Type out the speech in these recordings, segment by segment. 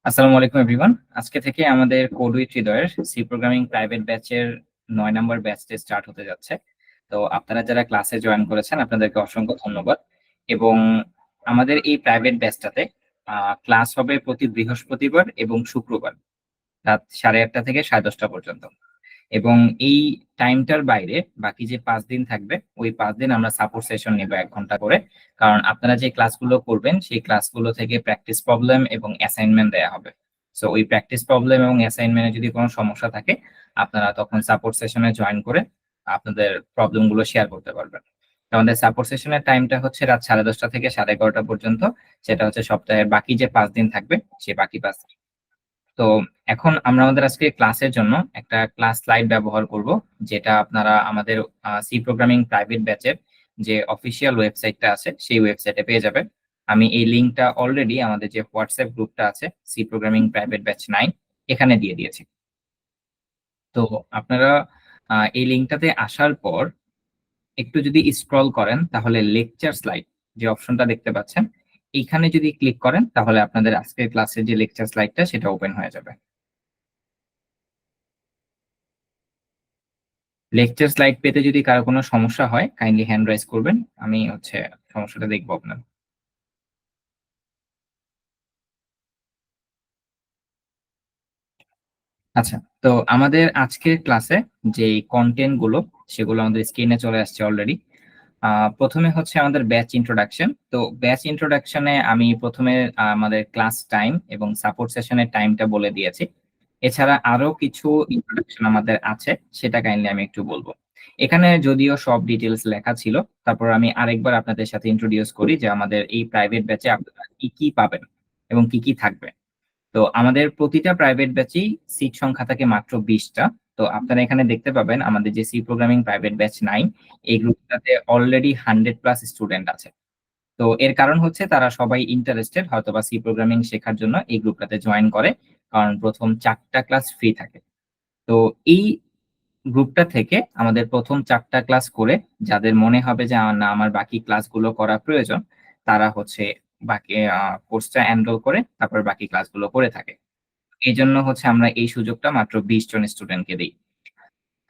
আসসালামু আলাইকুম এভরিওয়ান। আজকে থেকে আমাদের কোড উইথ হৃদয়ের সি প্রোগ্রামিং প্রাইভেট ব্যাচের ৯ নম্বর ব্যাচটি স্টার্ট হতে যাচ্ছে। তো আপনারা যারা ক্লাসে জয়েন করেছেন আপনাদেরকে অসংখ্য ধন্যবাদ। এবং আমাদের এই প্রাইভেট ব্যাচটাতে ক্লাস হবে প্রতি বৃহস্পতিবার এবং শুক্রবার রাত 8:30 থেকে 10:30 পর্যন্ত। এবং এই টাইমটার বাইরে বাকি যে 5 দিন থাকবে ওই 5 দিন আমরা সাপোর্ট সেশন নেব 1 ঘন্টা করে। কারণ আপনারা যে ক্লাসগুলো করবেন সেই ক্লাসগুলো থেকে প্র্যাকটিস প্রবলেম এবং অ্যাসাইনমেন্ট দেয়া হবে। সো ওই প্র্যাকটিস প্রবলেম এবং অ্যাসাইনমেন্টে যদি কোনো সমস্যা থাকে আপনারা তখন সাপোর্ট সেশনে জয়েন করে আপনাদের প্রবলেমগুলো শেয়ার করতে পারবেন। তো আমাদের সাপোর্ট সেশনের টাইমটা হচ্ছে রাত 10:30 থেকে 11:30 পর্যন্ত। সেটা হচ্ছে সপ্তাহের বাকি যে 5 দিন থাকবে সেই বাকি 5 দিন। তো এখন আমরা আমাদের আজকে ক্লাসের জন্য একটা ক্লাস স্লাইড ব্যবহার করব, যেটা আপনারা আমাদের সি প্রোগ্রামিং প্রাইভেট ব্যাচের যে অফিসিয়াল ওয়েবসাইটটা আছে সেই ওয়েবসাইটে পেয়ে যাবেন। আমি এই লিঙ্কটা অলরেডি আমাদের যে হোয়াটসঅ্যাপ গ্রুপটা আছে সি প্রোগ্রামিং প্রাইভেট ব্যাচ 9 এখানে দিয়ে দিয়েছি। তো আপনারা এই লিঙ্কটাতে আসার পর একটু যদি স্ক্রল করেন তাহলে লেকচার স্লাইড যে অপশনটা দেখতে পাচ্ছেন এইখানে যদি ক্লিক করেন তাহলে আপনাদের আজকের ক্লাসের যে লেকচার স্লাইডটা সেটা ওপেন হয়ে যাবে। লেকচার স্লাইড পেতে যদি কারো কোনো সমস্যা হয় কাইন্ডলি হ্যান্ড রাইজ করবেন। আমি সমস্যাটা দেখবো আপনার। আচ্ছা, তো আমাদের আজকের ক্লাসে যে কন্টেন্ট গুলো সেগুলো আমাদের স্ক্রিনে চলে আসছে অলরেডি। প্রথমে হচ্ছে আমাদের ব্যাচ ইন্ট্রোডাকশন। তো ব্যাচ ইন্ট্রোডাকশনে আমি প্রথমে আমাদের ক্লাস টাইম এবং সাপোর্ট সেশনের টাইমটা বলে দিয়েছি। এছাড়া আরো কিছু ইন্ট্রোডাকশন আমাদের আছে, সেটা কাইন্ডলি আমি একটু বলবো। এখানে যদিও সব ডিটেলস লেখা ছিল, তারপর আমি আরেকবার আপনাদের সাথে ইন্ট্রোডিউস করি যে আমাদের এই প্রাইভেট ব্যাচে আপনারা কি কি পাবেন এবং কি কি থাকবে। তো আমাদের প্রতিটা প্রাইভেট ব্যাচেই সিট সংখ্যা থাকে মাত্র 20টা। তো আপনারা এখানে দেখতে পাবেন আমাদের যে সি প্রোগ্রামিং প্রাইভেট ব্যাচ 9 এই গ্রুপটাতে অলরেডি 100+ স্টুডেন্ট আছে। তো এর কারণ হচ্ছে তারা সবাই ইন্টারেস্টেড হয়তোবা সি প্রোগ্রামিং শেখার জন্য এই গ্রুপটাতে জয়েন করে, কারণ প্রথম 4টা ক্লাস ফ্রি থাকে। তো এই গ্রুপটা থেকে আমাদের প্রথম 4টা ক্লাস করে যাদের মনে হবে যে না আমার বাকি ক্লাসগুলো করা প্রয়োজন, তারা হচ্ছে বাকি কোর্সটা এনরোল করে তারপর বাকি ক্লাসগুলো করে থাকে। এইজন্য হচ্ছে আমরা এই সুযোগটা মাত্র 20 জন স্টুডেন্টকে দেই।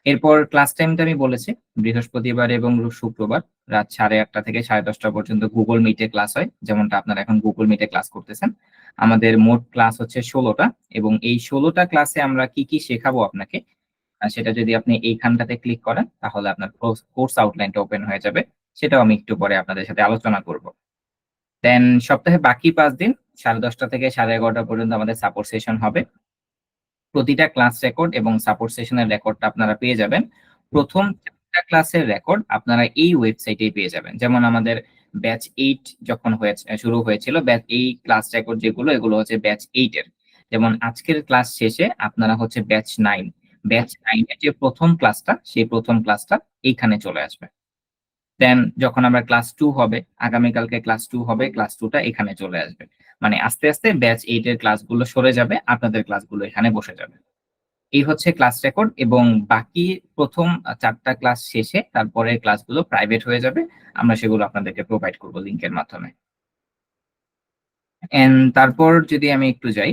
এরপর ক্লাস টাইমটা আমি বলেছি, বৃহস্পতিবার এবং শুক্রবার রাত 8:30 থেকে 10:30 পর্যন্ত গুগল মিটে ক্লাস হয়, যেমনটা আপনারা এখন গুগল মিটে ক্লাস করতেছেন। আমাদের মোট ক্লাস হচ্ছে 16টা এবং এই 16টা ক্লাসে আমরা কি কি শেখাবো আপনাকে সেটা যদি আপনি এইখানটাতে ক্লিক করেন তাহলে আপনার কোর্স আউটলাইনটা ওপেন হয়ে যাবে। সেটাও আমি একটু পরে আপনাদের সাথে আলোচনা করব। দেন সপ্তাহে বাকি ৫ দিন 10:30 থেকে 11:30 পর্যন্ত আমাদের সাপোর্ট সেশন হবে। প্রতিটা ক্লাস রেকর্ড এবং সাপোর্ট সেশনের রেকর্ডটা আপনারা পেয়ে যাবেন। প্রথম ৪টা ক্লাসের রেকর্ড আপনারা এই ওয়েবসাইটেই পেয়ে যাবেন। যেমন আমাদের ব্যাচ 8 যখন শুরু হয়েছিল, ব্যাচ এই ক্লাস রেকর্ড যেগুলো এগুলো হচ্ছে ব্যাচ 8 এর। যেমন আজকের ক্লাস শেষে আপনারা হচ্ছে ব্যাচ 9। ব্যাচ 9 এর যে প্রথম ক্লাসটা সেই প্রথম ক্লাসটা এইখানে চলে আসবে। দেন যখন আমরা ক্লাস 2 হবে, আগামীকালকে ক্লাস 2 হবে, ক্লাস 2 টা এখানে চলে আসবে। মানে আস্তে, আস্তে ব্যাচ 8 এর ক্লাসগুলো সরে যাবে, আপনাদের ক্লাসগুলো এখানে বসে যাবে। এই হচ্ছে ক্লাস রেকর্ড এবং বাকি প্রথম 4টা ক্লাস শেষে তারপরের ক্লাসগুলো প্রাইভেট হয়ে যাবে। আমরা সেগুলো আপনাদেরকে প্রোভাইড করব লিংকের মাধ্যমে। তারপর যদি আমি একটু যাই,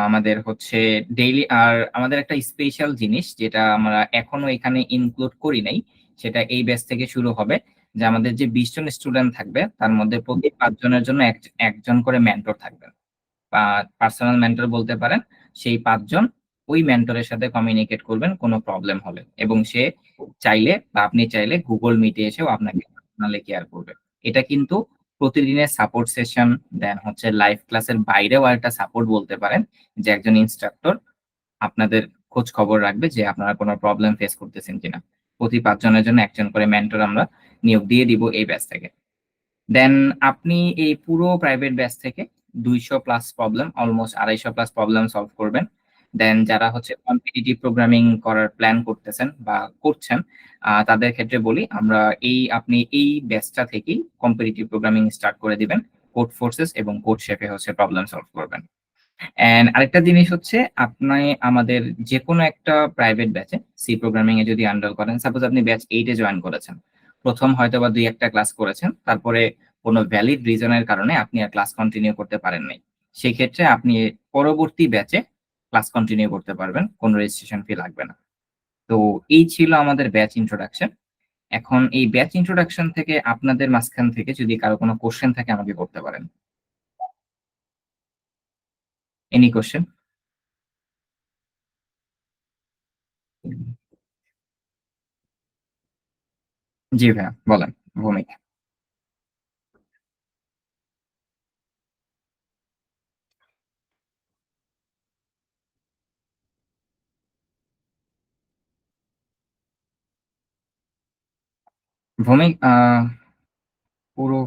আমাদের হচ্ছে ডেইলি আর আমাদের একটা স্পেশাল জিনিস যেটা আমরা এখনো এখানে ইনক্লুড করি নাই, সেটা এই ব্যাচ থেকে শুরু হবে। যে আমাদের যে 20 জন স্টুডেন্ট থাকবে তার মধ্যে প্রতি 5 জনের জন্য একজন করে মেন্টর থাকবে। বা পার্সোনাল মেন্টর বলতে পারেন। সেই ৫ জন ওই মেন্টরের সাথে কমিউনিকেট করবেন কোনো প্রবলেম হলে এবং সে চাইলে বা আপনি চাইলে গুগল মিটে এসেও আপনাকে পার্সোনালি কেয়ার করবে। এটা কিন্তু প্রতিদিনের সাপোর্ট সেশন, দেন হচ্ছে লাইভ ক্লাসের বাইরেও আরেকটা সাপোর্ট বলতে পারেন, যে একজন ইনস্ট্রাক্টর আপনাদের খোঁজ খবর রাখবে যে আপনারা কোনো প্রবলেম ফেস করতেছেন কিনা। প্রতি ৫ জনের জন্য একজন করে মেন্টর আমরা নিয়োগ দিয়ে দিব এই ব্যাচ থেকে। দেন আপনি এই পুরো প্রাইভেট ব্যাচ থেকে 200+ প্রবলেম, অলমোস্ট 250+ প্রবলেম সলভ করবেন। দেন যারা হচ্ছে কম্পিটিটিভ প্রোগ্রামিং করার প্ল্যান করতেছেন বা করছেন, তাদের ক্ষেত্রে বলি আমরা আপনি এই ব্যাচটা থেকেই কম্পিটিটিভ প্রোগ্রামিং স্টার্ট করে দিবেন। কোড ফোর্সেস এবং কোড শেপে হচ্ছে প্রবলেম সলভ করবেন। আরেকটা জিনিস হচ্ছে আপনি আমাদের যেকোনো একটা প্রাইভেট ব্যাচে সি প্রোগ্রামিং এ যদি এনরোল করেন, সাপোজ আপনি ব্যাচ 8 এ জয়েন করেছেন। প্রথম হয়তোবা ২-১টা ক্লাস করেছেন। তারপরে কোনো ভ্যালিড রিজন এর কারণে আপনি আর ক্লাস কন্টিনিউ করতে পারেন নাই। সেক্ষেত্রে আপনি পরবর্তী ব্যাচে ক্লাস কন্টিনিউ করতে পারবেন। কোনো রেজিস্ট্রেশন ফি লাগবে না। তো এই ছিল আমাদের ব্যাচ ইন্ট্রোডাকশন। এখন এই ব্যাচ ইন্ট্রোডাকশন থেকে আপনাদের মাঝখান থেকে যদি কারো কোনো কোয়েশ্চেন থাকে আমাকে করতে পারেন। Any question? জি ভাইয়া বলেন। ভৌমিক। ভৌমিক পুরো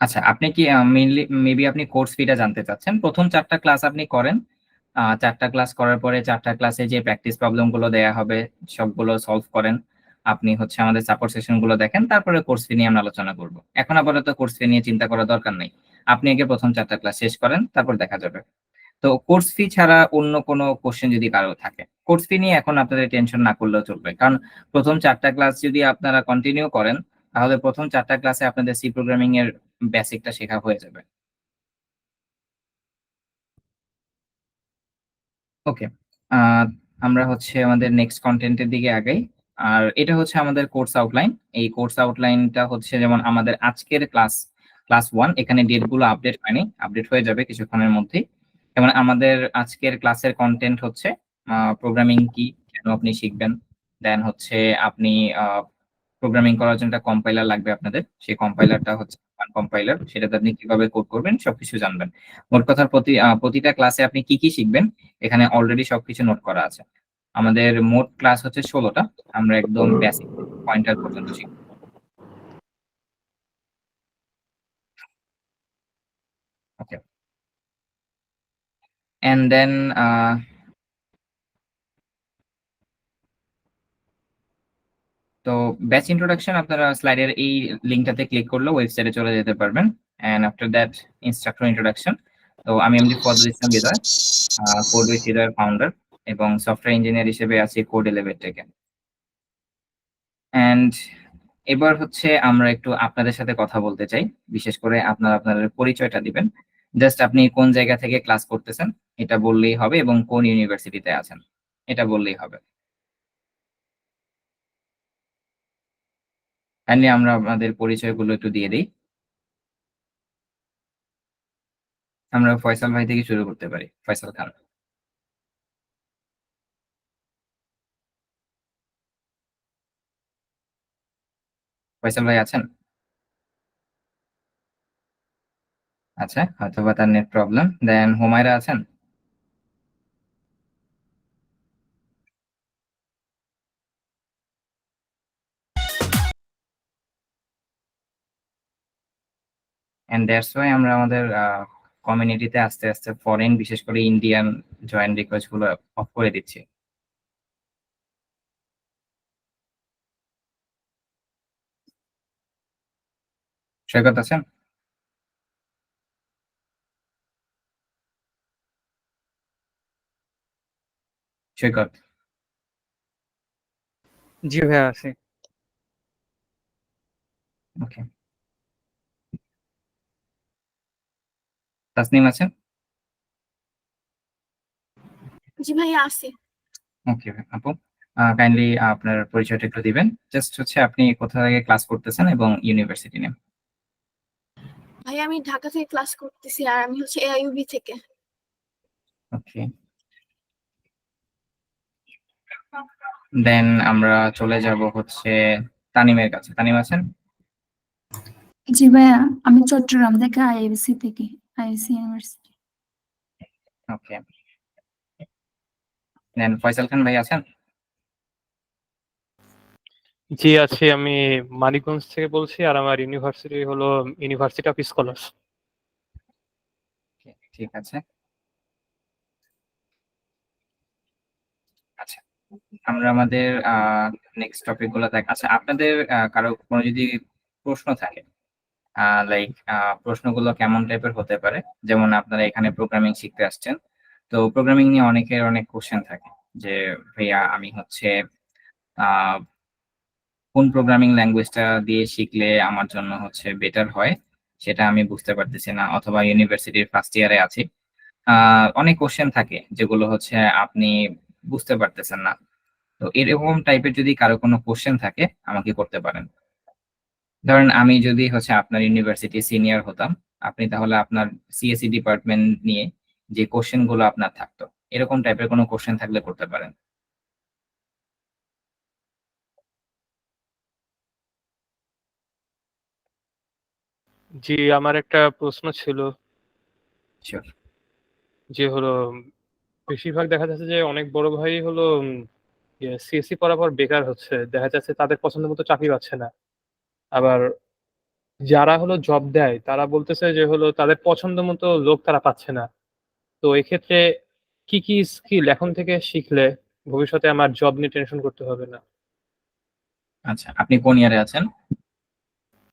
আচ্ছা, আপনি কি মেইনলি মেবি আপনি কোর্স ফিটা জানতে চাচ্ছেন। ১ম ৪ টা ক্লাস আপনি করেন। ৪ টা ক্লাস করার পরে ৪ টা ক্লাসে যে প্র্যাকটিস প্রবলেম গুলো দেয়া হবে সবগুলো সলভ করেন। আপনি হচ্ছে আমাদের সাপোর্ট সেশন গুলো দেখেন। তারপরে কোর্স ফি নিয়ে আমরা আলোচনা করব। এখন আপাতত কোর্স ফি নিয়ে চিন্তা করার দরকার নাই। আপনি আগে ১ম ৪ টা ক্লাস শেষ করেন, তারপর দেখা যাবে। তো কোর্স ফি ছাড়া অন্য কোনো কোয়েশ্চেন যদি কারো থাকে। কোর্স ফি নিয়ে এখন আপনাদের টেনশন না করলেও চলবে। কারণ ১ম ৪ টা ক্লাস যদি আপনারা কন্টিনিউ করেন, তাহলে ১ম ৪ টা ক্লাসে আপনাদের সি প্রোগ্রামিং এর বেসিকটা শেখা হয়ে যাবে। ওকে। আ আমরা হচ্ছে আমাদের নেক্সট কনটেন্ট এর দিকে আগাই। আর এটা হচ্ছে আমাদের কোর্স আউটলাইন। এই কোর্স আউটলাইনটা হচ্ছে যেমন আমাদের আজকের ক্লাস 1 এখানে ডেট গুলো আপডেট হয়নি। আপডেট হয়ে যাবে কিছুক্ষণের মধ্যেই। যেমন আমাদের আজকের ক্লাসের কনটেন্ট হচ্ছে প্রোগ্রামিং কি, কেন আপনি শিখবেন। দেন হচ্ছে আপনি আ প্রোগ্রামিং করার জন্য একটা কম্পাইলার লাগবে আপনাদের। সেই কম্পাইলারটা হচ্ছে ওয়ান কম্পাইলার। সেটাতে আপনি কিভাবে কোড করবেন সবকিছু জানবেন। মোট কথা প্রতিটা ক্লাসে আপনি কি শিখবেন এখানে অলরেডি সবকিছু নোট করা আছে। আমাদের মোট ক্লাস হচ্ছে ১৬ টা। আমরা একদম বেসিক পয়েন্টার পর্যন্ত শিখব। ওকে। অ্যান্ড দেন আ তো ব্যাচ ইন্ট্রোডাকশন আপনারা স্লাইডের এই লিঙ্কটাতে ক্লিক করলে ওয়েবসাইটে চলে যেতে পারবেন। And after that instructor introduction. তো আমি MD Fazlul Islam Hridoy, code with হৃদয়ের ফাউন্ডার এবং সফটওয়্যার ইঞ্জিনিয়ার হিসেবে আছি কোড এলিভেট থেকে। অ্যান্ড এবার হচ্ছে আমরা একটু আপনাদের সাথে কথা বলতে চাই। বিশেষ করে আপনারা আপনাদের পরিচয়টা দিবেন। জাস্ট আপনি কোন জায়গা থেকে ক্লাস করতেছেন এটা বললেই হবে এবং কোন ইউনিভার্সিটিতে আছেন এটা বললেই হবে। কাইন্ডলি আমরা আমাদের পরিচয়গুলো একটু দিয়ে দেই। আমরা ফয়সাল ভাই থেকে শুরু করতে পারি। ফয়সাল খান। ফয়সাল ভাই আছেন? আচ্ছা, হয়তোবা তার নেট প্রবলেম। দেন হুমায়রা আছেন? অ্যান্ড দ্যাটস ওয়াই আমরা আমাদের কমিউনিটিতে আস্তে ফরেন বিশেষ করে ইন্ডিয়ান জয়েন রিকোয়েস্ট গুলো অফ করে দিচ্ছি। সৈকত আছেন? সৈকত। জি ভাইয়া আছি। ওকে। তাসনিম আছেন? জি ভাইয়া আছি। ওকে আপু। কাইন্ডলি আপনার পরিচয়টা একটু দিবেন। জাস্ট হচ্ছে আপনি কোথা থেকে ক্লাস করতেছেন এবং ইউনিভার্সিটি নেম। ভাইয়া আমি ঢাকা থেকে ক্লাস করতেছি আর আমি হচ্ছে এআইইউবি থেকে। ওকে। দেন আমরা চলে যাব হচ্ছে তানিমের কাছে। তানিম আছেন? জি ভাইয়া, আমি চট্টগ্রাম থেকে আইএসসি থেকে, আইএসসি ইউনিভার্সিটি। ওকে। দেন ফয়সাল খান ভাই আছেন? জি আছি, আমি মানিকগঞ্জ থেকে বলছি আর আমার ইউনিভার্সিটি হলো ইউনিভার্সিটি অফ স্কলার্স। ঠিক আছে। আচ্ছা, আমরা আমাদের নেক্সট টপিক গুলো দেখ। আচ্ছা, আপনাদের কারো কোনো যদি প্রশ্ন থাকে লাইক প্রশ্নগুলো কেমন টাইপের হতে পারে? যেমন আপনারা এখানে প্রোগ্রামিং শিখতে আসছেন। তো প্রোগ্রামিং নিয়ে অনেকের অনেক কোয়েশ্চেন থাকে যে, "ভাইয়া আমি হচ্ছে আ কোন প্রোগ্রামিং ল্যাঙ্গুয়েজটা দিয়ে শিখলে আমার জন্য হচ্ছে বেটার হয়?" সেটা আমি বুঝতে পারতেছি না, অথবা ইউনিভার্সিটির ফার্স্ট ইয়ারে আছি। অনেক কোশ্চেন থাকে যেগুলো হচ্ছে আপনি বুঝতে পারতেছেন না। তো এরকম টাইপের যদি কারো কোনো কোশ্চেন থাকে আমাকে করতে পারেন। ধরেন আমি যদি হচ্ছে আপনার ইউনিভার্সিটি সিনিয়র হতাম, আপনি তাহলে আপনার সিএসসি ডিপার্টমেন্ট নিয়ে যে কোশ্চেন গুলো আপনার থাকতো, এরকম টাইপের কোনো কোশ্চেন থাকলে করতে পারেন। জি, আমার একটা প্রশ্ন ছিল শিওর। যে হলো বেশিরভাগ দেখা যাচ্ছে যে অনেক বড় ভাই হলো সিএসসি পড়ার পর বেকার হচ্ছে, দেখা যাচ্ছে তাদের পছন্দ মতো চাকরি পাচ্ছে না। আবার যারা হলো জব দেয় তারা বলতেছে যে হলো তাদের পছন্দ মতো লোক তারা পাচ্ছে না। তো এক্ষেত্রে কি কি স্কিল এখন থেকে শিখলে ভবিষ্যতে আমার জব নিয়ে টেনশন করতে হবে না? আচ্ছা, আপনি কোন ইয়ারে আছেন?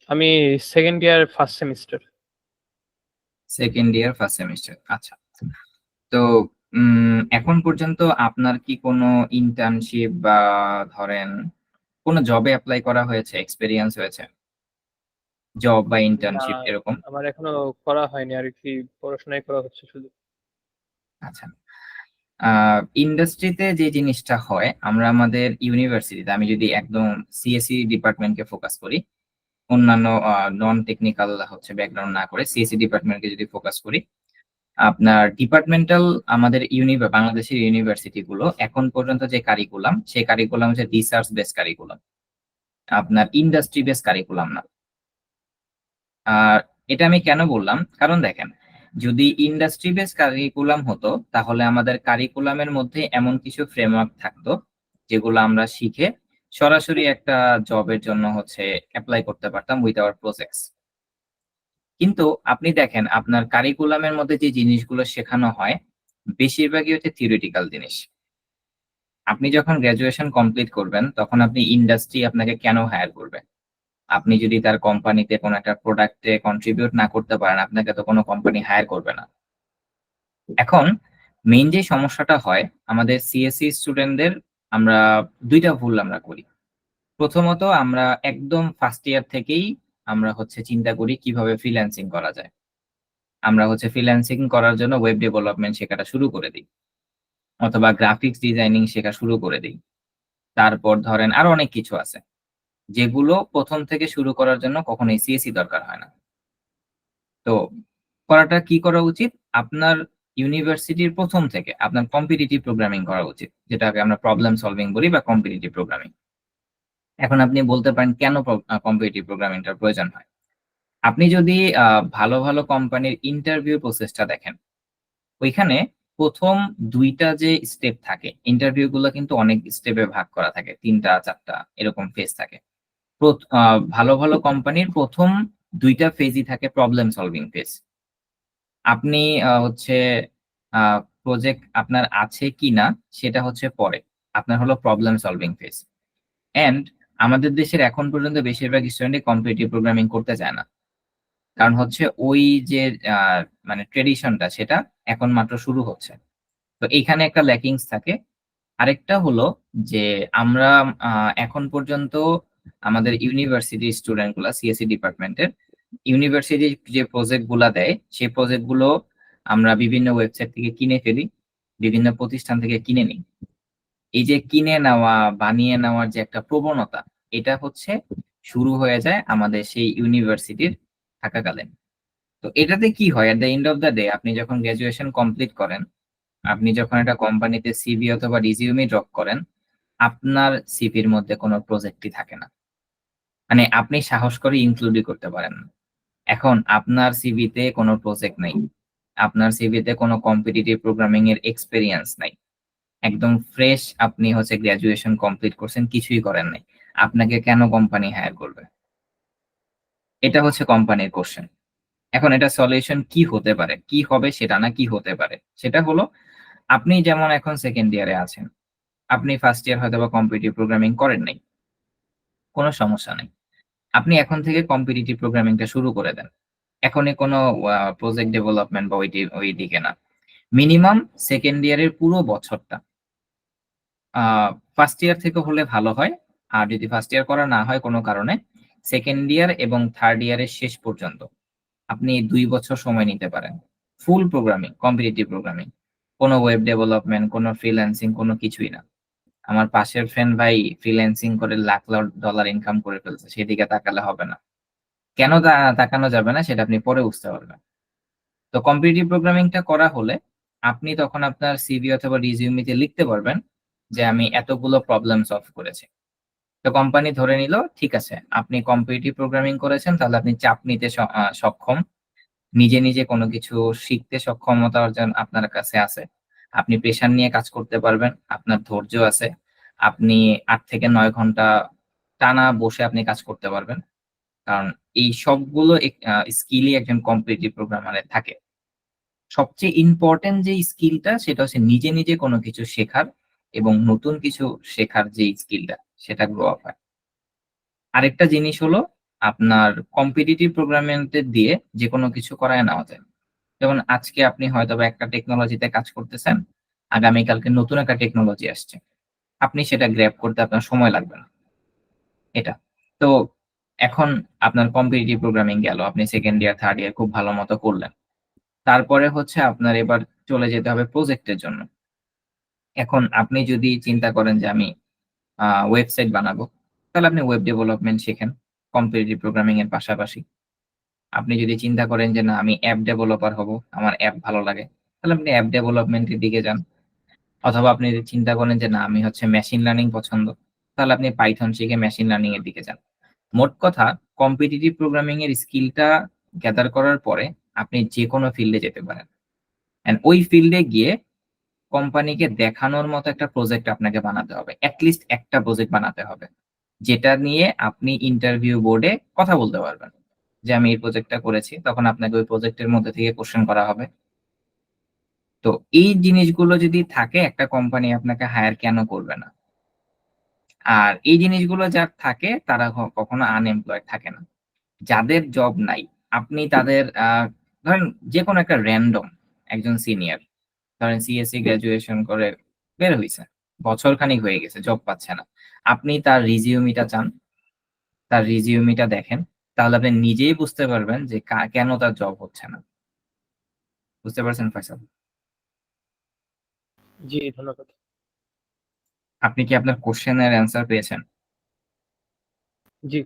আমি second year first semester. Second year first semester. আচ্ছা, তো এখন পর্যন্ত আপনার কি কোনো ইন্টার্নশিপ বা ধরেন কোনো জবে অ্যাপ্লাই করা হয়েছে, এক্সপেরিয়েন্স হয়েছে, জব বা না, ইন্টার্নশিপ এরকম? আমার এখনো করা হয়নি আর কি, পড়াশোনাই করা হচ্ছে শুধু। আচ্ছা, ইন্ডাস্ট্রিতে যে জিনিসটা হয়, আমরা আমাদের ইউনিভার্সিটিতে, আমি যদি একদম সিএসসি ডিপার্টমেন্টকে ফোকাস করি, অন্যান্য নন টেকনিক্যাল হচ্ছে ব্যাকগ্রাউন্ড না করে সিএসসি ডিপার্টমেন্টকে যদি ফোকাস করি, আপনার ডিপার্টমেন্টাল আমাদের বাংলাদেশের ইউনিভার্সিটি গুলো এখন পর্যন্ত যে কারিকুলাম, সেই কারিকুলাম হচ্ছে রিসার্চ বেস কারিকুলাম, আপনার ইন্ডাস্ট্রি বেস কারিকুলাম না। আর এটা আমি কেন বললাম, কারণ দেখেন, যদি ইন্ডাস্ট্রি বেস কারিকুলাম হতো তাহলে আমাদের কারিকুলামের মধ্যে এমন কিছু ফ্রেমওয়ার্ক থাকতো যেগুলো আমরা শিখে সরাসরি একটা জবের জন্য হচ্ছে অ্যাপ্লাই করতে পারতাম উইথ আওয়ার প্রসেস। কিন্তু আপনি দেখেন আপনার কারিকুলামের মধ্যে যে জিনিসগুলো শেখানো হয় বেশিরভাগই হচ্ছে থিওরিটিক্যাল জিনিস। আপনি যখন গ্রাজুয়েশন কমপ্লিট করবেন তখন আপনি ইন্ডাস্ট্রি আপনাকে কেন হায়ার করবে? আপনি যদি তার কোম্পানিতে কোনো একটা প্রোডাক্টে কন্ট্রিবিউট না করতে পারেন, আপনাকে তো কোনো কোম্পানি হায়ার করবে না। এখন মেইন যে সমস্যাটা হয় আমাদের সিএসসি স্টুডেন্টদের, আমরা দুইটা ভুল আমরা করি। প্রথমত, আমরা একদম ফার্স্ট ইয়ার থেকেই আমরা হচ্ছে চিন্তা করি কিভাবে ফ্রিল্যান্সিং করা যায়। আমরা হচ্ছে ফ্রিল্যান্সিং করার জন্য ওয়েব ডেভেলপমেন্ট শেখাটা শুরু করে দিই, অথবা গ্রাফিক্স ডিজাইনিং শেখা শুরু করে দিই। তারপর ধরেন আরো অনেক কিছু আছে যেগুলো প্রথম থেকে শুরু করার জন্য কখনোই সিএসসি দরকার হয় না। তো করাটা কি করা উচিত? আপনার ইউনিভার্সিটির প্রথম থেকে আপনার কম্পিটিটিভ প্রোগ্রামিং করা উচিত, যেটাকে আমরা প্রবলেম সলভিং বলি বা কম্পিটিটিভ প্রোগ্রামিং। এখন আপনি বলতে পারেন কেন কম্পিটিটিভ প্রোগ্রামিংটার প্রয়োজন হয়? আপনি যদি ভালো ভালো কোম্পানির ইন্টারভিউ প্রসেসটা দেখেন, ওইখানে প্রথম ২টা যে স্টেপ থাকে, ইন্টারভিউ গুলো কিন্তু অনেক স্টেপে ভাগ করা থাকে, ৩টা ৪টা এরকম ফেজ থাকে। ভালো ভালো কোম্পানির প্রথম ২টা ফেজই থাকে প্রবলেম সলভিং ফেজ। আপনি হচ্ছে প্রজেক্ট আপনার আছে কিনা সেটা হচ্ছে পরে, আপনার হলো প্রবলেম সলভিং ফেজ। এন্ড আমাদের দেশের এখন পর্যন্ত বেশিরভাগ স্টুডেন্টই কম্পিটিটিভ প্রোগ্রামিং করতে চায় না, কারণ হচ্ছে ওই যে মানে ট্রেডিশনটা সেটা এখন মাত্র শুরু হচ্ছে। তো এইখানে একটা ল্যাকিংস থাকে। আরেকটা হলো যে আমরা এখন পর্যন্ত আমাদের ইউনিভার্সিটির স্টুডেন্ট গুলা সিএসসি ডিপার্টমেন্টের ইউনিভার্সিটি যে প্রজেক্ট গুলা দেয় সেই প্রজেক্ট গুলো আমরা বিভিন্ন ওয়েবসাইট থেকে কিনে ফেলি, বিভিন্ন প্রতিষ্ঠান থেকে কিনে নিই। এই যে কিনে নেওয়া, বানিয়ে নেওয়ার যে একটা প্রবণতা, এটা হচ্ছে শুরু হয়ে যায় আমাদের সেই ইউনিভার্সিটির থাকাকালীন। তো এটাতে কি হয়, at the end of the day আপনি যখন গ্রাজুয়েশন কমপ্লিট করেন, আপনি যখন একটা কোম্পানিতে সিভি অথবা রিজিউমি ড্রপ করেন, আপনার সিভির মধ্যে কোনো প্রজেক্টই থাকে না। মানে আপনি সাহস করে ইনক্লুডই করতে পারেন না। এখন আপনার সিভিতে কোনো প্রজেক্ট নাই, আপনার সিভিতে কোনো কম্পিটিটিভ প্রোগ্রামিং এর এক্সপেরিয়েন্স নাই, একদম ফ্রেশ আপনি হচ্ছে গ্রাজুয়েশন কমপ্লিট করছেন, কিছুই করেন নাই, আপনাকে কেন কোম্পানি হায়ার করবে? এটা হচ্ছে কোম্পানির কোশ্চেন। এখন এটা সলিউশন কি হতে পারে, কি হবে সেটা না, কি হতে পারে সেটা হলো, আপনি যেমন এখন সেকেন্ড ইয়ারে আছেন, আপনি ফার্স্ট ইয়ার হয়তো বা কম্পিটিটিভ প্রোগ্রামিং করেন নাই, কোনো সমস্যা নেই। আপনি এখন থেকে কম্পিটিটিভ প্রোগ্রামিংটা শুরু করে দেন। এখনই কোনো প্রজেক্ট ডেভেলপমেন্ট বা ওই দিকে না। মিনিমাম সেকেন্ড ইয়ারের পুরো বছরটা, ফার্স্ট ইয়ার থেকে হলে ভালো হয়। আর যদি ফার্স্ট ইয়ার করা না হয় কোনো কারণে, সেকেন্ড ইয়ার এবং থার্ড ইয়ারের শেষ পর্যন্ত আপনি 2 বছর সময় নিতে পারেন। ফুল প্রোগ্রামিং, কম্পিটিটিভ প্রোগ্রামিং, কোনো ওয়েব ডেভেলপমেন্ট, কোনো ফ্রিল্যান্সিং, কোনো কিছুই না। আমার পাশের ফ্রেন্ড ভাই ফ্রিল্যান্সিং করে লাখ লাখ ডলার ইনকাম করে ফেলছে, সেদিকে তাকালে হবে না। কেন তাকানো যাবে না সেটা আপনি পরে বুঝতে পারবেন। তো কম্পিটিটিভ প্রোগ্রামিংটা করা হলে আপনি তখন আপনার সিভি অথবা রিজিউমিতে লিখতে পারবেন যে আমি এতগুলো প্রবলেম সলভ করেছি। তো কোম্পানি ধরে নিল ঠিক আছে, আপনি কম্পিটিটিভ প্রোগ্রামিং করেছেন, তাহলে আপনি চাপ নিতে সক্ষম, নিজে নিজে কোনো কিছু শিখতে সক্ষমতা অর্জন আপনার কাছে আছে, আপনি প্রেশার নিয়ে কাজ করতে পারবেন, আপনার ধৈর্য আছে, আপনি 8 থেকে 9 ঘন্টা টানা বসে আপনি কাজ করতে পারবেন। কারণ এই সবগুলো স্কিলই একজন কম্পিটিটিভ প্রোগ্রামারের থাকে। সবচেয়ে ইম্পর্টেন্ট যে স্কিলটা সেটা হচ্ছে নিজে নিজে কোনো কিছু শেখার এবং নতুন কিছু শেখার যে স্কিলটা, সেটা গ্রো আপ হয়। আরেকটা জিনিস হলো আপনার কম্পিটিটিভ প্রোগ্রামিংটা দিয়ে যে কোনো কিছু করায় নেওয়া যায়। যেমন আজকে আপনি হয়তোবা একটা টেকনোলজিতে কাজ করতেছেন, আগামীকালকে নতুন একটা টেকনোলজি আসছে, আপনি সেটা গ্র্যাব করতে আপনার সময় লাগবে না। এটা তো এখন আপনার কম্পিটিটিভ প্রোগ্রামিং গেল, আপনি সেকেন্ড ইয়ার থার্ড ইয়ার খুব ভালো মতো করলেন। তারপরে হচ্ছে আপনার এবার চলে যেতে হবে প্রজেক্টের জন্য। এখন আপনি যদি চিন্তা করেন যে আমি ওয়েবসাইট বানাবো, তাহলে আপনি ওয়েব ডেভেলপমেন্ট শেখেন কম্পিটিটিভ প্রোগ্রামিং এর পাশাপাশি। আপনি যদি চিন্তা করেন যে না আমি অ্যাপ ডেভেলপার হব, আমার অ্যাপ ভালো লাগে, তাহলে আপনি অ্যাপ ডেভেলপমেন্টের দিকে যান। অথবা আপনি যদি চিন্তা করেন যে না আমি হচ্ছে মেশিন লার্নিং পছন্দ, তাহলে আপনি পাইথন শিখে মেশিন লার্নিং এর দিকে যান। মোট কথা, কম্পিটিটিভ প্রোগ্রামিং এর স্কিলটা গ্যাদার করার পরে আপনি যে কোনো ফিল্ডে যেতে পারেন। এন্ড ওই ফিল্ডে গিয়ে কোম্পানিকে দেখানোর মতো একটা প্রজেক্ট আপনাকে বানাতে হবে, অ্যাটলিস্ট একটা প্রজেক্ট বানাতে হবে, যেটা নিয়ে আপনি ইন্টারভিউ বোর্ডে কথা বলতে পারবেন যে আমি এই প্রজেক্টটা করেছি। তখন আপনাকে ওই প্রজেক্টের মধ্যে থেকে কোশ্চেন করা হবে। তো এই জিনিসগুলো যদি থাকে, একটা কোম্পানি আপনাকে হায়ার কেন করবে না? আর এই জিনিসগুলো যার থাকে তারা কখনো আনএমপ্লয়েড থাকে না। যাদের জব নাই, আপনি তাদের ধরেন যে কোনো একটা র্যান্ডম একজন সিনিয়র, ধরেন সিএসসি গ্রাজুয়েশন করে বের হইছে, বছর খানিক হয়ে গেছে, জব পাচ্ছে না। আপনি তার রিজিউমিটা চান, তার রিজিউমিটা দেখেন, তাহলে আপনি নিজেই বুঝতে পারবেন যে কেন তার জব হচ্ছে না। বুঝতে পারছেন ফয়সাল? জি, ধন্যবাদ। আপনি কি আপনার কোশ্চেনের অ্যান্সার পেয়েছেন? জি।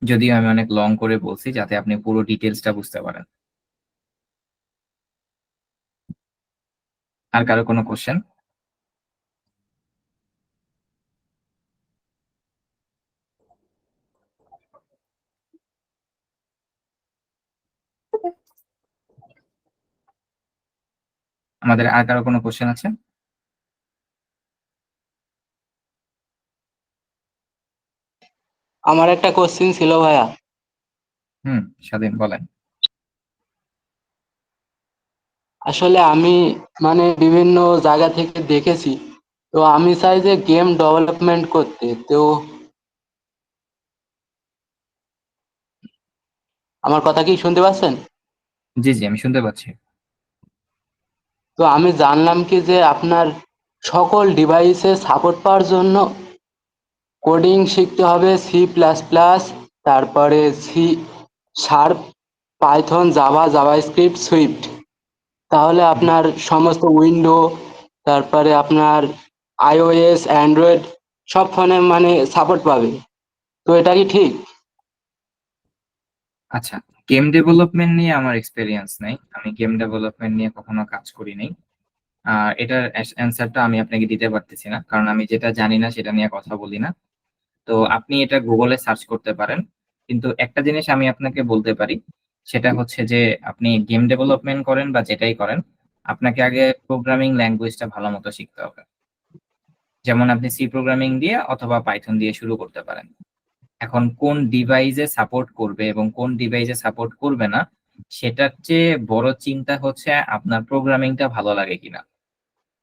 যদিও আমি অনেক লং করে বলছি যাতে আপনি পুরো ডিটেলসটা বুঝতে পারেন। আর কারো কোনো কোশ্চেন? আমাদের আর কারো কোনো কোশ্চেন আছে? আমার একটা কোশ্চিন ছিল ভাইয়া। স্বাধীন বলেন। আসলে আমি মানে বিভিন্ন জায়গা থেকে দেখেছি, তো আমি চাই যে গেম ডেভেলপমেন্ট করতে। তো আমার কথা কি শুনতে পাচ্ছেন? জি জি, আমি শুনতে পাচ্ছি। তো আমি জানলাম কি যে আপনার সকল ডিভাইসে সাপোর্ট পাওয়ার জন্য কোডিং শিখতে হবে, C++, তারপরে C sharp, python, Java, JavaScript, Swift. তাহলে হুম, আপনার সমস্ত উইন্ডো, তারপরে আপনার iOS, অ্যান্ড্রয়েড সব ফোনে মানে সাপোর্ট পাবে। তো এটা কি ঠিক? আচ্ছা, গেম ডেভেলপমেন্ট নিয়ে আমার এক্সপেরিয়েন্স নাই, আমি গেম ডেভেলপমেন্ট নিয়ে কখনো কাজ করি নাই। এটার অ্যান্সারটা আমি আপনাকে দিতে পারতেছি না, কারণ আমি যেটা জানি না সেটা নিয়ে কথা বলি না। তো আপনি এটা গুগলে সার্চ করতে পারেন। কিন্তু একটা জিনিস আমি আপনাকে বলতে পারি, সেটা হচ্ছে যে আপনি গেম ডেভেলপমেন্ট করেন বা যেটাই করেন, আপনাকে আগে প্রোগ্রামিং ল্যাঙ্গুয়েজটা ভালো মতো শিখতে হবে। যেমন আপনি সি প্রোগ্রামিং দিয়ে অথবা পাইথন দিয়ে শুরু করতে পারেন। এখন কোন ডিভাইসে সাপোর্ট করবে এবং কোন ডিভাইসে সাপোর্ট করবে না, সেটার চেয়ে বড় চিন্তা হচ্ছে আপনার প্রোগ্রামিংটা ভালো লাগে কিনা।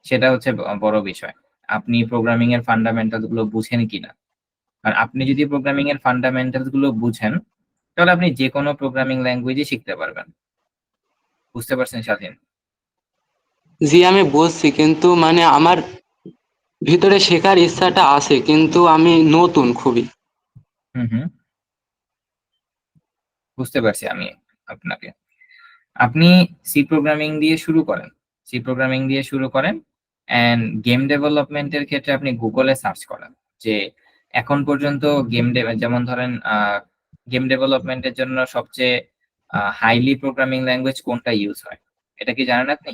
সেটা হচ্ছে বড় বিষয়। আপনি প্রোগ্রামিং এর ফান্ডামেন্টালস গুলো বুঝেন কিনা। আর আপনি যদি প্রোগ্রামিং এর ফান্ডামেন্টালস গুলো বুঝেন, তাহলে আপনি যে কোনো প্রোগ্রামিং ল্যাঙ্গুয়েজই শিখতে পারবেন। বুঝতে পারছেন স্বাধীন? জি, আমি বুঝছি, কিন্তু মানে আমার ভিতরে শেখার ইচ্ছাটা আছে, কিন্তু আমি নতুন খুবই। হুম হুম, বুঝতে পারছি আমি। আপনাকে। আপনি সি প্রোগ্রামিং দিয়ে শুরু করেন। সি প্রোগ্রামিং দিয়ে শুরু করেন অ্যান্ড গেম ডেভেলপমেন্টের ক্ষেত্রে আপনি গুগলে সার্চ করেন যে এখন পর্যন্ত যেমন ধরেন গেম ডেভেলপমেন্টের জন্য সবচেয়ে হাইলি প্রোগ্রামিং ল্যাঙ্গুয়েজ কোনটা ইউজ হয়, এটা কি জানেন আপনি?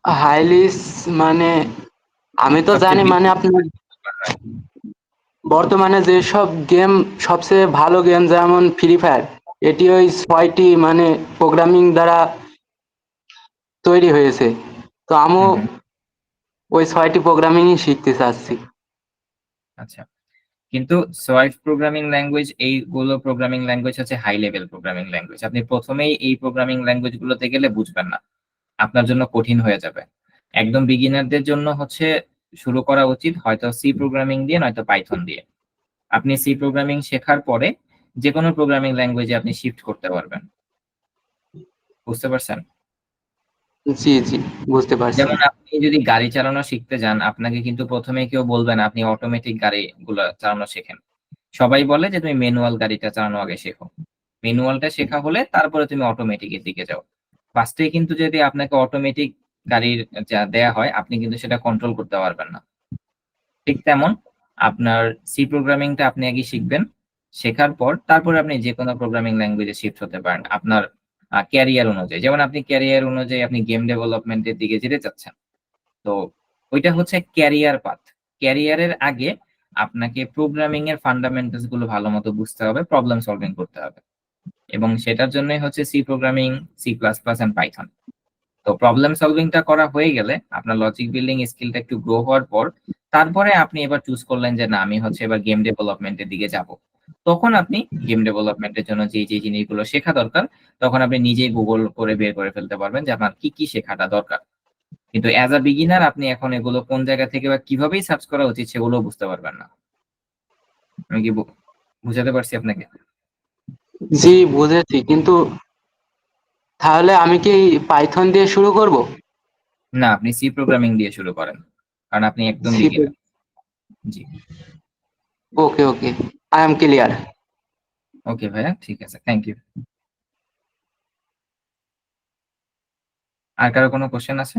হাইলিস মানে আমি তো সবচেয়ে জানি বেশি মানে আপনার ব্যবহার হয়। বর্তমানে যেসব গেম সবচেয়ে ভালো গেম যেমন ফ্রি ফায়ার, এটি ওই 6টি মানে প্রোগ্রামিং দ্বারা তৈরি হয়েছে। তো আমিও হুম, হুম। ওই 6টি প্রোগ্রামিংই শিখতে চাচ্ছি। আচ্ছা, কিন্তু সোয়াইফ প্রোগ্রামিং ল্যাঙ্গুয়েজ এইগুলো প্রোগ্রামিং ল্যাঙ্গুয়েজ হচ্ছে হাই লেভেল প্রোগ্রামিং ল্যাঙ্গুয়েজ। আপনি প্রথমেই এই প্রোগ্রামিং ল্যাঙ্গুয়েজ গুলোতে গেলে বুঝবেন না, আপনার জন্য কঠিন হয়ে যাবে। একদম বিগিনারদের জন্য হচ্ছে শুরু করা উচিত হয়তো সি প্রোগ্রামিং দিয়ে নয়তো পাইথন দিয়ে। আপনি সি প্রোগ্রামিং শেখার পরে যে কোনো প্রোগ্রামিং ল্যাঙ্গুয়েজে আপনি শিফট করতে পারবেন। বুঝতে পারছেন? জি জি, বুঝতে পারছি। যেমন আপনি যদি গাড়ি চালানো শিখতে যান, আপনাকে কিন্তু প্রথমে কেউ বলবে না আপনি অটোমেটিক গাড়িগুলো চালানো শেখেন। সবাই বলে যে তুমি ম্যানুয়াল গাড়িটা চালানো আগে শেখো। ম্যানুয়ালটা শেখা হলে তারপরে তুমি অটোমেটিকের দিকে যাও। ফার্স্টে কিন্তু যদি আপনাকে অটোমেটিক গাড়ির যা দেয়া হয়, আপনি কিন্তু সেটা কন্ট্রোল করতে পারবেন না। ঠিক তেমন আপনার সি প্রোগ্রামিংটা আপনি আগে শিখবেন। শেখার পর তারপরে আপনি যেকোনো প্রোগ্রামিং ল্যাঙ্গুয়েজে শিফট হতে পারেন আপনার ক্যারিয়ার অনুযায়ী। যেমন আপনি ক্যারিয়ার অনুযায়ী আপনি গেম ডেভেলপমেন্টের দিকে যেতে চাচ্ছেন। তো ওইটা হচ্ছে ক্যারিয়ার পাথ। ক্যারিয়ারের আগে আপনাকে প্রোগ্রামিং এর ফান্ডামেন্টালস গুলো ভালোমতো বুঝতে হবে, প্রবলেম সলভিং করতে হবে। এবং সেটার জন্যই হচ্ছে C programming, C plus plus and python. তো প্রবলেম সলভিংটা করা হয়ে গেলে আপনার লজিক বিল্ডিং স্কিলটা একটু গ্রো হওয়ার পর তারপরে আপনি এবার চুজ করলেন যে না আমি হচ্ছে এবার গেম ডেভেলপমেন্টের দিকে যাব। তখন আপনি গেম ডেভেলপমেন্টের জন্য যে জিনিসগুলো শেখা দরকার তখন আপনি নিজেই গুগল করে বের করে ফেলতে পারবেন যে আপনার কি কি শেখাটা দরকার। কিন্তু অ্যাজ আ বিগিনার আপনি এখন এগুলো কোন জায়গা থেকে বা কিভাবেই সার্চ করা উচিত সেগুলো বুঝতে পারবেন না। আমি কি বুঝাতে পারছি আপনাকে? জি বুঝেছি, কিন্তু তাহলে আমি কি পাইথন দিয়ে শুরু করব? না, আপনি সি প্রোগ্রামিং দিয়ে শুরু করেন, কারণ আপনি একদম সি? বিগিনার। জি। Okay okay, I am clear. Okay ভাইয়া, ঠিক আছে, থ্যাংক ইউ। আর কারো কোনো কোশ্চেন আছে?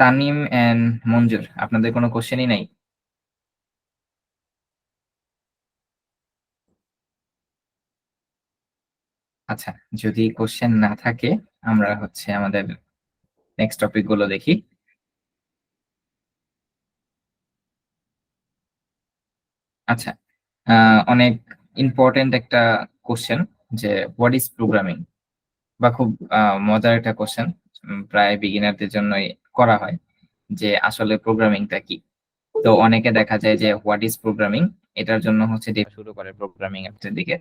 তানিম এন্ড মঞ্জুর, আপনাদের কোনো কোশ্চেনই নাই? আচ্ছা, যদি কোশ্চেন না থাকে আমরা হচ্ছে আমাদের নেক্সট টপিক গুলো দেখি। আচ্ছা, অনেক ইম্পর্টেন্ট একটা কোশ্চেন যে হোয়াট ইজ প্রোগ্রামিং, বা খুব মজার একটা কোশ্চেন, প্রায় বিগিনারদের জন্যই করা হয় যে আসলে প্রোগ্রামিংটা কি। তো অনেকে দেখা যায় যে হোয়াট ইজ প্রোগ্রামিং এটার জন্য হচ্ছে যে শুরু করে প্রোগ্রামিং এর দিকে।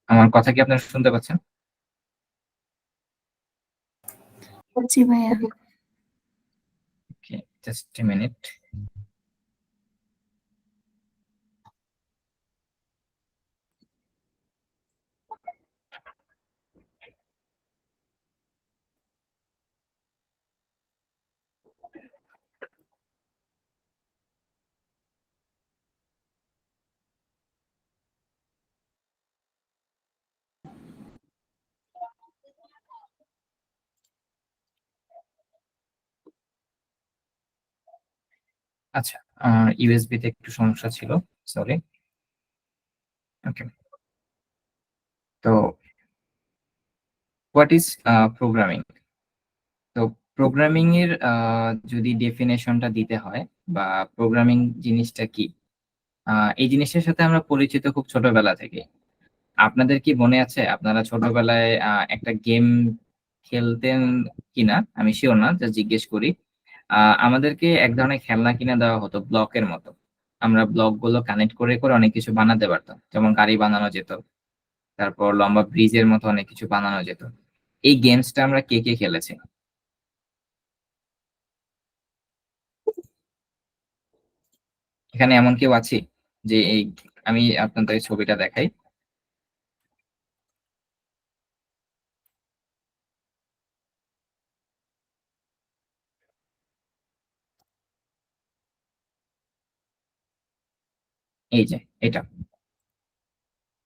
আমার কথা কি আপনারা শুনতে পাচ্ছেন? জি ভাইয়া। ওকে, জাস্ট এ মিনিট। আচ্ছা, ইউএসবি তে একটু সমস্যা ছিল, সরি। ওকে, তো হোয়াট ইজ প্রোগ্রামিং। তো প্রোগ্রামিং এর যদি ডেফিনেশনটা দিতে হয় বা প্রোগ্রামিং জিনিসটা কি, এই জিনিসটার সাথে আমরা পরিচিত খুব ছোটবেলা থেকে। আপনাদের কি মনে আছে আপনারা ছোটবেলায় একটা গেম খেলতেন কিনা, আমি শিওর না, যা জিজ্ঞেস করি। আমাদেরকে এক ধরনের খেলনা কিনে দেওয়া হতো ব্লকের মতো। আমরা ব্লক গুলো কানেক্ট করে করে অনেক কিছু বানাতে পারতাম, যেমন গাড়ি বানানো যেত, তারপর লম্বা ব্রিজের মতো অনেক কিছু বানানো যেত। এই গেমসটা আমরা কে কে খেলেছি? এখানে এমন কেউ আছে যে এই আমি আপনাদের এই ছবিটা দেখাই। এই যে এটা,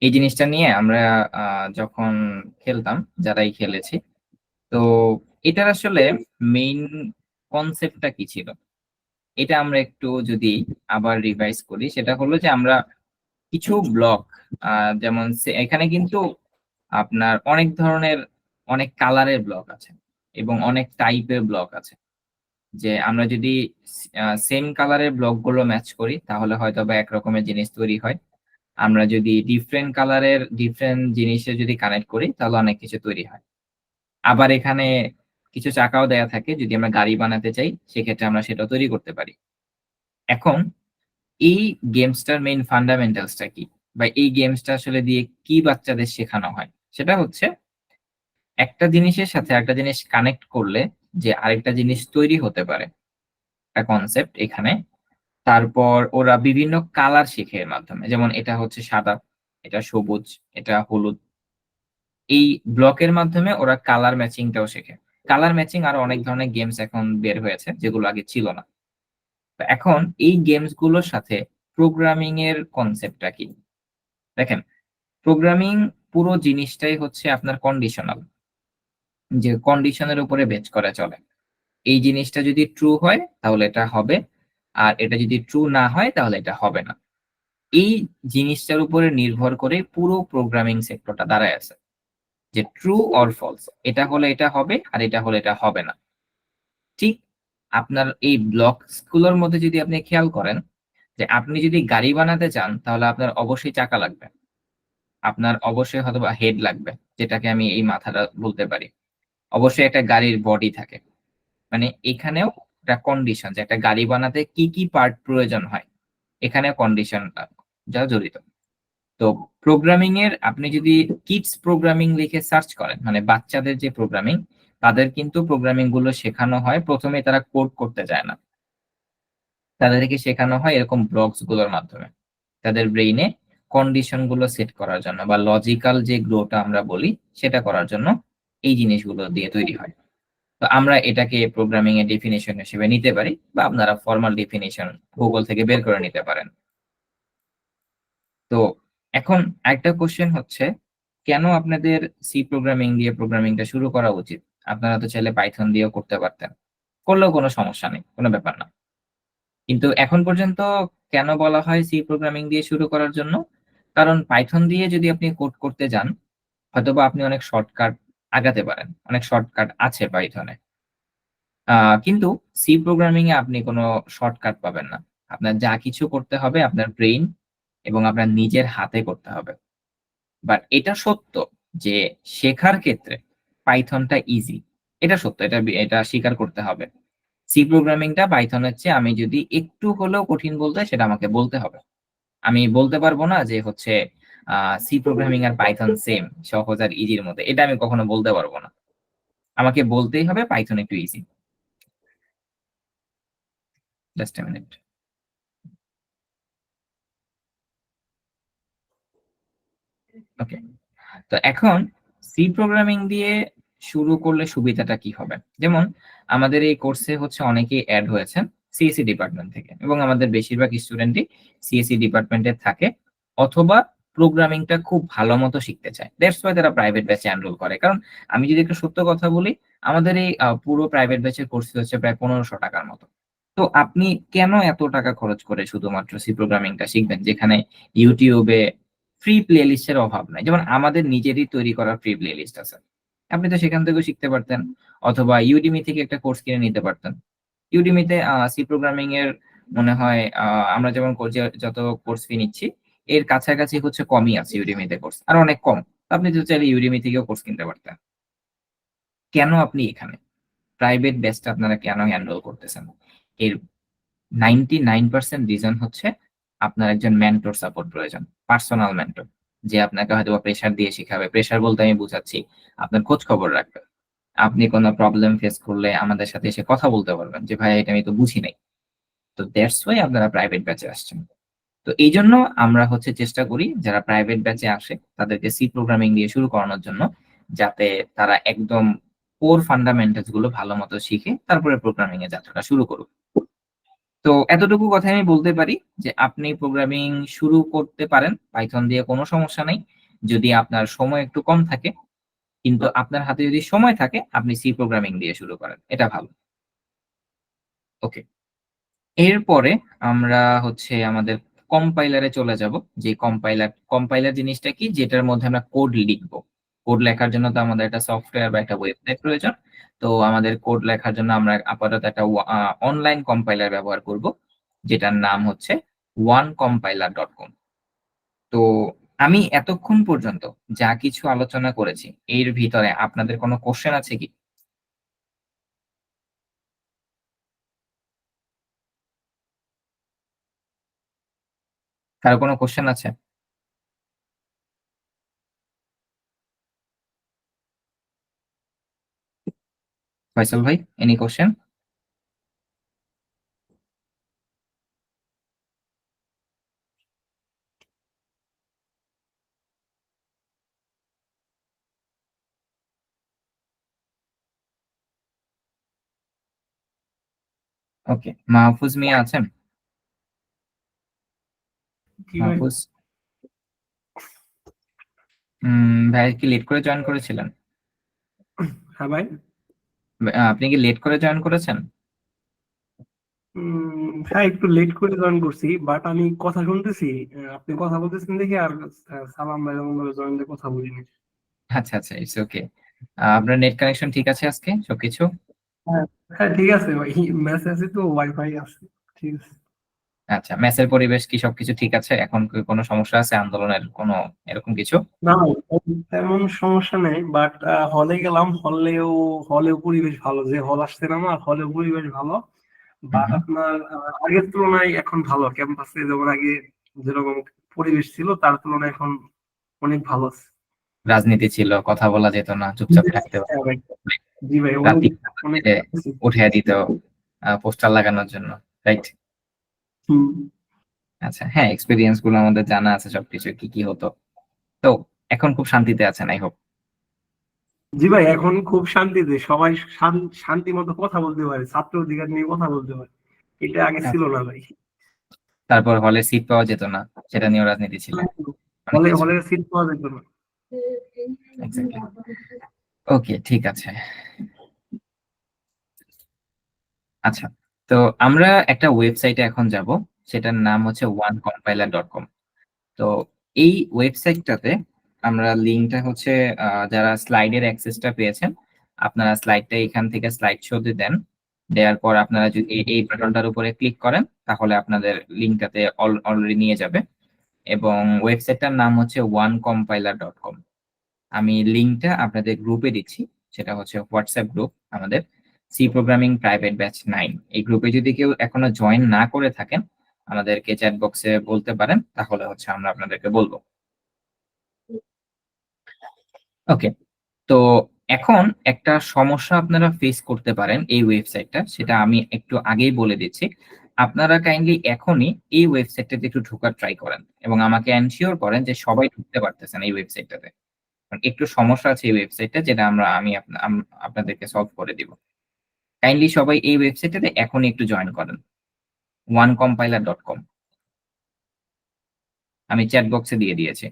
এই জিনিসটা নিয়ে আমরা যখন খেলতাম, যারাই খেলেছি, তো এটার আসলে মেইন কনসেপ্টটা কি ছিল, এটা আমরা একটু যদি আবার রিভাইজ করি, সেটা হলো যে আমরা কিছু ব্লক, যেমন এখানে কিন্তু আপনার অনেক ধরনের, অনেক কালারের ব্লক আছে এবং অনেক টাইপের ব্লক আছে। যে আমরা যদি সেম কালারের ব্লক গুলো ম্যাচ করি তাহলে হয়তো বা একরকমের জিনিস তৈরি হয়। আমরা যদি ডিফারেন্ট কালারের ডিফারেন্ট জিনিসের যদি কানেক্ট করি তাহলে অনেক কিছু তৈরি হয়। আবার এখানে কিছু চাকাও দেয়া থাকে, যদি আমরা গাড়ি বানাতে চাই সেক্ষেত্রে আমরা সেটা তৈরি করতে পারি। এখন এই গেমসটার মেইন ফান্ডামেন্টালসটা কি, বা এই গেমসটা আসলে দিয়ে কি বাচ্চাদের শেখানো হয়, সেটা হচ্ছে একটা জিনিসের সাথে একটা জিনিস কানেক্ট করলে যে আরেকটা জিনিস তৈরি হতে পারে, একটা কনসেপ্ট এখানে। তারপর ওরা বিভিন্ন কালার শেখে এর মাধ্যমে, যেমন এটা হচ্ছে সাদা, এটা সবুজ, এটা হলুদ। এই ব্লকের মাধ্যমে ওরা কালার ম্যাচিংটাও শেখে। কালার ম্যাচিং আরো অনেক ধরনের গেমস এখন বের হয়েছে যেগুলো আগে ছিল না। তো এখন এই গেমস গুলোর সাথে প্রোগ্রামিং এর কনসেপ্টটা কি? দেখেন, প্রোগ্রামিং পুরো জিনিসটাই হচ্ছে আপনার কন্ডিশনাল, যে কন্ডিশনের উপরে বেচ করে চলে। এই জিনিসটা যদি ট্রু হয় তাহলে এটা হবে, আর এটা যদি ট্রু না হয় তাহলে এটা হবে না। এই জিনিসটার উপরে নির্ভর করে পুরো প্রোগ্রামিং সেক্টরটা দাঁড়ায় আছে, যে ট্রু অর ফলস, এটা হলে এটা হবে আর এটা হলে এটা হবে না। ঠিক আপনার এই ব্লকস গুলোর মধ্যে যদি আপনি খেয়াল করেন, যে আপনি যদি গাড়ি বানাতে চান তাহলে আপনার অবশ্যই চাকা লাগবে, আপনার অবশ্যই হয়তো বা হেড লাগবে, যেটাকে আমি এই মাথাটা বলতে পারি, অবশ্যই একটা গাড়ির বডি থাকে। মানে এখানেও একটা কন্ডিশন, যে একটা গাড়ি বানাতে কি কি পার্ট প্রয়োজন হয়, এখানে কন্ডিশন যা জড়িত। তো প্রোগ্রামিং এর আপনি যদি কিডস প্রোগ্রামিং লিখে সার্চ করেন, মানে বাচ্চাদের যে প্রোগ্রামিং, তাদের কিন্তু প্রোগ্রামিং গুলো শেখানো হয়, প্রথমে তারা কোড করতে যায় না, তাদেরকে শেখানো হয় এরকম ব্লকস গুলোর মাধ্যমে, তাদের ব্রেইনে কন্ডিশন গুলো সেট করার জন্য, বা লজিক্যাল যে গ্রোটা আমরা বলি সেটা করার জন্য এই জিনিসগুলো দিয়ে তৈরি হয়। তো আমরা এটাকে প্রোগ্রামিং এর ডেফিনিশন হিসেবে নিতে পারি, বা আপনারা ফর্মাল ডেফিনিশন গুগল থেকে বের করে নিতে পারেন। তো এখন একটা কোশ্চেন হচ্ছে, কেন আপনাদের সি প্রোগ্রামিং দিয়ে প্রোগ্রামিংটা শুরু করা উচিত? আপনারা তো চাইলে পাইথন দিয়েও করতে পারতেন, করলেও কোনো সমস্যা নেই, কোনো ব্যাপার না। কিন্তু এখন পর্যন্ত কেন বলা হয় সি প্রোগ্রামিং দিয়ে শুরু করার জন্য? কারণ পাইথন দিয়ে যদি আপনি কোড করতে যান, হয়তোবা আপনি অনেক শর্টকাট আগাতে পারেন, অনেক শর্টকাট আছে পাইথনে। কিন্তু সি প্রোগ্রামিং এ আপনি কোনো শর্টকাট পাবেন না। আপনার যা কিছু করতে হবে আপনার ব্রেইন এবং আপনার নিজের হাতে করতে হবে। বাট এটা সত্য যে শেখার ক্ষেত্রে পাইথনটা ইজি, এটা সত্য, এটা স্বীকার করতে হবে। সি প্রোগ্রামিংটা পাইথনের চেয়ে আমি যদি একটু হলেও কঠিন বলতে হয়, সেটা আমাকে বলতে হবে। আমি বলতে পারবো না যে হচ্ছে সি প্রোগ্রামিং আর পাইথন সেম, সহজ আর ইজির মধ্যে, এটা আমি কখনো বলতে পারবো না। আমাকে বলতেই হবে পাইথন একটু easy. Just a minute. Okay, তো এখন সি প্রোগ্রামিং দিয়ে শুরু করলে সুবিধাটা কি হবে? যেমন আমাদের এই কোর্সে হচ্ছে অনেকেই অ্যাড হয়েছেন সিএসসি ডিপার্টমেন্ট থেকে, এবং আমাদের বেশিরভাগ স্টুডেন্টই সিএসসি ডিপার্টমেন্টে থাকে, অথবা প্রোগ্রামিংটা খুব ভালো মতো শিখতে চায়, দ্যাটস ওয়াই তারা প্রাইভেট ব্যাচে এনরোল করে। কারণ আমি যদি একটু সত্য কথা বলি, আমাদের এই পুরো প্রাইভেট ব্যাচের কোর্স হচ্ছে প্রায় 1500 টাকার মতো। তো আপনি কেন এত টাকা খরচ করে শুধুমাত্র সি প্রোগ্রামিংটা শিখবেন, যেখানে ইউটিউবে ফ্রি প্লে লিস্টের অভাব নাই? যেমন আমাদের নিজেরই তৈরি করা ফ্রি প্লে লিস্ট আছে, আপনি তো সেখান থেকেও শিখতে পারতেন, অথবা ইউডিমি থেকে একটা কোর্স কিনে নিতে পারতেন। ইউডিমিতে সি প্রোগ্রামিং এর মনে হয় আমরা যেমন যত কোর্স ফি নিচ্ছি এর কাছাকাছি হচ্ছে কমই আছে ইউডিমিতে কোর্স, আর অনেক কম। আপনি তো চাইলে ইউডিমি থেকেও কোর্স কিনতে পারতেন। কেন আপনি এখানে প্রাইভেট ব্যাচটা আপনারা কেন এনরোল করতেছেন? এর 99% রিজন হচ্ছে আপনার একজন মেন্টর সাপোর্ট প্রয়োজন, পার্সোনাল মেন্টর, যে আপনাকে হয়তো প্রেশার দিয়ে শিখাবে। প্রেশার বলতে আমি বুঝাচ্ছি আপনার খোঁজ খবর রাখবে, আপনি কোনো প্রবলেম ফেস করলে আমাদের সাথে এসে কথা বলতে পারবেন যে ভাই এটা আমি তো বুঝি নাই। তো দ্যাটস ওয়াই আপনারা প্রাইভেট ব্যাচে আসছেন। তো তো এই জন্য আমরা হচ্ছে চেষ্টা করি যারা প্রাইভেট ব্যাচে আসে তাদেরকে সি প্রোগ্রামিং দিয়ে শুরু করানোর জন্য, যাতে তারা একদম কোর ফান্ডামেন্টালস গুলো ভালো মতো শিখে তারপরে প্রোগ্রামিং এর যাত্রাটা শুরু করুক। তো এতটুকু কথা আমি বলতে পারি যে আপনি প্রোগ্রামিং শুরু করতে পারেন পাইথন দিয়ে, কোনো সমস্যা নেই। যদি আপনার সময় একটু কম থাকে, কিন্তু আপনার হাতে যদি সময় থাকে আপনি সি প্রোগ্রামিং দিয়ে শুরু করেন, এটা ভালো। ওকে, এরপরে আমরা হচ্ছে আমাদের কম্পাইলারে চলে যাব। যে কম্পাইলার জিনিসটা কি, যেটার মধ্যে আমরা কোড লিখবো। কোড লেখার জন্য তো আমাদের একটা সফটওয়্যার বা একটা ওয়েবসাইট প্রয়োজন। তো আমাদের কোড লেখার জন্য আমরা আপাতত একটা অনলাইন কম্পাইলার ব্যবহার করব, যেটার নাম হচ্ছে onecompiler.com। তো আমি এতক্ষণ পর্যন্ত যা কিছু আলোচনা করেছি এর ভিতরে আপনাদের কোনো কোশ্চেন আছে কি? কারো কোনো কোশ্চেন আছে? ফয়সাল ভাই, এনি কোশ্চেন? ওকে, মাহফুজ মিয়া আছেন? মাহফুজ ভাই কি লেট করে জয়েন করেছিলেন? হ্যাঁ ভাই। আপনি কি লেট করে জয়েন করেছেন? হ্যাঁ, একটু লেট করে জয়েন করছি, বাট আমি কথা শুনতেছি। আপনি কথা বলতেছেন দেখি, আর সালাম ভাই জয়েন দিয়ে কথা বলিনি। আচ্ছা আচ্ছা, ইটস ওকে। আপনার নেট কানেকশন ঠিক আছে আজকে সবকিছু? হ্যাঁ হ্যাঁ, ঠিক আছে ভাই, মেসেজে তো ওয়াইফাই আছে, ঠিক আছে। আচ্ছা, মেসের পরিবেশ কি সবকিছু ঠিক আছে? এখন কি কোনো সমস্যা আছে, আন্দোলনের কোনো এরকম কিছু? না ভাই, তেমন সমস্যা নেই, বাট হলে গেলাম, হলেও পরিবেশ ভালো, যে হল আসছে না আমার, হলেও পরিবেশ ভালো। বাট হুম, আপনার আগের তুলনায় এখন ভালো, ক্যাম্পাসে যেমন আগে যেরকম পরিবেশ ছিল তার তুলনায় এখন অনেক ভালো আছে। রাজনীতি ছিল, কথা বলা যেত না, চুপচাপ থাকতে হতো। হ্যাঁ ভাই, জি ভাই, রাতে অনেক উঠে দিত পোস্টার লাগানোর জন্য, রাইট? হুম। আচ্ছা, হ্যাঁ, এক্সপিরিয়েন্স গুলো আমাদের জানা আছে সবকিছু কি কি হতো। তো এখন খুব শান্তিতে আছেন আই হোপ। জি ভাই, এখন খুব শান্তিতে সবাই শান্তি মতো কথা বলতে পারে, ছাত্র অধিকার নিয়ে কথা বলতে পারে, এটা আগে ছিল না ভাই। তারপর হলে সিট পাওয়া যেত না, সেটা নিয়েও রাজনীতি ছিল, অনেক হলে কিছু। হলে সিট পাওয়া যেত না। ওকে, ঠিক আছে। আচ্ছা, তো আমরা একটা ওয়েবসাইটে এখন যাব, সেটার নাম হচ্ছে onecompiler.com। তো এই ওয়েবসাইটটাতে আমরা লিঙ্কটা হচ্ছে যারা স্লাইডের অ্যাক্সেসটা পেয়েছেন, আপনারা স্লাইডটা এখান থেকে স্লাইড শোতে দেন। দেওয়ার পর আপনারা যদি এই বাটনটার উপরে ক্লিক করেন তাহলে আপনাদের লিঙ্কটাতে অলরেডি নিয়ে যাবে, এবং ওয়েবসাইটটার নাম হচ্ছে onecompiler.com। আমি লিঙ্কটা আপনাদের গ্রুপে দিচ্ছি, সেটা হচ্ছে হোয়াটসঅ্যাপ গ্রুপ আমাদের, সি প্রোগ্রামিং প্রাইভেট ব্যাচ 9। এই গ্রুপে যদি কেউ এখনো জয়েন না করে থাকেন আমাদেরকে চ্যাট বক্সে বলতে পারেন, তাহলে হচ্ছে আমরা আপনাদেরকে বলবো। ওকে, তো এখন একটা সমস্যা আপনারা ফেস করতে পারেন এই ওয়েবসাইটটা, সেটা আমি একটু আগেই বলে দিচ্ছি। আপনারা কাইন্ডলি এখনই এই ওয়েবসাইটটাতে একটু ঢোকার ট্রাই করেন এবং আমাকে এনশিওর করেন যে সবাই ঢুকতে পারতেছেন এই ওয়েবসাইটটাতে। কারণ একটু সমস্যা আছে এই ওয়েবসাইটটা, যেটা আমি আপনাদেরকে সলভ করে দিব। কাইন্ডলি সবাই এই ওয়েবসাইটটাতে এখনই একটু জয়েন করেন, onecompiler.com। আমি চ্যাট বক্সে দিয়ে দিয়েছি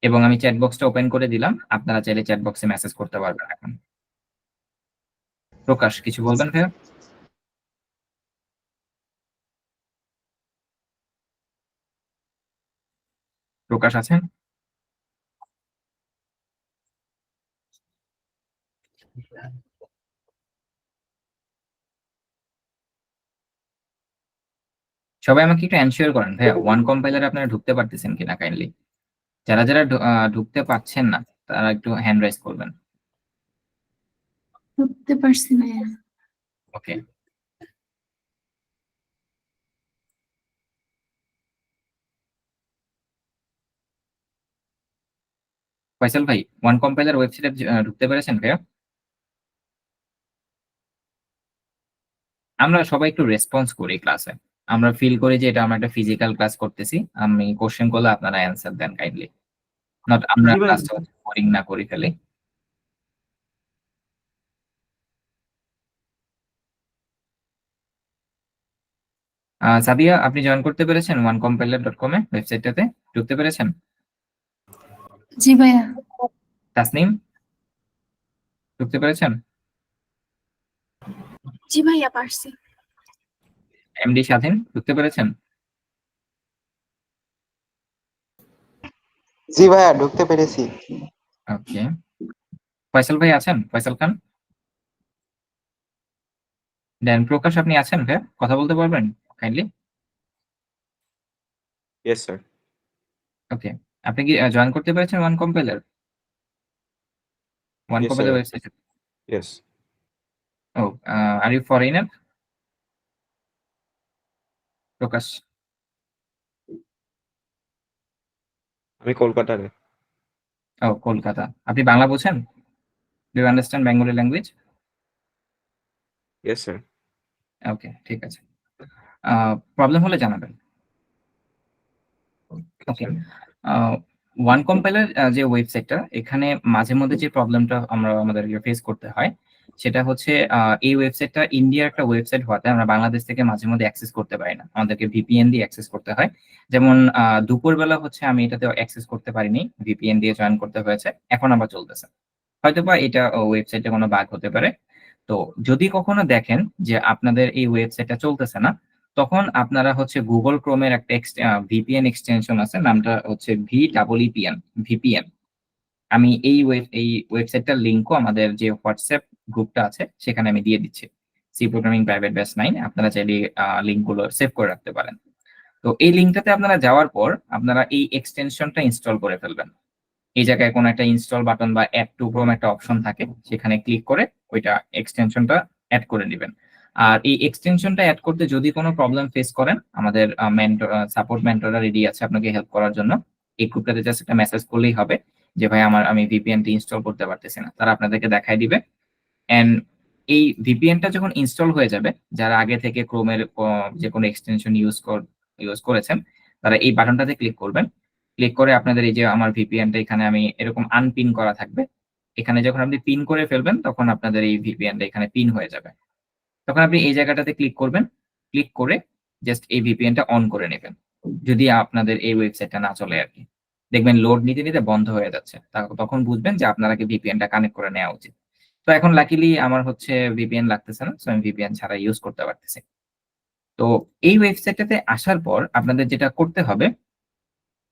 এবং আমি চ্যাট বক্সটা ওপেন করে দিলাম। আপনারা চাইলে চ্যাট বক্সে মেসেজ করতে পারবেন এখন। প্রকাশ, কিছু বলবেন ভাইয়া? প্রকাশ আছেন? সবাই আমাকে একটু এনশিওর করেন ভাইয়া, ওয়ান কম্পাইলারে আপনারা ঢুকতে পারতেছেন কিনা কাইন্ডলি। যারা যারা ঢুকতে পারছেন না তারা একটু হ্যান্ড রাইজ করবেন। বুঝতে পারছি ভাইয়া। ওকে, ফয়সাল ভাই, ওয়ান কম্পাইলার ওয়েবসাইটে ঢুকতে পেরেছেন ভাইয়া? আমরা সবাই একটু রেসপন্স করি ক্লাসে। আমরা ফিল করি যে এটা আমরা একটা ফিজিক্যাল ক্লাস করতেছি, আমি কোশ্চেন করলে আপনারা অ্যান্সার দেন কাইন্ডলি, নট আমরা জি ভাই। ক্লাসটা বোরিং না করি ফেলি। সাদিয়া, আপনি জয়েন করতে পেরেছেন onecompiler.com এ, ওয়েবসাইটটাতে ঢুকতে পেরেছেন? জি ভাইয়া। তাসনিম, ঢুকতে পেরেছেন? জি ভাইয়া পারছি। এমডি স্বাধীন, ঢুকতে পেরেছেন? জি ভাইয়া ঢুকতে পেরেছি। ওকে, ফয়সাল ভাই আছেন? ফয়সাল খান, দেন প্রকাশ আপনি আছেন ভাই, কথা বলতে পারবেন কাইন্ডলি? Yes, sir. ওকে, আপনি কি জয়েন করতে পেরেছেন one compiler? One Yes, compiler sir. Website. Yes. ও, আর ইউ ফরেনার? প্রকাশ, আমি কলকাতারে। ও কলকাতা। আপনি বাংলা বোঝেন? Do you understand Bengali language? Yes, sir. Okay, ঠিক আছে। প্রবলেম হলে জানাবেন। ওকে, ওয়ান কম্পাইলার যে ওয়েবসাইটটা, এখানে মাঝে মধ্যে যে প্রবলেমটা আমরা আমাদের ফেস করতে হয় সেটা হচ্ছে এই ওয়েবসাইটটা ইন্ডিয়ার একটা ওয়েবসাইট হওয়াতে আমরা বাংলাদেশ থেকে মাঝে মধ্যে অ্যাক্সেস করতে পারি না, আমাদেরকে ভিপিএন দিয়ে অ্যাক্সেস করতে হয়। যেমন দুপুরবেলা হচ্ছে আমি এটাতে অ্যাক্সেস করতে পারিনি, ভিপিএন দিয়ে জয়েন করতে হয়েছে, এখন আবার চলতেছে। হয়তোবা এটা ওয়েবসাইটে কোনো বাগ হতে পারে। তো যদি কখনো দেখেন যে আপনাদের এই ওয়েবসাইটটা চলতেছে না, তখন আপনারা হচ্ছে গুগল ক্রোমের একটা ভিপিএন এক্সটেনশন আছে, নামটা হচ্ছে ভিপিএন। আমি এই ওয়েবসাইটটার লিঙ্কও আমাদের যে হোয়াটসঅ্যাপ গ্রুপটা আছে সেখানে আমি দিয়ে দিচ্ছি, সি প্রোগ্রামিং প্রাইভেট ব্যাচ 9। আপনারা চাইলে লিঙ্কগুলো সেভ করে রাখতে পারেন। তো এই লিঙ্কটাতে আপনারা যাওয়ার পর আপনারা এই এক্সটেনশনটা ইনস্টল করে ফেলবেন। এই জায়গায় কোনো একটা ইনস্টল বাটন বা অ্যাড টু ক্রোম একটা অপশন থাকে, সেখানে ক্লিক করে ওইটা এক্সটেনশনটা অ্যাড করে নেবেন। আর এই এক্সটেনশনটা অ্যাড করতে যদি কোনো প্রবলেম ফেস করেন, আমাদের সাপোর্ট মেন্টররা রেডি আছে আপনাকে হেল্প করার জন্য। এই গ্রুপটাতে জাস্ট একটা মেসেজ করলেই হবে যে ভাই আমি ভিপিএনটি ইনস্টল করতে পারতেছি না, তারা আপনাদেরকে দেখাই দিবে। এন্ড এই ভিপিএনটা যখন ইনস্টল হয়ে যাবে, যারা আগে থেকে ক্রোমের যে কোনো এক্সটেনশন ইউজ করেছেন, তারা এই বাটনটাতে ক্লিক করবেন। ক্লিক করে আপনাদের এই যে আমার ভিপিএনটা এখানে আমি এরকম আনপিন করা থাকবে, এখানে যখন আপনি পিন করে ফেলবেন তখন আপনাদের এই ভিপিএনটা এখানে পিন হয়ে যাবে। তখন আপনি এই জায়গাটাতে ক্লিক করবেন, ক্লিক করে জাস্ট এই ভিপিএনটা অন করে নেবেন। যদি আপনাদের এই ওয়েবসাইটটা না চলে আর কি, দেখবেন লোড নিতে নিতে বন্ধ হয়ে যাচ্ছে, তখন বুঝবেন যে আপনাকে ভিপিএনটা কানেক্ট করে নেওয়া উচিত। তো এখন লাকিলি আমার হচ্ছে ভিপিএন লাগতেছে না, সো আমি ভিপিএন ছাড়া ইউজ করতে পারতেছি। তো এই ওয়েবসাইটটাতে আসার পর আপনাদের যেটা করতে হবে,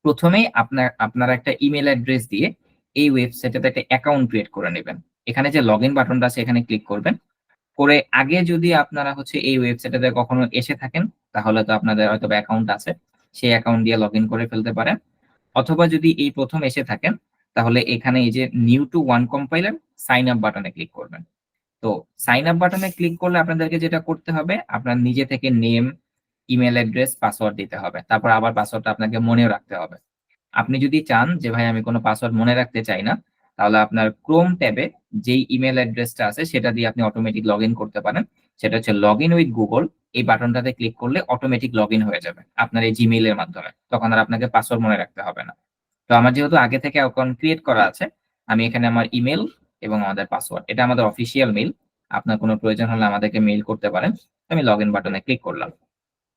প্রথমেই আপনারা একটা ইমেল অ্যাড্রেস দিয়ে এই ওয়েবসাইটটাতে একটা অ্যাকাউন্ট ক্রিয়েট করে নেবেন। এখানে যে লগইন বাটনটা আছে এখানে ক্লিক করবেন। করে আগে যদি আপনারা হচ্ছে এই ওয়েবসাইটটাতে কখনো এসে থাকেন, তাহলে তো আপনাদের হয়তো অ্যাকাউন্ট আছে, সেই অ্যাকাউন্ট দিয়ে লগইন করে ফেলতে পারেন। অথবা যদি এই প্রথম এসে থাকেন, তাহলে এখানে এই যে new to one compiler sign up বাটনে ক্লিক করবেন। তো সাইন আপ বাটনে ক্লিক করলে আপনাদেরকে যেটা করতে হবে, আপনার নিজে থেকে নেম, ইমেল অ্যাড্রেস, পাসওয়ার্ড দিতে হবে। তারপর আবার পাসওয়ার্ডটা আপনাকে মনেও রাখতে হবে। আপনি যদি চান যে ভাই আমি কোনো পাসওয়ার্ড মনে রাখতে চাই না, তাহলে আপনার ক্রোম ট্যাবে যেই ইমেল অ্যাড্রেসটা আছে সেটা দিয়ে আপনি অটোমেটিক লগ ইন করতে পারেন। সেটা হচ্ছে লগ ইন উইথ গুগল। এই বাটনটাতে ক্লিক করলে অটোমেটিক লগ ইন হয়ে যাবে আপনার এই জিমেইল এর মাধ্যমে, তখন আর আপনাকে পাসওয়ার্ড মনে রাখতে হবে না। তো আমার যেহেতু আগে থেকে অ্যাকাউন্ট ক্রিয়েট করা আছে, আমি এখানে আমার ইমেল এবং আমাদের পাসওয়ার্ড, এটা আমাদের অফিসিয়াল মেইল, আপনার কোনো প্রয়োজন হলে আমাদেরকে মেইল করতে পারেন। আমি লগ ইন বাটনে ক্লিক করলাম।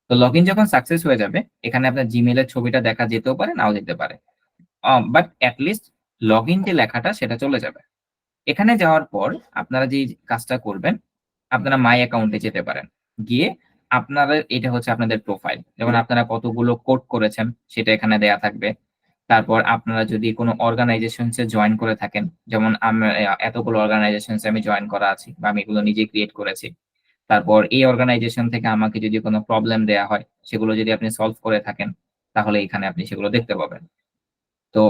তো লগ ইন যখন সাকসেস হয়ে যাবে, এখানে আপনার জিমেইলের ছবিটা দেখা যেতেও পারে, নাও যেতে পারে, বাট অ্যাটলিস্ট লগ ইন যে লেখাটা সেটা চলে যাবে। এখানে যাওয়ার পর আপনারা যে কাজটা করবেন, আপনারা মাই অ্যাকাউন্টে যেতে পারেন। গিয়ে আপনারা, এটা হচ্ছে আপনাদের প্রোফাইল, যেমন আপনারা কতগুলো কোড করেছেন সেটা এখানে দেয়া থাকবে। তারপর আপনারা যদি কোনো অর্গানাইজেশনসে জয়েন করে থাকেন, যেমন এতগুলো অর্গানাইজেশনসে আমি জয়েন করা আছি বা আমি এগুলো নিজে ক্রিয়েট করেছি। তারপর এই অর্গানাইজেশন থেকে আমাকে যদি কোনো প্রবলেম দেয়া হয়, সেগুলো যদি আপনি সলভ করে থাকেন, তাহলে এখানে আপনি সেগুলো দেখতে পাবেন। তো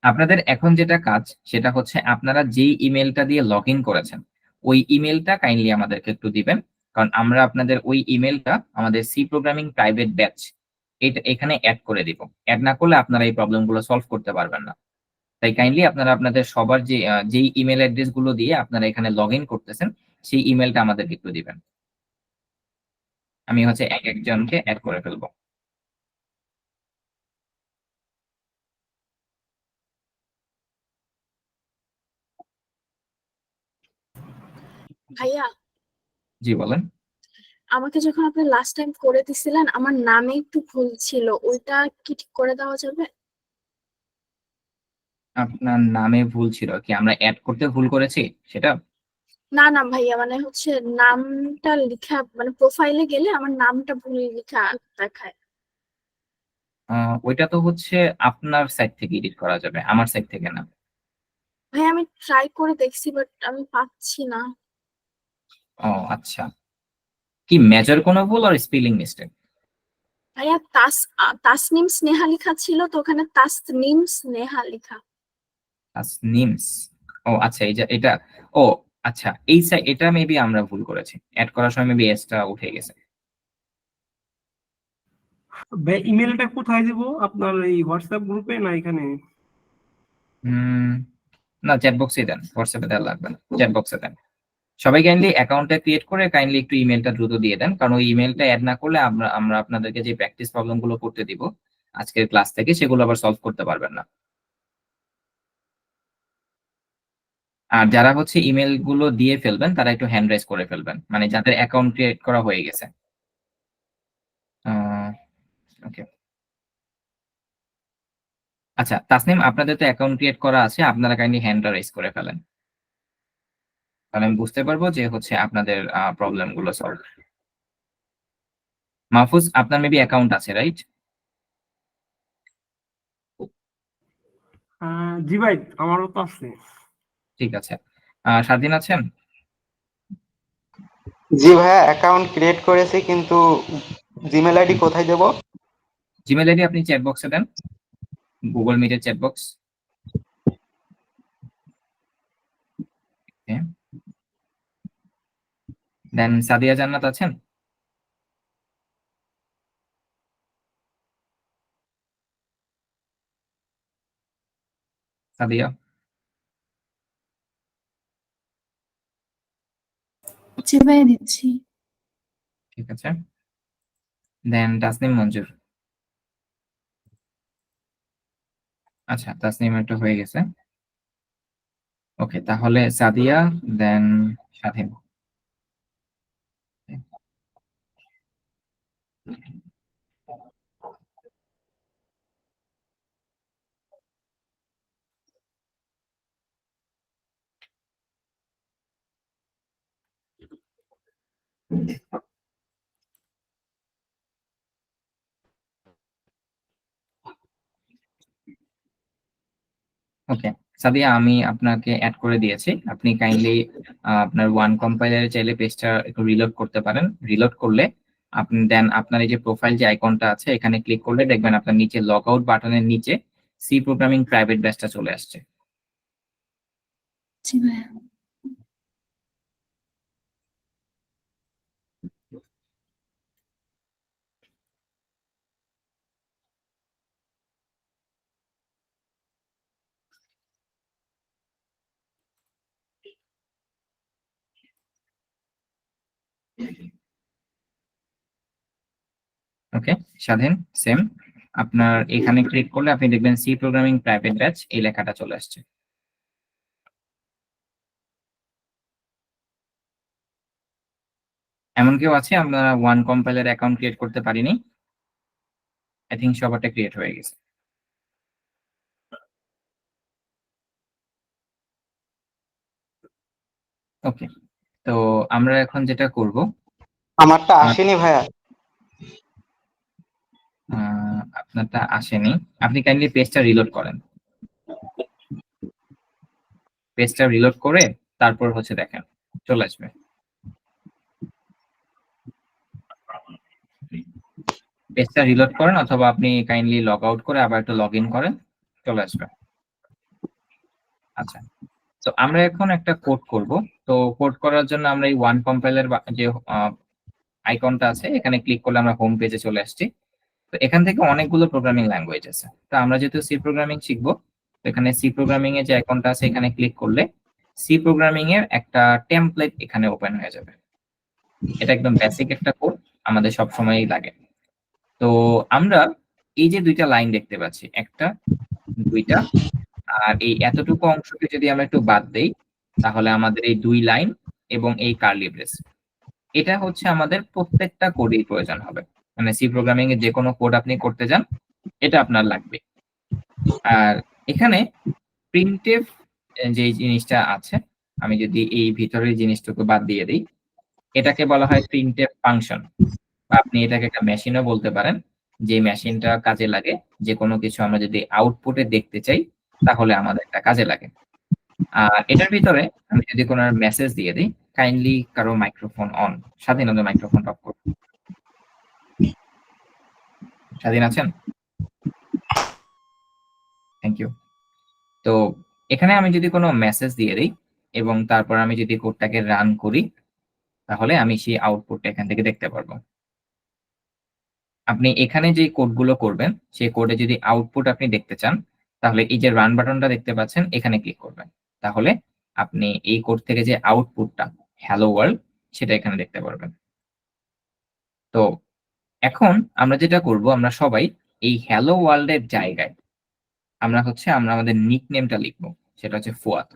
আপনাদের এখন যেটা কাজ সেটা হচ্ছে আপনারা যেই ইমেলটা দিয়ে লগ ইন করেছেন ওই ইমেলটা কাইন্ডলি আমাদেরকে একটু দিবেন, কারণ আমরা আপনাদের ওই ইমেলটা আমাদের সি প্রোগ্রামিং প্রাইভেট ব্যাচ এটা এখানে অ্যাড করে দিব। অ্যাড না করলে আপনারা এই প্রবলেমগুলো সলভ করতে পারবেন না। তাই কাইন্ডলি আপনারা আপনাদের সবার যেই ইমেল অ্যাড্রেস গুলো দিয়ে আপনারা এখানে লগ ইন করতেছেন সেই ইমেলটা আমাদেরকে একটু দিবেন। আমি হচ্ছে এক একজনকে অ্যাড করে ফেলবো। ভাইয়া, জি বলেন। আমাকে যখন আপনি লাস্ট টাইম করে দিছিলেন আমার নামে একটু ভুল ছিল, ওইটা কি ঠিক করে দেওয়া যাবে? আপনার নামে ভুল ছিল কি, আমরা অ্যাড করতে ভুল করেছি সেটা? না না ভাইয়া, মানে হচ্ছে নামটা লেখা, মানে প্রোফাইলে গেলে আমার নামটা ভুল লেখা দেখায়। ওইটা তো হচ্ছে আপনার সাইড থেকে এডিট করা যাবে, আমার সাইড থেকে না। ভাই আমি ট্রাই করে দেখছি বাট আমি পাচ্ছি না। ও আচ্ছা, কি মেজর কোনো ভুল আর স্পেলিং মিস্টেক? ভাইয়া তাসনিম স্নেহা লেখা ছিল, তো ওখানে তাসনিম স্নেহা লেখা। নিমস। ও আচ্ছা, এই যে এটা। ও আচ্ছা, এই সাইড এটা মেবি আমরা ভুল করেছি, অ্যাড করার সময় মেবি এসটা উঠে গেছে। ইমেলটা কোথায় দিব? আপনার এই হোয়াটসঅ্যাপ গ্রুপে না এখানে? না, চ্যাট বক্সে দেন, হোয়াটসঅ্যাপে দেওয়া লাগবে না, চ্যাট বক্সে দেন। সবাই কাইন্ডলি অ্যাকাউন্টটা ক্রিয়েট করে কাইন্ডলি একটু ইমেলটা দ্রুত দিয়ে দেন, কারণ ওই ইমেলটা অ্যাড না করলে আমরা আমরা আপনাদেরকে যে প্র্যাকটিস প্রবলেম গুলো করতে দিব আজকের ক্লাস থেকে, সেগুলো আবার সলভ করতে পারবেন না। আর যারা হচ্ছে ইমেল গুলো দিয়ে ফেলবেন তারা একটু হ্যান্ড রাইজ করে ফেলবেন, মানে যাদের অ্যাকাউন্ট ক্রিয়েট করা হয়ে গেছে। ওকে, আচ্ছা তাসনিম, আপনাদের তো অ্যাকাউন্ট ক্রিয়েট করা আছে, আপনারা কাইন্ডলি হ্যান্ড রাইজ করে ফেলেন, তাহলে আমি বুঝতে পারবো যে হচ্ছে আপনাদের প্রবলেম গুলো সলভ। মাহফুজ, আপনার মেবি অ্যাকাউন্ট আছে, রাইট? জি ভাই, আমারও তো আছে। ঠিক আছে। স্বাধীন আছেন? জি ভাইয়া, অ্যাকাউন্ট ক্রিয়েট করেছি, কিন্তু জিমেল আইডি কোথায় দেব? জিমেল আইডি আপনি চ্যাট বক্সে দেন, গুগল মিটের চ্যাট বক্স। দেন সাদিয়া জান্নাত আছেন? সাদিয়া? জি ভাইয়া দিচ্ছি। ঠিক আছে। দেন তাসনিম মঞ্জুর। আচ্ছা, তাসনিম একটা হয়ে গেছে। ওকে, তাহলে সাদিয়া, দেন স্বাধীন। ওকে সাদিয়া, আমি আপনাকে অ্যাড করে দিয়েছি, আপনি কাইন্ডলি আপনার ওয়ান কম্পাইলারে চাইলে পেজটা একটু রিলোড করতে পারেন। রিলোড করলে আপনি দেন আপনার এই যে প্রোফাইল যে আইকনটা আছে এখানে ক্লিক করলে দেখবেন আপনার নিচে লগ আউট বাটনের নিচে সি প্রোগ্রামিং প্রাইভেট ব্যাচটা চলে আসছে। জি ভাইয়া। ওকে স্বাধীন, সেম আপনার এখানে ক্লিক করলে আপনি দেখবেন সি প্রোগ্রামিং প্রাইভেট ব্যাচ এই লেখাটা চলে আসছে। এমন কেউ আছে আমরা ওয়ান কম্পাইলার অ্যাকাউন্ট ক্রিয়েট করতে পারিনি? আই থিঙ্ক সবারটা ক্রিয়েট হয়ে গেছে। ওকে, তো আমরা এখন যেটা করব, আমারটা আসেনি ভাইয়া। আপনারটা আসেনি, আপনি কাইন্ডলি পেজটা রিলোড করেন। পেজটা রিলোড করে তারপর হচ্ছে দেখেন চলে আসবে। পেজটা রিলোড করেন অথবা আপনি কাইন্ডলি লগ আউট করে আবার একটু লগ ইন করেন, চলে আসবে। আচ্ছা, তো আমরা এখন একটা কোড করব। তো কোড করার জন্য আমরা এই ওয়ান কম্পাইলার যে আইকনটা আছে এখানে ক্লিক করলে আমরা হোম পেজে চলে আসছি। তো এখান থেকে অনেকগুলো প্রোগ্রামিং ল্যাঙ্গুয়েজ আছে, তো আমরা যেহেতু সি প্রোগ্রামিং শিখবো, তো এখানে সি প্রোগ্রামিং এর যে আইকনটা আছে এখানে ক্লিক করলে সি প্রোগ্রামিং এর একটা টেমপ্লেট এখানে ওপেন হয়ে যাবে। এটা একদম বেসিক একটা কোড, আমাদের সবসময়ই লাগে। তো আমরা এই যে ২ টা লাইন দেখতে পাচ্ছি, ১ টা, ২ টা, আর এই এতটুকু অংশকে যদি আমরা একটু বাদ দেই, তাহলে আমাদের এই ২ লাইন এবং এই কার্লি ব্রেস, এটা হচ্ছে আমাদের প্রত্যেকটা কোডেই প্রয়োজন হবে। মানে সি প্রোগ্রামিং এ যেকোনো কোড আপনি করতে যান, এটা আপনার লাগবে। আর এখানে প্রিন্টএফ যে জিনিসটা আছে, আমি যদি এই ভিতরের জিনিসটুকু বাদ দিয়ে দেই, এটাকে বলা হয় প্রিন্টএফ ফাংশন। বা আপনি এটাকে একটা মেশিনও বলতে পারেন। যে মেশিনটা কাজে লাগে, যেকোনো কিছু আমরা যদি আউটপুটে দেখতে চাই, তাহলে আমাদের এটা কাজে লাগে। আর এটার ভিতরে আমি যদি কোনো মেসেজ দিয়ে দিই, কাইন্ডলি কারো মাইক্রোফোন অন, স্বাধীনতা মাইক্রোফোন অফ করুন। স্বাধীন আছেন? Thank you. তো এখানে আমি যদি কোনো মেসেজ দিয়ে দিই এবং তারপর আমি যদি কোডটাকে রান করি, তাহলে আমি সেই আউটপুটটা এখান থেকে দেখতে পারবো। আপনি এখানে যে কোডগুলো করবেন, সেই কোডে যদি আউটপুট আপনি দেখতে চান, তাহলে এই যে রান বাটনটা দেখতে পাচ্ছেন, এখানে ক্লিক করবেন। তাহলে আপনি এই কোড থেকে যে আউটপুটটা হ্যালো ওয়ার্ল্ড, সেটা এখানে দেখতে পারবেন। তো এখন আমরা যেটা করব, আমরা সবাই এই হ্যালো ওয়ার্ল্ড এর জায়গায় আমরা আমাদের নিকনেমটা লিখব। সেটা হচ্ছে ফুয়াদ।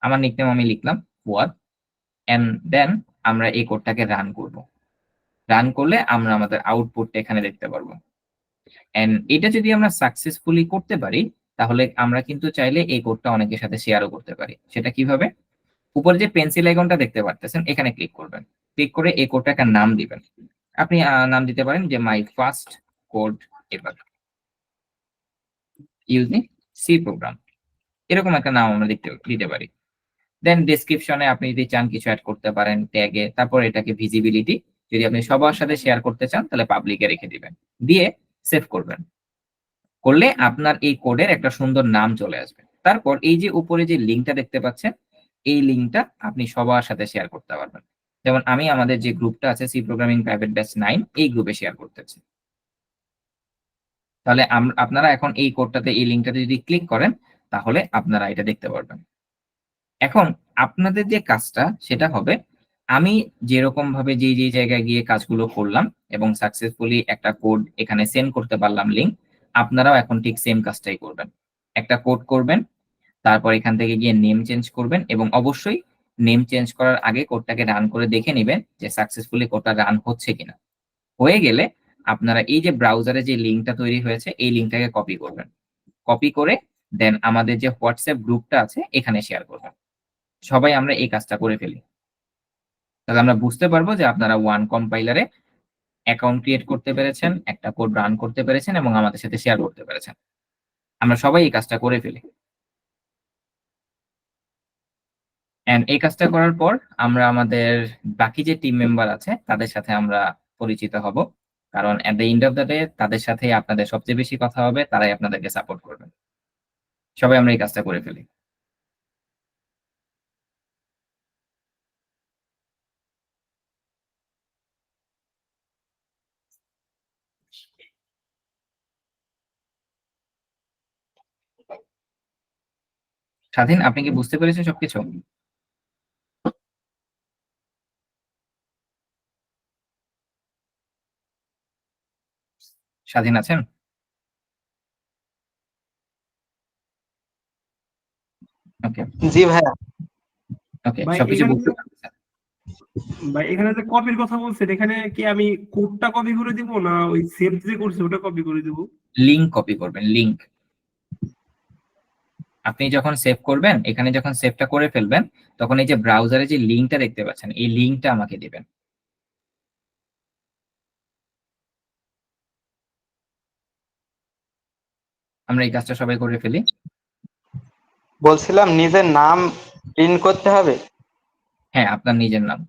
আমার নিকনেম আমি লিখলাম ফুয়াদ, অ্যান্ড দেন আমরা এই কোডটাকে রান করব। রান করলে আমরা আমাদের আউটপুটটা এখানে দেখতে পারবো। অ্যান্ড এটা যদি আমরা সাকসেসফুলি করতে পারি, তাহলে আমরা কিন্তু চাইলে এই কোডটা অনেকের সাথে শেয়ারও করতে পারি। সেটা কিভাবে? উপরে যে পেন্সিল আইকনটা দেখতে পারতেছেন, এখানে ক্লিক করবেন। ক্লিক করে এই কোডটা একটা নাম দিবেন। আপনি নাম দিতে পারেন যে my first code ever using C program. এরকম একটা নাম আমরা দিতে পারি। দেন ডেসক্রিপশনে আপনি যদি চান কিছু এড করতে পারেন ট্যাগে, তারপর এটাকে ভিজিবিলিটি যদি আপনি সবার সাথে শেয়ার করতে চান, তাহলে পাবলিকে রেখে দিবেন। দিয়ে সেভ করবেন। করলে আপনার এই কোডের একটা সুন্দর নাম চলে আসবে। তারপর এই যে উপরে যে লিঙ্কটা দেখতে পাচ্ছেন, এই লিঙ্কটা আপনি সবার সাথে শেয়ার করতে পারবেন। যেমন আমি আমাদের যে গ্রুপটা আছে সি প্রোগ্রামিং প্রাইভেট ব্যাচ 9, এই গ্রুপে শেয়ার করতেছি। তাহলে আপনারা এখন এই কোডটাতে, এই লিঙ্কটাতে যদি ক্লিক করেন, তাহলে আপনারা এটা দেখতে পারবেন। এখন আপনাদের যে কাজটা সেটা হবে, আমি যেরকম ভাবে যে জায়গায় গিয়ে কাজগুলো করলাম এবং সাকসেসফুলি একটা কোড এখানে সেন্ড করতে পারলাম লিঙ্ক, আপনারাও এখন ঠিক সেম কাজটাই করবেন। একটা কোড করবেন, তারপর এখান থেকে গিয়ে নেম চেঞ্জ করবেন এবং অবশ্যই নেম চেঞ্জ করার আগে কোডটাকে রান করে দেখে নিবেন যে সাকসেসফুলি কোডটা রান হচ্ছে কিনা। হয়ে গেলে আপনারা এই যে ব্রাউজারে যে লিঙ্কটা তৈরি হয়েছে, এই লিঙ্কটাকে কপি করবেন। কপি করে দেন আমাদের যে হোয়াটসঅ্যাপ গ্রুপটা আছে, এখানে শেয়ার করবেন। সবাই আমরা এই কাজটা করে ফেলি। তাহলে আমরা বুঝতে পারবো যে আপনারা ওয়ান কম্পাইলারে অ্যাকাউন্ট ক্রিয়েট করতে পেরেছেন, একটা কোড রান করতে পেরেছেন এবং আমাদের সাথে শেয়ার করতে পেরেছেন। আমরা সবাই এই কাজটা করে ফেলি। অ্যান্ড এই কাজটা করার পর আমরা আমাদের বাকি যে টিম মেম্বার আছে, তাদের সাথে আমরা পরিচিত হব। কারণ at the end of the day তাদের সাথেই আপনাদের সবচেয়ে বেশি কথা হবে, তারাই আপনাদেরকে সাপোর্ট করবে। সবাই আমরা এই কাজটা করে ফেলি। স্বাধীন, আপনি কি বুঝতে পেরেছেন সবকিছু? স্বাধীন আছেন? ওকে, জি ভাইয়া। ওকে, ভাই সবকিছু এখানে বুঝতে পারছেন। ভাই এখানে যে কপির কথা বলছেন, এখানে কি আমি কোডটা কপি করে দিব না ওই সেভ যে করছে ওটা কপি করে দিব? লিংক কপি করবেন, লিংক। আপনি যখন সেভ করবেন, এখানে যখন সেভটা করে ফেলবেন, তখন এই যে ব্রাউজারে যে লিংকটা দেখতে পাচ্ছেন, এই লিংকটা আমাকে দিবেন। আমরা এই কাজটা সবাই করে ফেলি। বলছিলাম নিজের নাম প্রিন্ট করতে হবে। হ্যাঁ, আপনার নিজের নাম।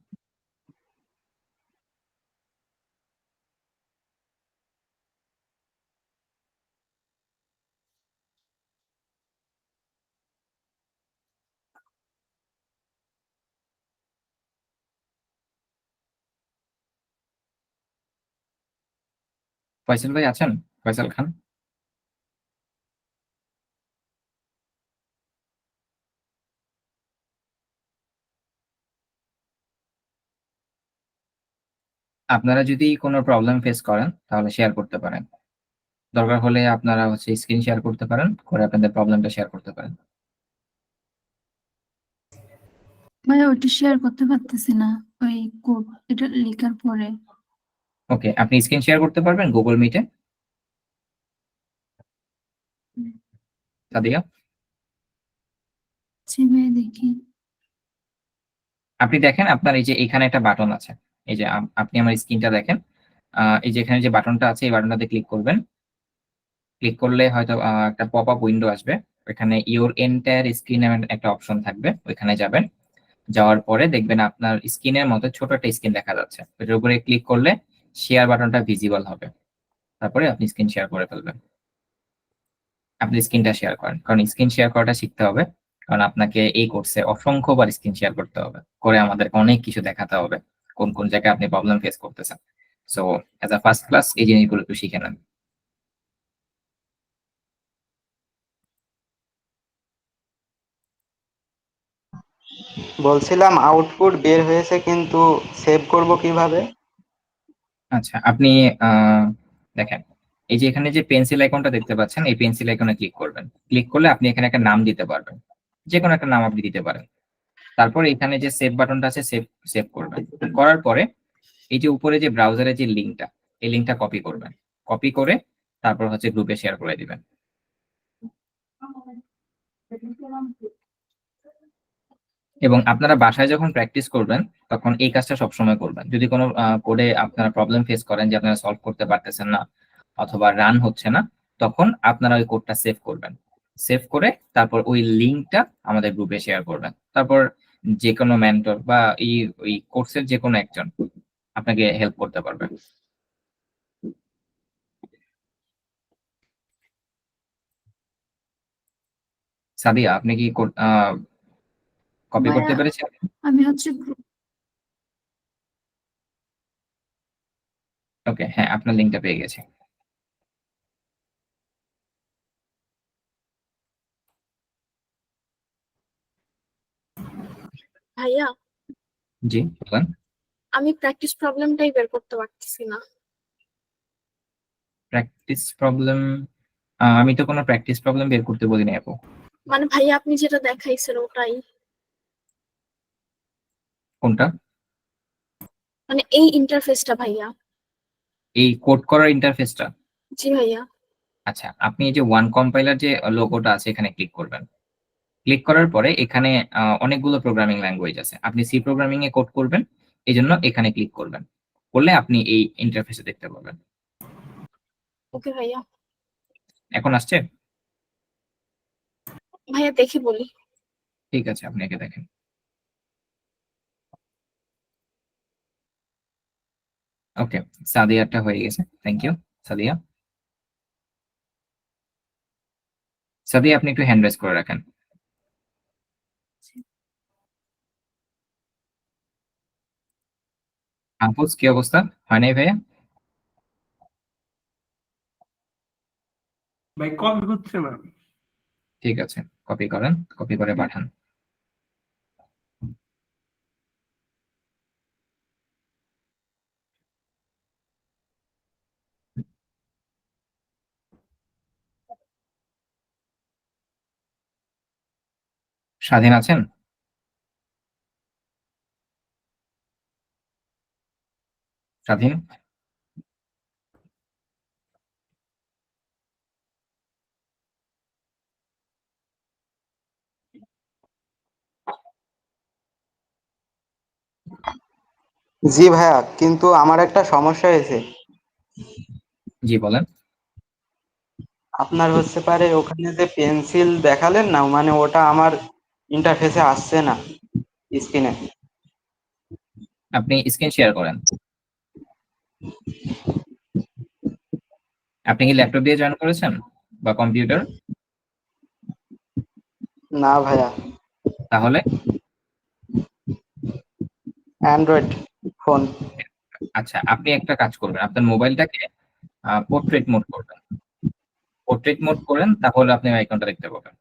ফয়সাল ভাই আছেন? ফয়সাল খান? আপনারা যদি কোনো প্রবলেম ফেস করেন তাহলে শেয়ার করতে পারেন। দরকার হলে আপনারা হচ্ছে স্ক্রিন শেয়ার করতে পারেন, করে আপনাদের প্রবলেমটা শেয়ার করতে পারেন। ভাইয়া ওটা শেয়ার করতে পারতেছি না, ওই কোড এটা লেখার পরে। ওকে, আপনি স্ক্রিন শেয়ার করতে পারবেন গুগল মিটে? সাদিয়া, জি ভাইয়া দেখি। আপনি দেখেন আপনার এই যে এখানে একটা বাটন আছে, এই যে আপনি আমার স্ক্রিনটা দেখেন, এই যে এখানে যে বাটনটা আছে এই বাটনটাতে ক্লিক করবেন। ক্লিক করলে হয়তো একটা পপ আপ উইন্ডো আসবে, ওখানে ইওর এন্টায়ার স্ক্রিন নামে একটা অপশন থাকবে, ওইখানে যাবেন। যাওয়ার পরে দেখবেন আপনার স্ক্রিনের মতো ছোট একটা স্ক্রিন দেখা যাচ্ছে, ওটার উপরে ক্লিক করলে শেয়ার বাটনটা ভিজিবল হবে, তারপরে আপনি স্ক্রিন শেয়ার করে ফেলবেন। আপনি স্ক্রিনটা শেয়ার করেন, কারণ স্ক্রিন শেয়ার করাটা শিখতে হবে, কারণ আপনাকে এই কোর্সে অসংখ্যবার স্ক্রিন শেয়ার করতে হবে, করে আমাদেরকে অনেক কিছু দেখাতে হবে কোন কোন জায়গায় আপনি প্রবলেম ফেস করতেছেন। So as a first class এই জিনিসগুলো একটু শিখে নেন। বলছিলাম আউটপুট বের হয়েছে কিন্তু সেভ করব কিভাবে? আচ্ছা, আপনি দেখেন এই যে এখানে যে পেন্সিল আইকনটা দেখতে পাচ্ছেন, এই পেন্সিল আইকনে ক্লিক করবেন। ক্লিক করলে আপনি এখানে একটা নাম দিতে পারবেন, যে কোনো একটা নাম আপনি দিতে পারেন। তারপর এখানে যে সেভ বাটনটা আছে সেভ সেভ করবেন। করার পরে এই যে উপরে যে ব্রাউজারের যে লিঙ্কটা, এই লিঙ্কটা কপি করবেন। কপি করে তারপর হচ্ছে গ্রুপে শেয়ার করে দিবেন। এবং আপনারা বাসায় যখন প্র্যাকটিস করবেন তখন এই কাজটা সবসময় করবেন। যদি কোনো কোডে আপনারা প্রবলেম ফেস করেন যে আপনারা সলভ করতে পারতেছেন না অথবা রান হচ্ছে না, তখন আপনারা ওই কোডটা সেভ করবেন। সেভ করে তারপর ওই লিঙ্কটা আমাদের গ্রুপে শেয়ার করবেন। তারপর যে কোনো মেন্টর বা ওই কোর্সের যে কোনো একজন আপনাকে হেল্প করতে পারবে। সাদিয়া, আপনি কি কপি করতে ভাইয়া পেরেছেন? আমি হচ্ছে ওকে, হ্যাঁ, আপনার লিঙ্কটা পেয়ে গেছি। ভাইয়া জি বলেন। আমি প্র্যাকটিস প্রবলেমটাই বের করতে পারতেছি না। Practice problem? আমি তো কোনো প্র্যাকটিস প্রবলেম বের করতে বলিনি আপু। মানে ভাইয়া আপনি যেটা দেখাইছেন ওটাই, কোনটা? মানে এই ইন্টারফেসটা ভাইয়া। এই কোড করার ইন্টারফেসটা? জি ভাইয়া। আচ্ছা, আপনি এই যে ওয়ান কম্পাইলার যে লোগোটা আছে এখানে ক্লিক করবেন। ক্লিক করার পরে এখানে অনেকগুলো প্রোগ্রামিং ল্যাঙ্গুয়েজ আছে, আপনি সি প্রোগ্রামিং এ কোড করবেন, এই জন্য এখানে ক্লিক করবেন। করলে আপনি এই ইন্টারফেসে দেখতে পাবেন। ওকে ভাইয়া। এখন আসছে? ভাইয়া দেখে বলি। ঠিক আছে, আপনি একে দেখেন। ওকে, সাদিয়াটা হয়ে গেছে, থ্যাংক ইউ। সাদিয়া, সাদিয়া আপনি একটু হ্যান্ড রেজ করে রাখেন। আফুজ, কি অবস্থা? হয় নাই ভাইয়া? ভাই কপি হচ্ছে না। ঠিক আছে, কপি করেন, কপি করে পাঠান। স্বাধীন আছেন? স্বাধীন, জি ভাইয়া, কিন্তু আমার একটা সমস্যা হয়েছে। জি বলেন। আপনার হচ্ছে পারে ওখানে যে পেন্সিল দেখালেন না, মানে ওটা আমার ইন্টারফেসে আসছে না স্ক্রিনে। আপনি স্ক্রিন শেয়ার করেন। আপনি কি ল্যাপটপ দিয়ে জয়েন করেছেন বা কম্পিউটার? না ভাইয়া, তাহলে অ্যান্ড্রয়েড ফোন। আচ্ছা, আপনি একটা কাজ করবেন, আপনার মোবাইলটাকে পোর্ট্রেট মোড করবেন। পোর্ট্রেট মোড করেন, তাহলে আপনি আইকনটা দেখতে পাবেন।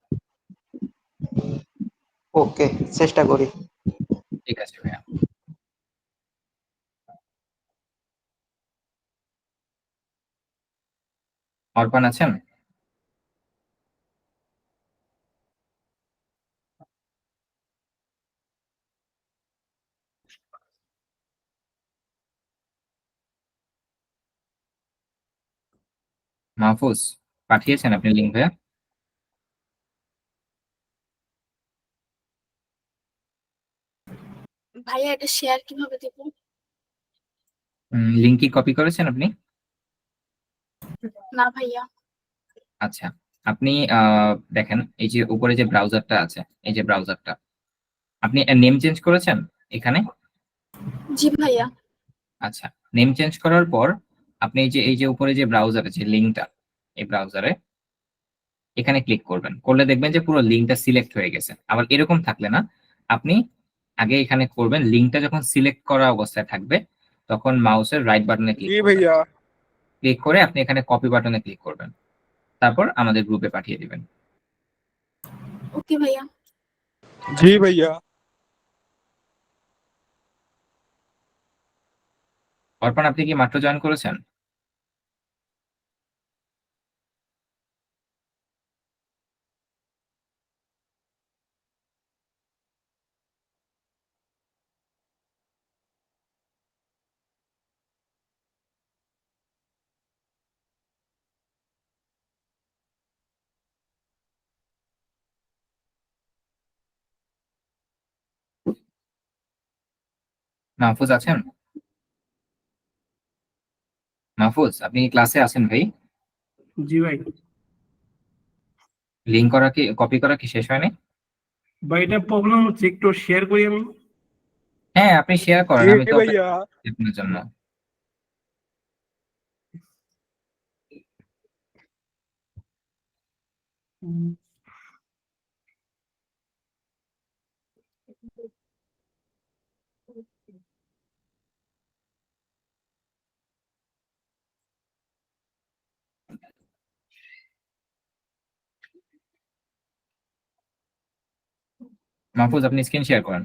ওকে, চেষ্টা করি। ঠিক আছে ভাইয়া। অর্পণ আছেন? মাহফুজ পাঠিয়েছেন আপনি লিঙ্ক ভাইয়া? ভাইয়া এটা শেয়ার কিভাবে দেব? লিঙ্ক কি কপি করেছেন আপনি? না ভাইয়া। আচ্ছা, আপনি দেখেন এই যে উপরে যে ব্রাউজারটা আছে, এই যে ব্রাউজারটা, আপনি নেম চেঞ্জ করেছেন এখানে? জি ভাইয়া। আচ্ছা, নেম চেঞ্জ করার পর আপনি এই যে উপরে যে ব্রাউজারে যে লিঙ্কটা, এই ব্রাউজারে এখানে ক্লিক করবেন। করলে দেখবেন যে পুরো লিঙ্কটা সিলেক্ট হয়ে গেছে। আবার এরকম থাকলে না, আপনি আগে এখানে করবেন, লিঙ্কটা যখন সিলেক্ট করা অবস্থায় থাকবে তখন মাউসের রাইট বাটনে ক্লিক করবেন। ক্লিক করে আপনি এখানে কপি বাটনে ক্লিক করবেন। তারপর আমাদের গ্রুপে পাঠিয়ে দিবেন। ওকে ভাইয়া। जी भैया। অর্পণ আপনি কি মাত্র জয়েন করেছেন? মাহফুজ আছেন? মাহফুজ আপনি কি ক্লাসে আছেন ভাই? জি ভাই। লিঙ্ক করা কি কপি করা কি শেষ হয়নি? ভাই এটা প্রবলেম হচ্ছে, একটু শেয়ার করি আমি। হ্যাঁ, আপনি শেয়ার করেন, जी আমি তো भैया। আপনার জন্য। মাহফুজ আপনি স্ক্রিন শেয়ার করেন।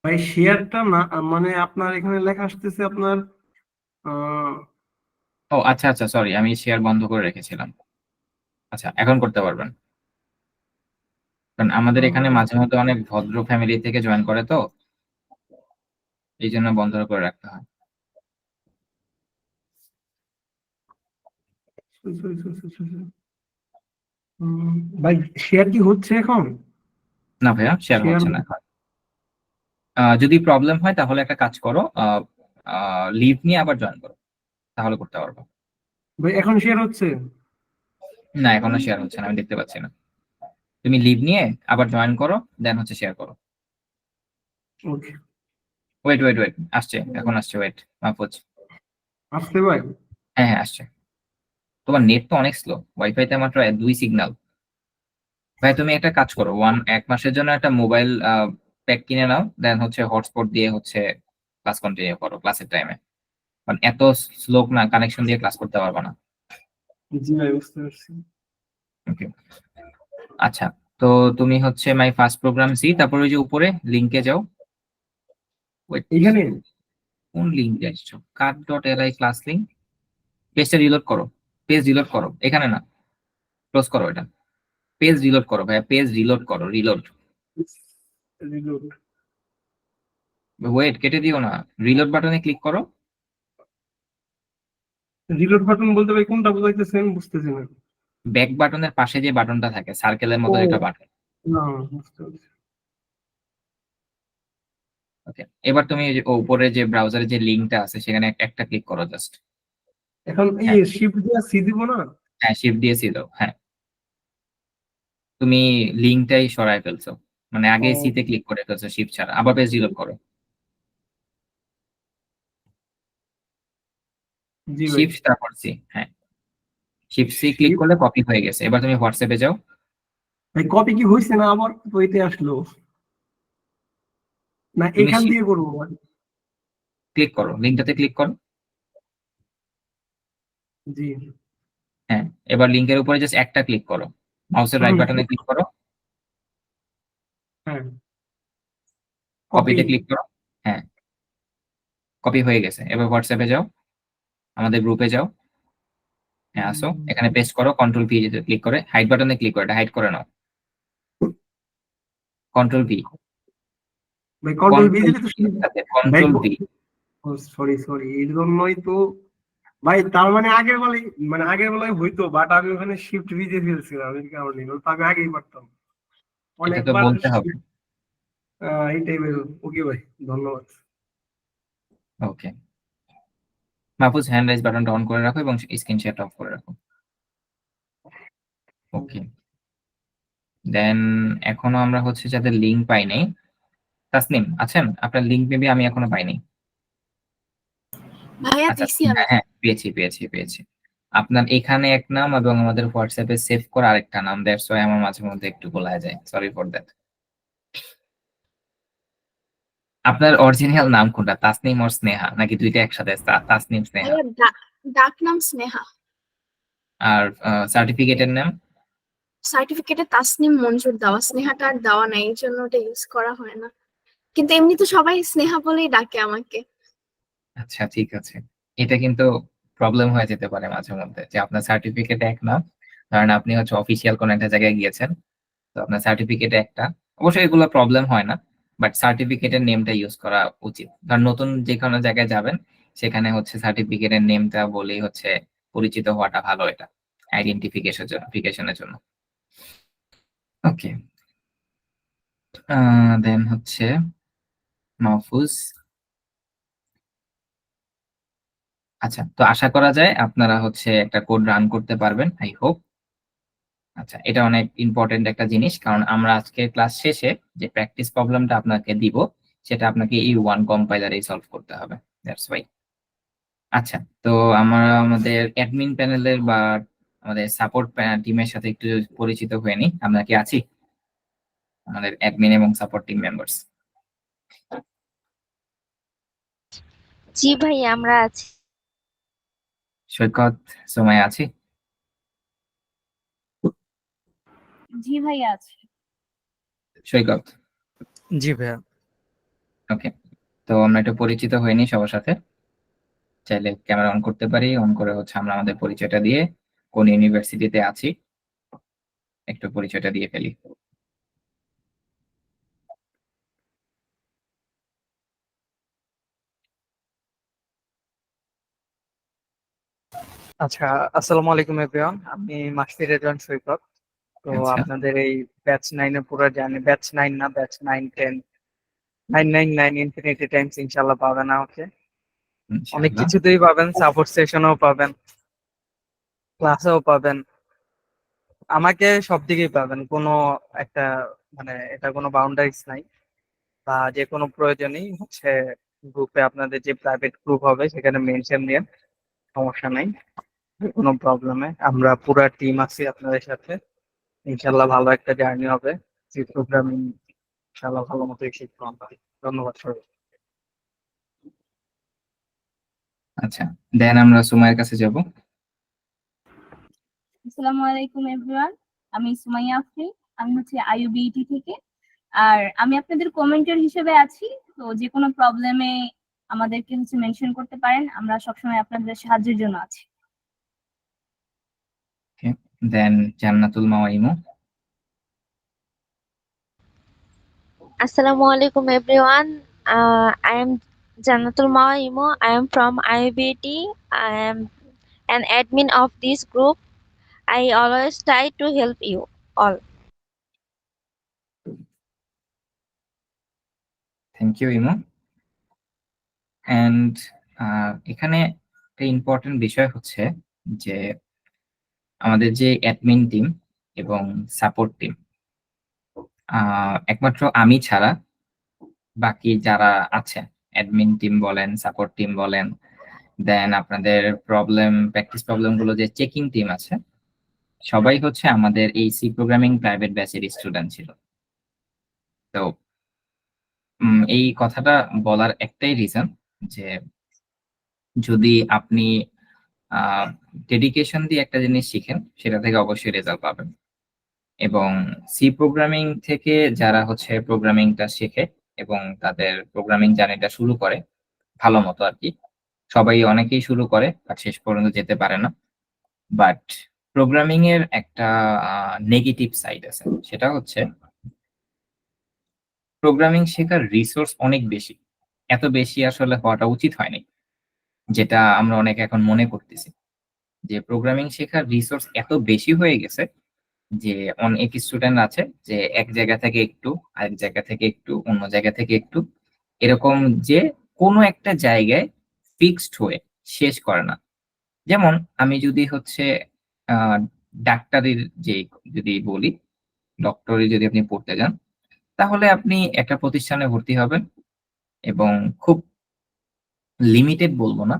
ভাই শেয়ারটা না, মানে আপনার এখানে লেখা আসতেছে আপনার ও আচ্ছা আচ্ছা, সরি, আমি শেয়ার বন্ধ করে রেখেছিলাম। আচ্ছা, এখন করতে পারবেন। কারণ আমাদের এখানে মাঝে মধ্যে অনেক ভদ্র ফ্যামিলি থেকে জয়েন করে, তো এই জন্য বন্ধ করে রাখতে হয়। ভাই শেয়ার কি হচ্ছে এখন? না ভাইয়া, শেয়ার শেয়ার হচ্ছে না এখন। যদি প্রবলেম হয় তাহলে একটা কাজ করো, লিভ নিয়ে আবার জয়েন করো, তাহলে করতে পারবো। ভাই এখন শেয়ার হচ্ছে? না, এখনো শেয়ার হচ্ছে না, আমি দেখতে পাচ্ছি না। তুমি লিভ নিয়ে আবার জয়েন করো, দেন হচ্ছে শেয়ার করো। ওকে। ওয়েট ওয়েট ওয়েট, আসছে, এখন আসছে, ওয়েট মাহফুজ। আসতে ভাই। হ্যাঁ হ্যাঁ, আসছে। তোমার নেট তো অনেক স্লো, ওয়াইফাইতে মাত্র 2 সিগন্যাল। ভাই তুমি একটা কাজ করো, 1 মাসের জন্য একটা মোবাইল প্যাক কিনে নাও, দেন হচ্ছে হটস্পট দিয়ে হচ্ছে ক্লাস কন্টিনিউ করো ক্লাসের টাইমে। কারণ এত স্লো না, কানেকশন দিয়ে ক্লাস করতে পারবো না। জি ভাই, বুঝতে পারছি। ওকে, আচ্ছা। তো তুমি হচ্ছে মাই ফার্স্ট প্রোগ্রাম সি, তারপর ওই যে উপরে লিংকে যাও। Wait, এখানে কোন লিংকে আসছো? cat.li class link. পেজটা রিলোড করো, পেজ রিলোড করো, এখানে না, ক্লোজ করো এটা। পেজ রিলোড করো ভাইয়া, পেজ রিলোড করো, রিলোড। রিলোড। ওয়েট, কেটে দিও না, রিলোড বাটনে ক্লিক করো। রিলোড বাটন বলতে ভাই কোনটা বোঝাইতেছেন? বুঝতেছি না। ব্যাক বাটনের পাশে যে বাটনটা থাকে, সার্কেলের মতো ও, একটা বাটন। না, বুঝতে পারছি। ওকে, এবার তুমি এই যে উপরে যে ব্রাউজারে যে লিংকটা আছে সেখানে একটা ক্লিক করো জাস্ট। এখন এই হ্যাঁ শিফট দিয়ে সি দিব না? হ্যাঁ, শিফট দিয়ে ছিল, হ্যাঁ। তুমি লিংকটাই সরায় ফেলছো, মানে আগে ও, সিতে ক্লিক করে ফেলছো শিফট ছাড়া। আবার পেজ রিলোড করো, জি ভাই। শিফট তারপর সি, হ্যাঁ। Shift C click shift. করলে কপি হয়ে গেছে। এবার তুমি হোয়াটসঅ্যাপে যাও। ভাই কপি কি হয়েছে না? আবার তো এতে আসলো না, তুমি এখান দিয়ে করবো ভাই? ক্লিক করো, লিঙ্কটাতে ক্লিক করো। জি। হ্যাঁ, এবার লিঙ্কের উপরে জাস্ট একটা ক্লিক করো, মাউসের রাইট বাটনে ক্লিক করো, হ্যাঁ, কপি। কপিতে ক্লিক করো। হ্যাঁ, কপি হয়ে গেছে। এবার হোয়াটসঅ্যাপে যাও, আমাদের গ্রুপে যাও। হ্যাঁ আসো, এখানে পেস্ট করো, কন্ট্রোল পি ক্লিক করে হাইড বাটনে ক্লিক করে এটা হাইড করে নাও। কন্ট্রোল পি, ভাই কন্ট্রোল বি দিলে তো ভাই কন্ট্রোল পি। সরি সরি এর জন্যই তো ভাই, তার মানে আগের বেলায় হইতো, বাট আমি ওখানে শিফট বি দিয়ে ফেলছিলাম, এর কারণে নয়তো আমি আগেই পারতাম এটা তো অনেকবার। বলতে হবে। এই টাইপের। ওকে ভাই, ধন্যবাদ। ওকে মাহফুজ, হ্যান্ড রাইজ বাটনটা অন করে রাখো এবং স্ক্রিন শেয়ারটা অফ করে রাখো। ওকে দেন এখনো আমরা হচ্ছে যাদের লিংক পাই নাই, তাসনিম আছেন? আপনার লিংক মেবি আমি এখনো পাইনি। ভাইয়া আচ্ছা দিছি আমি। হ্যাঁ পেয়েছি। আপনার এখানে এক নাম এবং আমাদের হোয়াটসঅ্যাপে সেভ করা আরেকটা নাম, দ্যাটস ওয়াই আমার মাঝে মধ্যে একটু গোলায় যায়, সরি ফর দ্যাট। আপনার অরিজিনাল নাম কোনটা, তাসনিম আর স্নেহা, নাকি দুইটা একসাথে তাসনিম স্নেহা? ভাইয়া ডাক নাম স্নেহা, আর সার্টিফিকেটের নাম? সার্টিফিকেটে তাসনিম মঞ্জুর দেওয়া, স্নেহাটা আর দেওয়া নাই, এই জন্য ওটা ইউজ করা হয় না। কিন্তু এমনি তো সবাই স্নেহা বলেই ডাকে আমাকে। আচ্ছা ঠিক আছে, এটা কিন্তু প্রবলেম হয়ে যেতে পারে মাঝে মধ্যে যে আপনার সার্টিফিকেটে এক নাম, কারণ আপনি হচ্ছে অফিসিয়াল কোন একটা জায়গায় গিয়েছেন, তো আপনার সার্টিফিকেটে একটা, অবশ্যই এগুলো প্রবলেম হয় না, বাট সার্টিফিকেটের নেমটা ইউজ করা উচিত। কারণ নতুন যে কোনো জায়গায় যাবেন সেখানে হচ্ছে সার্টিফিকেটের নেমটা বলেই হচ্ছে পরিচিত হওয়াটা ভালো, এটা আইডেন্টিফিকেশনের জন্য। ওকে দেন হচ্ছে মাহফুজ। আচ্ছা, তো আশা করা যায় আপনারা হচ্ছে একটা কোড রান করতে পারবেন, আই হোপ। আচ্ছা, এটা অনেক ইম্পর্টেন্ট একটা জিনিস, কারণ আমরা আজকে ক্লাস শেষে যে প্র্যাকটিস প্রবলেমটা আপনাকে দিব সেটা আপনাকে এই ওয়ান কম্পাইলারেই সলভ করতে হবে, দ্যাটস ওয়াই। আচ্ছা, তো আমরা আমাদের অ্যাডমিন প্যানেলের বা আমাদের সাপোর্ট টিমের সাথে একটু পরিচিত হয়ে নিই। আমরা কি আছি, আমাদের অ্যাডমিন এবং সাপোর্ট টিম মেম্বার্স? জি ভাই, আমরা আছি। সৈকত, সময় আছি? জি ভাই আছে। সৈকত, জি ভাইয়া। ওকে, তো আমরা একটু পরিচিত হয়ে নিই সবার সাথে। চাইলে ক্যামেরা অন করতে পারি, অন করে হচ্ছে আমরা আমাদের পরিচয়টা দিয়ে কোন ইউনিভার্সিটিতে আছি একটু পরিচয়টা দিয়ে ফেলি। আচ্ছা, আসসালামু আলাইকুম এভরিওয়ান। আমি মাসফির রেজওয়ান সৈকত। তো আচ্ছা, আপনাদের এই ব্যাচ 9 এর পুরো জার্নি, ব্যাচ 9 না, ব্যাচ 9 10 999 ইনফিনিটি টাইমস ইনশাআল্লাহ পাবেন আমাকে। অনেক ইনশাআল্লাহ। কিছুতেই পাবেন, সাপোর্ট সেশনেও পাবেন, ক্লাসেও পাবেন, আমাকে সব দিকেই পাবেন। কোনো একটা এটা কোনো বাউন্ডারিজ নাই, বা যে কোনো প্রয়োজনেই হচ্ছে গ্রুপে, আপনাদের যে প্রাইভেট গ্রুপ হবে সেখানে মেনশন দিয়ে, সমস্যা নাই। কোনো প্রবলেমে আমরা পুরো টিম আছি আপনাদের সাথে। ইনশাল্লাহ ভালো একটা জার্নি হবে। সি প্রোগ্রামিং ইনশাল্লাহ ভালো মতোই শিখবো আমরা। ধন্যবাদ সবাই। আচ্ছা, দেন আমরা সুমাইয়ের কাছে যাব। আসসালামু আলাইকুম এভরিওয়ান, আমি সুমাইয়া আফরিন, আমি হচ্ছে আইইউবিইটি থেকে। আর আমি আপনাদের কমেন্টের হিসেবে আছি, তো যে কোনো প্রবলেমে আমাদেরকে হচ্ছে মেনশন করতে পারেন, আমরা সবসময় আপনাদের সাহায্যের জন্য আছি। দেন জান্নাতুল মাওয়া ইমু। Assalamu alaikum everyone. I am Jannatul Mawa Imo. I am from IBT. I am an admin of this group. I always try to help you all. Thank you Imu. And এখানে একটা ইম্পর্টেন্ট বিষয় হচ্ছে যে আমাদের যে অ্যাডমিন টিম এবং support team, একমাত্র আমি ছাড়া বাকি যারা আছে, অ্যাডমিন টিম বলেন, সাপোর্ট টিম বলেন, দেন আপনাদের প্র্যাকটিস প্রবলেম গুলো যে চেকিং টিম আছে, সবাই হচ্ছে আমাদের এই সি প্রোগ্রামিং প্রাইভেট ব্যাচের স্টুডেন্ট ছিল। তো এই কথাটা বলার একটাই রিজন যে যদি আপনি ডেডিকেশন দিয়ে একটা জিনিস শিখেন সেটা থেকে অবশ্যই রেজাল্ট পাবেন। এবং সি প্রোগ্রামিং থেকে যারা হচ্ছে প্রোগ্রামিংটা শেখে এবং তাদের প্রোগ্রামিং জার্নিটা শুরু করে ভালো মতো আর কি, সবাই অনেকেই শুরু করে আর শেষ পর্যন্ত যেতে পারে না। বাট প্রোগ্রামিং এর একটা নেগেটিভ সাইড আছে, সেটা হচ্ছে প্রোগ্রামিং শেখার রিসোর্স অনেক বেশি। এত বেশি আসলে হওয়াটা উচিত হয়নি, যেটা আমরা অনেকে এখন মনে করতেছি যে প্রোগ্রামিং শেখার রিসোর্স এত বেশি হয়ে গেছে যে অনেক স্টুডেন্ট আছে যে এক জায়গা থেকে একটু, আরেক জায়গা থেকে একটু, অন্য জায়গা থেকে একটু, এরকম যে কোনো একটা জায়গায় ফিক্সড হয়ে শেষ করে না। যেমন আমি যদি হচ্ছে আহ ডাক্তারির যে যদি বলি, ডক্টরি যদি আপনি পড়তে যান, তাহলে আপনি একটা প্রতিষ্ঠানে ভর্তি হবেন এবং খুব লিমিটেড বলবো না,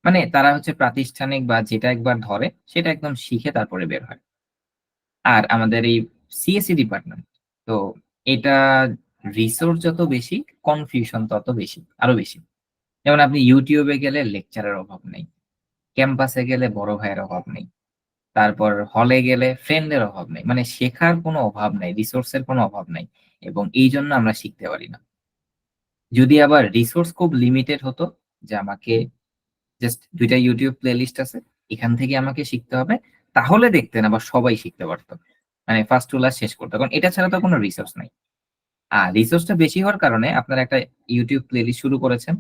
মানে তারা হচ্ছে প্রাতিষ্ঠানিক বা যেটা একবার ধরে সেটা একদম শিখে তারপরে বের হয়। আর আমাদের এই সিএসসি ডিপার্টমেন্ট, তো এটা রিসোর্স যত বেশি, কনফিউশন তত বেশি, আরো বেশি। যেমন আপনি ইউটিউবে গেলে লেকচারের অভাব নেই, ক্যাম্পাসে গেলে বড় ভাইয়ের অভাব নেই, তারপর হলে গেলে ফ্রেন্ডের অভাব নেই, মানে শেখার কোনো অভাব নাই, রিসোর্সের কোনো অভাব নাই, এবং এই জন্য আমরা শিখতে পারি না। যদি আবার রিসোর্স খুব লিমিটেড হতো, যে আমাকে জাস্ট 2টা ইউটিউব প্লেলিস্ট আছে, এখান থেকে আমাকে শিখতে হবে, তাহলে দেখতেন আবার সবাই শিখতে পারতো, মানে ফার্স্ট টু লাস্ট শেষ করতো, কারণ এটা ছাড়া তো কোনো রিসোর্স নাই। আর রিসোর্সটা বেশি হওয়ার কারণে আপনারা একটা ইউটিউব প্লেলিস্ট শুরু করেছেন,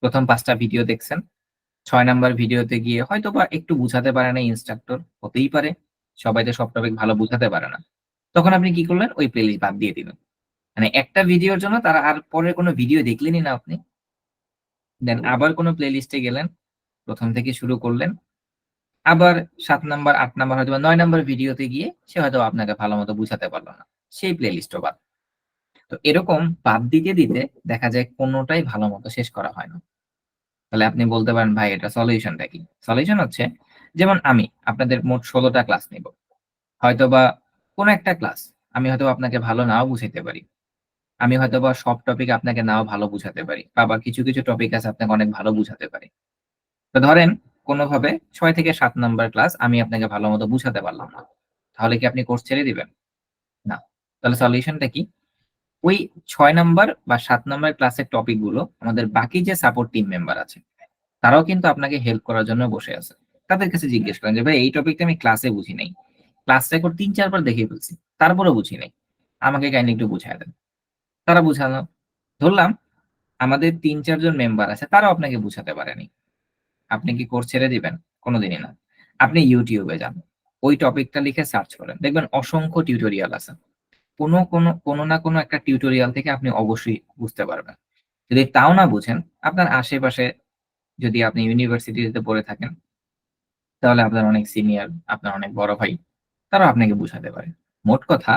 প্রথম 5টা ভিডিও দেখছেন, 6 নাম্বার ভিডিওতে গিয়ে হয়তো বা একটু বুঝাতে পারে না ইনস্ট্রাক্টর, হতেই পারে, সবাই তো সব টপিক ভালো বুঝাতে পারে না, তখন আপনি কি করলেন, ওই প্লেলিস্ট বাদ দিয়ে দিলেন, মানে একটা ভিডিওর জন্য তারা আর পরের কোনো ভিডিও দেখলেনই না আপনি। দেন আবার কোনো প্লেলিস্টে গেলেন, প্রথম থেকে শুরু করলেন, আবার 7 নাম্বার 8 নাম্বার হয়তো 9 নাম্বার ভিডিওতে গিয়ে সে হয়তো আপনাকে ভালো মতো বুঝাতে পারলো না, সেই প্লেলিস্টও বাদ। তো এরকম বাদ দিতে দিতে দেখা যায় কোনোটাই ভালো মতো শেষ করা হয় না। তাহলে আপনি বলতে পারেন, ভাই এটা সলিউশনটা কি? সলিউশন হচ্ছে, যেমন আমি আপনাদের মোট 16টা ক্লাস নিব, হয়তোবা কোনো একটা ক্লাস আমি হয়তো আপনাকে ভালো নাও বুঝাইতে পারি, আমি হয়তোবা সব টপিক আপনাকে নাও ভালো বুঝাতে পারি, বা আবার কিছু কিছু টপিক আছে আপনাকে অনেক ভালো বুঝাতে পারি। তো ধরেন কোনোভাবে 6 থেকে 7 নাম্বার ক্লাস আমি আপনাকে ভালো মতো বুঝাতে পারলাম না, তাহলে কি আপনি কোর্স ছেড়ে দিবেন? না। তাহলে সলিউশনটা কি? ওই 6 নাম্বার বা 7 নাম্বার ক্লাসের টপিক গুলো আমাদের বাকি যে সাপোর্ট টিম মেম্বার আছে, তারাও কিন্তু আপনাকে হেল্প করার জন্য বসে আছে। তাদের কাছে জিজ্ঞেস করেন যে, ভাই এই টপিকটা আমি ক্লাসে বুঝি নাই, ক্লাস রেকর্ড 3-4 বার দেখে ফেলছি, তারপরেও বুঝি নাই, আমাকে কাইন্ডলি একটু বুঝায় দেন। তারা বুঝানো, ধরলাম আমাদের 3-4 জন মেম্বার আছে, তারাও আপনাকে বুঝাতে পারেনি, আপনি কি কোর্স ছেড়ে দিবেন? কোনোদিনই না। আপনি ইউটিউবে যান, ওই টপিকটা লিখে সার্চ করেন, দেখবেন অসংখ্য টিউটোরিয়াল আছে, কোনো না কোনো একটা টিউটোরিয়াল থেকে আপনি অবশ্যই বুঝতে পারবেন। যদি তাও না বুঝেন, আপনার আশেপাশে যদি আপনি ইউনিভার্সিটিতে পড়ে থাকেন, তাহলে আপনার অনেক সিনিয়র, আপনার অনেক বড় ভাই, তারা আপনাকে বুঝাতে পারে। মোট কথা,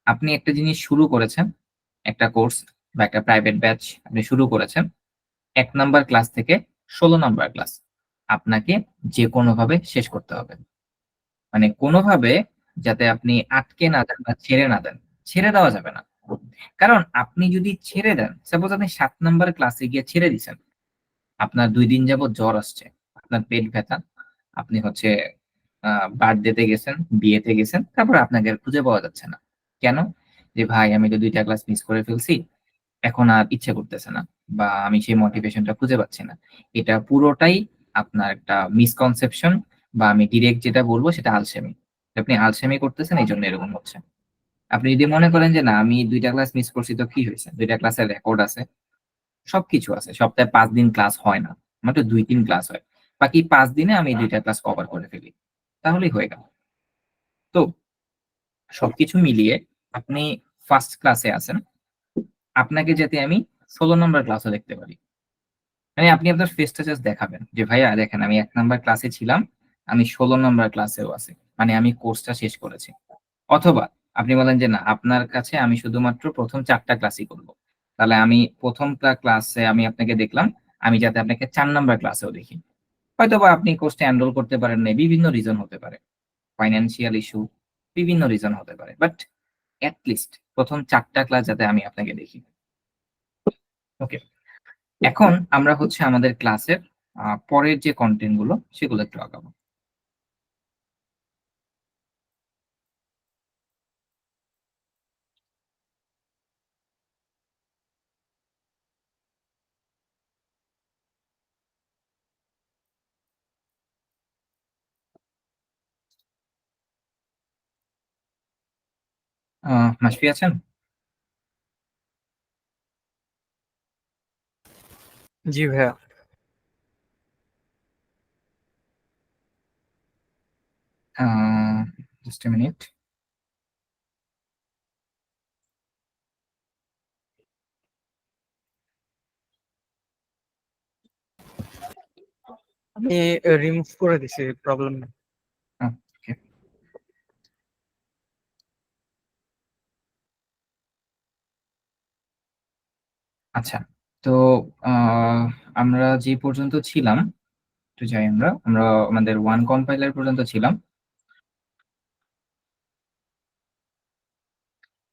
আপনি একটা জিনিস শুরু করেছেন, একটা কোর্স বা একটা প্রাইভেট ব্যাচ আপনি শুরু করেছেন, 1 নাম্বার ক্লাস থেকে 16 নাম্বার ক্লাস আপনাকে যে কোনোভাবে শেষ করতে হবে। মানে কোনোভাবে যাতে আপনি আটকে না যান বা ছেড়ে না দেন, ছেড়ে দেওয়া যাবে না। কারণ আপনি যদি ছেড়ে দেন, সাপোজ আপনি 7 নাম্বার ক্লাসে গিয়ে ছেড়ে দিছেন, আপনার 2 দিন যাবত জ্বর আসছে, আপনার পেট ব্যথা, আপনি হচ্ছে বার্থডেতে গেছেন, বিয়েতে গেছেন, তারপর আপনাকে আর খুঁজে পাওয়া যাচ্ছে না। কেন? যে ভাই আমি তো 2টা ক্লাস মিস করে ফেলছি, এখন আর ইচ্ছে করতেছে না, বা আমি সেই মোটিভেশনটা খুঁজে পাচ্ছি না। এটা পুরোটাই আপনার একটা মিসকনসেপশন, বা আমি ডিরেক্ট যেটা বলবো সেটা আলসেমি। আপনি আলসেমি করতেছেন, এই জন্য এরকম হচ্ছে। আপনি যদি মনে করেন যে না, আমি 2টা ক্লাস মিস করছি তো কি হয়েছে, 2টা ক্লাসের রেকর্ড আছে, সবকিছু আছে, সপ্তাহে 5 দিন ক্লাস হয় না, মাত্র 2-3 ক্লাস হয়, বাকি 5 দিনে আমি 2টা ক্লাস কভার করে ফেলি, তাহলেই হয়ে গেল। তো সবকিছু মিলিয়ে আপনি ফার্স্ট ক্লাসে আছেন, আপনাকে যাতে আমি 16 নাম্বার ক্লাসও দেখতে পারি, মানে আপনি আপনার ফেসটা জাস্ট দেখাবেন যে ভাইয়া দেখেন আমি 1 নাম্বার ক্লাসে ছিলাম, আমি 16 নাম্বার ক্লাসেও আছি, মানে আমি কোর্সটা শেষ করেছি। অথবা আপনি বলেন যে না, আপনার কাছে আমি শুধুমাত্র প্রথম 4টা ক্লাসই করবো, তাহলে আমি প্রথম ক্লাসে আমি আপনাকে দেখলাম, আমি যাতে আপনাকে 4 নাম্বার ক্লাসেও দেখি। হয়তোবা আপনি কোর্সটা এনরোল করতে পারেন না, বিভিন্ন রিজন হতে পারে, ফাইন্যান্সিয়াল ইস্যু, বিভিন্ন রিজন হতে পারে, বাট লিস্ট প্রথম 4টা ক্লাস যাতে আমি আপনাকে দেখি। ওকে, এখন আমরা হচ্ছে আমাদের ক্লাসের পরের যে কন্টেন্ট গুলো সেগুলো একটু আগাবো। মাসফি আছেন? জি ভাইয়া। Just a minute. আমি রিমুভ করে দিছি, প্রবলেম নেই। ওকে। আচ্ছা, তো আমরা যে পর্যন্ত ছিলাম, একটু যাই আমরা আমাদের ওয়ান কম্পাইলার পর্যন্ত ছিলাম।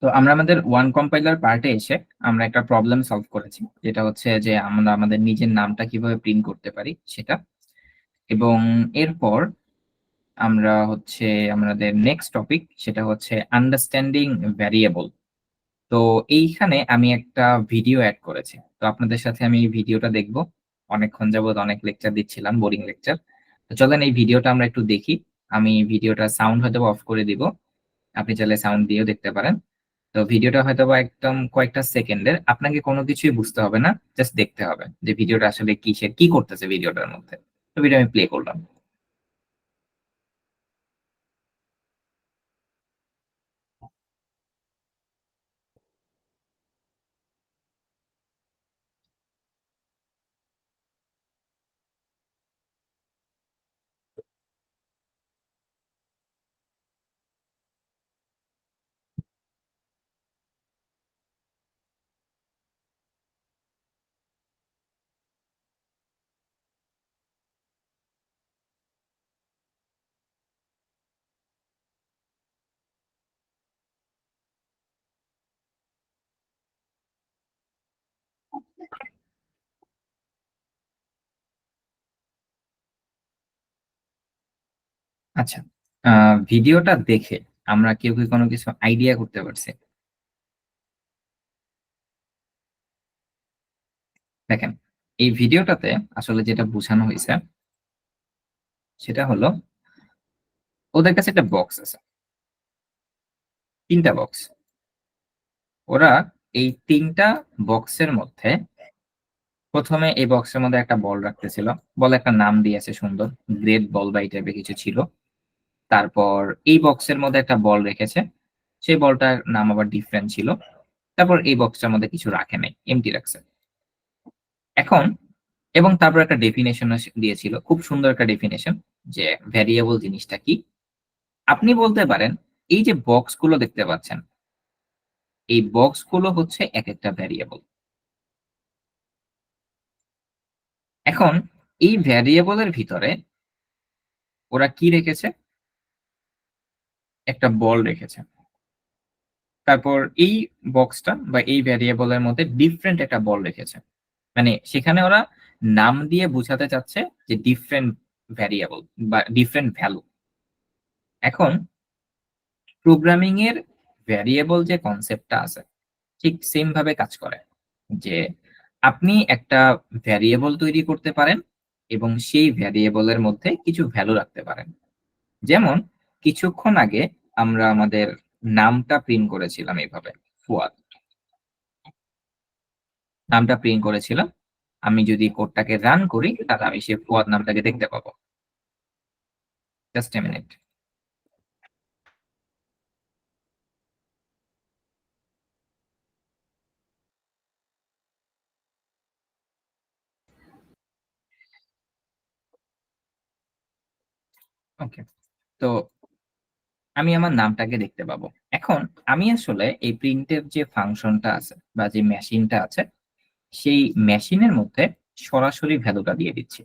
তো আমরা আমাদের ওয়ান কম্পাইলার পার্টে এসে আমরা একটা প্রবলেম সলভ করেছি, যেটা হচ্ছে যে আমরা আমাদের নিজের নামটা কিভাবে প্রিন্ট করতে পারি সেটা। এবং এরপর আমরা হচ্ছে আমাদের নেক্সট টপিক, সেটা হচ্ছে আন্ডারস্ট্যান্ডিং ভ্যারিয়েবল। তো এইখানে আমি একটা ভিডিও অ্যাড করেছি, তো আপনাদের সাথে আমি এই ভিডিওটা দেখবো। অনেকক্ষণ যাবত অনেক লেকচার দিচ্ছিলাম, বোরিং লেকচার। তো চলেন এই ভিডিওটা আমরা একটু দেখি। আমি ভিডিওটা সাউন্ড হয়তো অফ করে দিব, আপনি চাইলে সাউন্ড দিয়েও দেখতে পারেন। তো ভিডিওটা হয়তো বা একদম কয়েকটা সেকেন্ডের, আপনাকে কোনো কিছুই বুঝতে হবে না, জাস্ট দেখতে হবে যে ভিডিওটা আসলে কিসের, কি করতেছে ভিডিওটার মধ্যে। তো ভিডিও আমি প্লে করলাম। আচ্ছা, ভিডিওটা দেখে আমরা কেউ কি কোনো কিছু আইডিয়া করতে পারছি? দেখেন, এই ভিডিওটাতে আসলে যেটা বোঝানো হয়েছে সেটা হলো, ওদের কাছে একটা বক্স আছে, 3টা বক্স। ওরা এই 3টা বক্সের মধ্যে প্রথমে এই বক্সের মধ্যে একটা বল রাখতেছিল, বল একটা নাম দিয়েছে সুন্দর, গ্রেট বল বা এই টাইপের কিছু ছিল। তারপর এই বক্সের মধ্যে একটা বল রেখেছে, সেই বলটার নাম আবার ডিফারেন্ট ছিল। তারপর এই বক্সটার মধ্যে কিছু রাখে নাই, এমটি রাখছে। এখন এবং তারপর একটা ডেফিনেশন দিয়েছিল, খুব সুন্দর একটা ডেফিনেশন, যে ভ্যারিয়েবল জিনিসটা কি। আপনি বলতে পারেন এই যে বক্সগুলো দেখতে পাচ্ছেন, এই বক্সগুলো হচ্ছে এক একটা ভ্যারিয়েবল। এখন এই ভ্যারিয়েবলের ভিতরে ওরা কি রেখেছে? একটা বল রেখেছে। তারপর এই বক্সটা বা এই ভ্যারিয়েবলের মধ্যে ডিফারেন্ট একটা বল রেখেছে। মানে সেখানে ওরা নাম দিয়ে বোঝাতে চাচ্ছে যে ডিফারেন্ট ভ্যারিয়েবল বা ডিফারেন্ট ভ্যালু। এখন প্রোগ্রামিং এর ভ্যারিয়েবল যে কনসেপ্টটা আছে ঠিক সেম ভাবে কাজ করে, যে আপনি একটা ভ্যারিয়েবল তৈরি করতে পারেন এবং সেই ভ্যারিয়েবলের মধ্যে কিছু ভ্যালু রাখতে পারেন। যেমন কিছুক্ষণ আগে আমরা আমাদের নামটা প্রিন্ট করেছিলাম এইভাবে, ফুয়াদ নামটা প্রিন্ট করেছিলাম। আমি যদি কোডটাকে রান করি তাহলে আমি সেই ফুয়াদ নামটাকে দেখতে পাবো। Just a minute. ওকে, তো আমি আমার নামটাকে দেখতে পাবো। এখন আমি আসলে এই প্রিন্টের যে ফাংশনটা আছে বা যে মেশিনটা আছে, সেই মেশিনের মধ্যে সরাসরি ভ্যালুটা দিয়ে দিচ্ছি।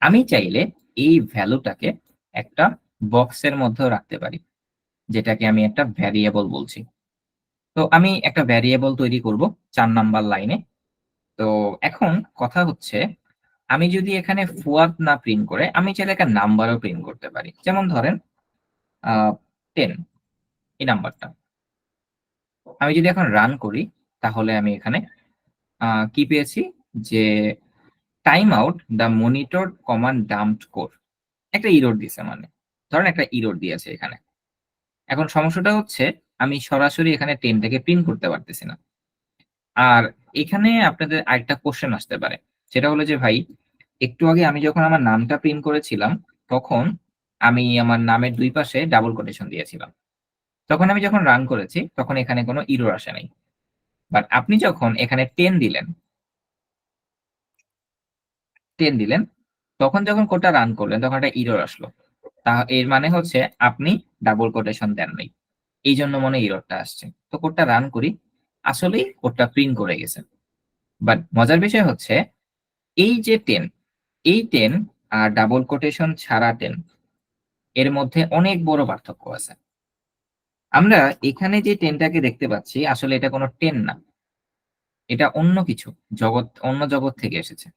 আমি চাইলে এই ভ্যালুটাকে একটা বক্সের মধ্যেও রাখতে পারি, যেটাকে আমি একটা ভ্যারিয়েবল বলছি। তো আমি একটা ভ্যারিয়েবল তৈরি করব 4 নাম্বার লাইনে। তো এখন কথা হচ্ছে, আমি যদি এখানে ফুয়াদ না প্রিন্ট করে আমি চাইলে একটা নাম্বারও প্রিন্ট করতে পারি। যেমন ধরেন 10, এই নাম্বারটা। আমি যদি এখন রান করি তাহলে আমি এখানে কি পেয়েছি, যে time out the monitor command dumped code, একটা ইরর দিছে। মানে ধরেন একটা ইরর দিয়েছে এখানে। এখন সমস্যাটা হচ্ছে আমি সরাসরি এখানে 10 থেকে প্রিন্ট করতে পারতেছি না। আর এখানে আপনাদের আরেকটা কোশ্চেন আসতে পারে, সেটা হলো যে ভাই একটু আগে আমি যখন আমার নামটা প্রিন্ট করেছিলাম তখন আমি আমার নামের দুই পাশে ডাবল কোটেশন দিয়েছিলাম। তখন আমি যখন রান করেছি তখন এখানে কোনো ইরর আসে নাই। বাট আপনি যখন এখানে 10 দিলেন তখন যখন কোডটা রান করলেন তখন একটা ইরর আসলো। তা এর মানে হচ্ছে আপনি ডাবল কোটেশন দেন নাই, এই জন্য মনে ইররটা আসছে। তো কোডটা রান করি, আসলেই কোডটা প্রিন্ট করে গেছে। বাট মজার বিষয় হচ্ছে এই যে 10 আর ডাবল কোটেশন ছাড়া 10 এর মধ্যে অনেক বড় পার্থক্য আছে। আমরা এখানে যে 10টাকে দেখতে পাচ্ছি আসলে এটা কোনো 10 না, এটা অন্য কিছু, অন্য জগৎ থেকে এসেছে।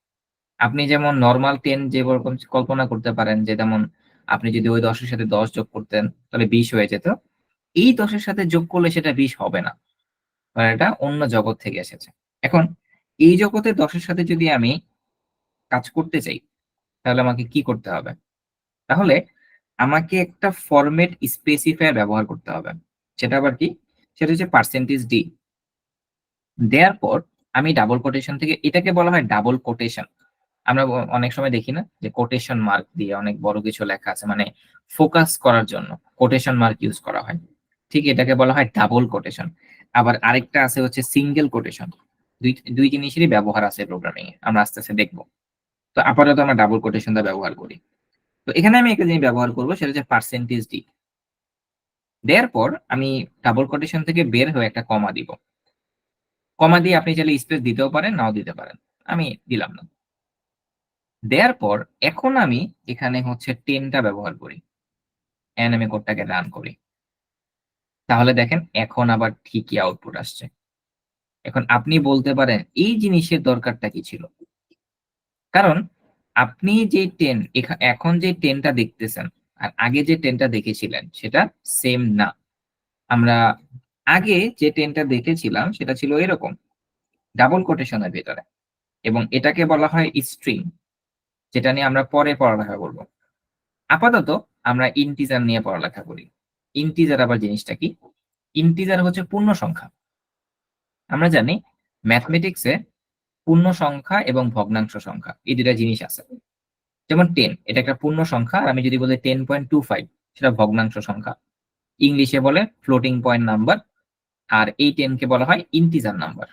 আপনি যেমন নর্মাল 10 যেরকম কল্পনা করতে পারেন, যে যেমন আপনি যদি ওই 10 এর সাথে 10 যোগ করতেন তাহলে 20 হয়ে যেত, এই 10 এর সাথে যোগ করলে সেটা 20 হবে না, কারণ এটা অন্য জগৎ থেকে এসেছে। এখন এই জগতে 10 এর সাথে যদি আমি কাজ করতে চাই তাহলে আমাকে কি করতে হবে? তাহলে আমাকে একটা ফরম্যাট স্পেসিফায়ার ব্যবহার করতে হবে। সেটা আবার কি? সেটা হচ্ছে %d। দেওয়ার পর আমি ডাবল কোটেশন থেকে, এটাকে বলা হয় ডাবল কোটেশন। আমরা অনেক সময় দেখি না যে কোটেশন মার্ক দিয়ে অনেক বড় কিছু লেখা আছে, মানে ফোকাস করার জন্য কোটেশন মার্ক ইউজ করা হয়, ঠিক এটাকে বলা হয় ডাবল কোটেশন। আবার আরেকটা আছে হচ্ছে সিঙ্গেল কোটেশন। দুই জিনিসেরই ব্যবহার আছে প্রোগ্রামিং এ, আমরা আস্তে আস্তে দেখবো। তো আপাতত আমরা ডাবল কোটেশনটা ব্যবহার করি। তো এখানে আমি একটা জিনিস ব্যবহার করবো, সেটা হচ্ছে %d। দেওয়ার পর আমি ডাবল কোটেশন থেকে বের হয়ে একটা কমা দিব। কমা দিয়ে আপনি চাইলে স্পেস দিতেও পারেন, নাও দিতে পারেন, আমি দিলাম না। দেওয়ার পর এখন আমি এখানে হচ্ছে 10টা ব্যবহার করি, এন্ড আমি কোডটাকে রান করি। তাহলে দেখেন এখন আবার ঠিকই আউটপুট আসছে। এখন আপনি বলতে পারেন এই জিনিসের দরকারটা কি ছিল? কারণ আপনি যে 10 এখন যে 10টা দেখতেছেন আর আগে যে 10টা দেখেছিলেন সেটা সেম না। আমরা আগে যে 10টা দেখেছিলাম সেটা ছিল এরকম ডাবল কোটেশনের ভিতরে, এবং এটাকে বলা হয় স্ট্রিং, যেটা নিয়ে আমরা পরে পড়ালেখা করব। আপাতত আমরা ইন্টিজার নিয়ে পড়ালেখা করি। ইন্টিজার আবার জিনিসটা কি? ইন্টিজার হচ্ছে পূর্ণ সংখ্যা। আমরা জানি ম্যাথমেটিক্সে পূর্ণ সংখ্যা এবং ভগ্নাংশ সংখ্যা এই দুটা জিনিস আছে। যেমন 10 এটা একটা পূর্ণ সংখ্যা, আর আমি যদি বলি 10.25 সেটা ভগ্নাংশ সংখ্যা। ইংলিশে বলে ফ্লোটিং পয়েন্ট নাম্বার, আর এই 10 কে বলা হয় ইন্টিজার নাম্বার।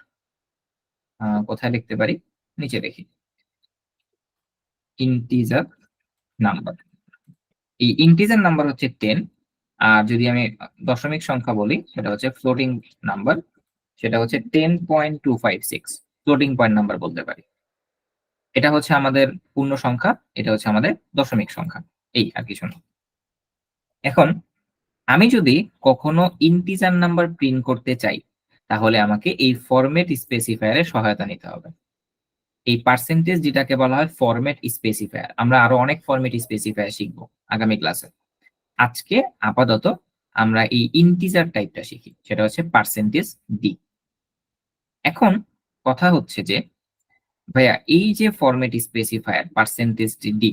কোথায় লিখতে পারি? নিচে দেখি, ইন্টিজার নাম্বার। এই ইন্টিজার নাম্বার হচ্ছে 10, আর যদি আমি দশমিক সংখ্যা বলি সেটা হচ্ছে ফ্লোটিং নাম্বার, সেটা হচ্ছে 10.256 ফ্লোটিং পয়েন্ট নাম্বার বলতে পারি। এটা হচ্ছে আমাদের পূর্ণ সংখ্যা, এটা হচ্ছে আমাদের দশমিক সংখ্যা, এই আর কিছু না। এখন আমি যদি কখনো ইন্টিজার নাম্বার প্রিন্ট করতে চাই তাহলে আমাকে এই ফরম্যাট স্পেসিফায়ারের সহায়তা নিতে হবে। এই পার্সেন্টেজ যেটাকে বলা হয় ফরম্যাট স্পেসিফায়ার, আমরা আরো অনেক ফরম্যাট স্পেসিফায়ার শিখবো আগামী ক্লাসে। আজকে আপাতত আমরা এই ইন্টিজার টাইপটা শিখি, সেটা হচ্ছে %d। এখন কথা হচ্ছে যে ভাইয়া এই যে ফরম্যাট স্পেসিফায়ার %d,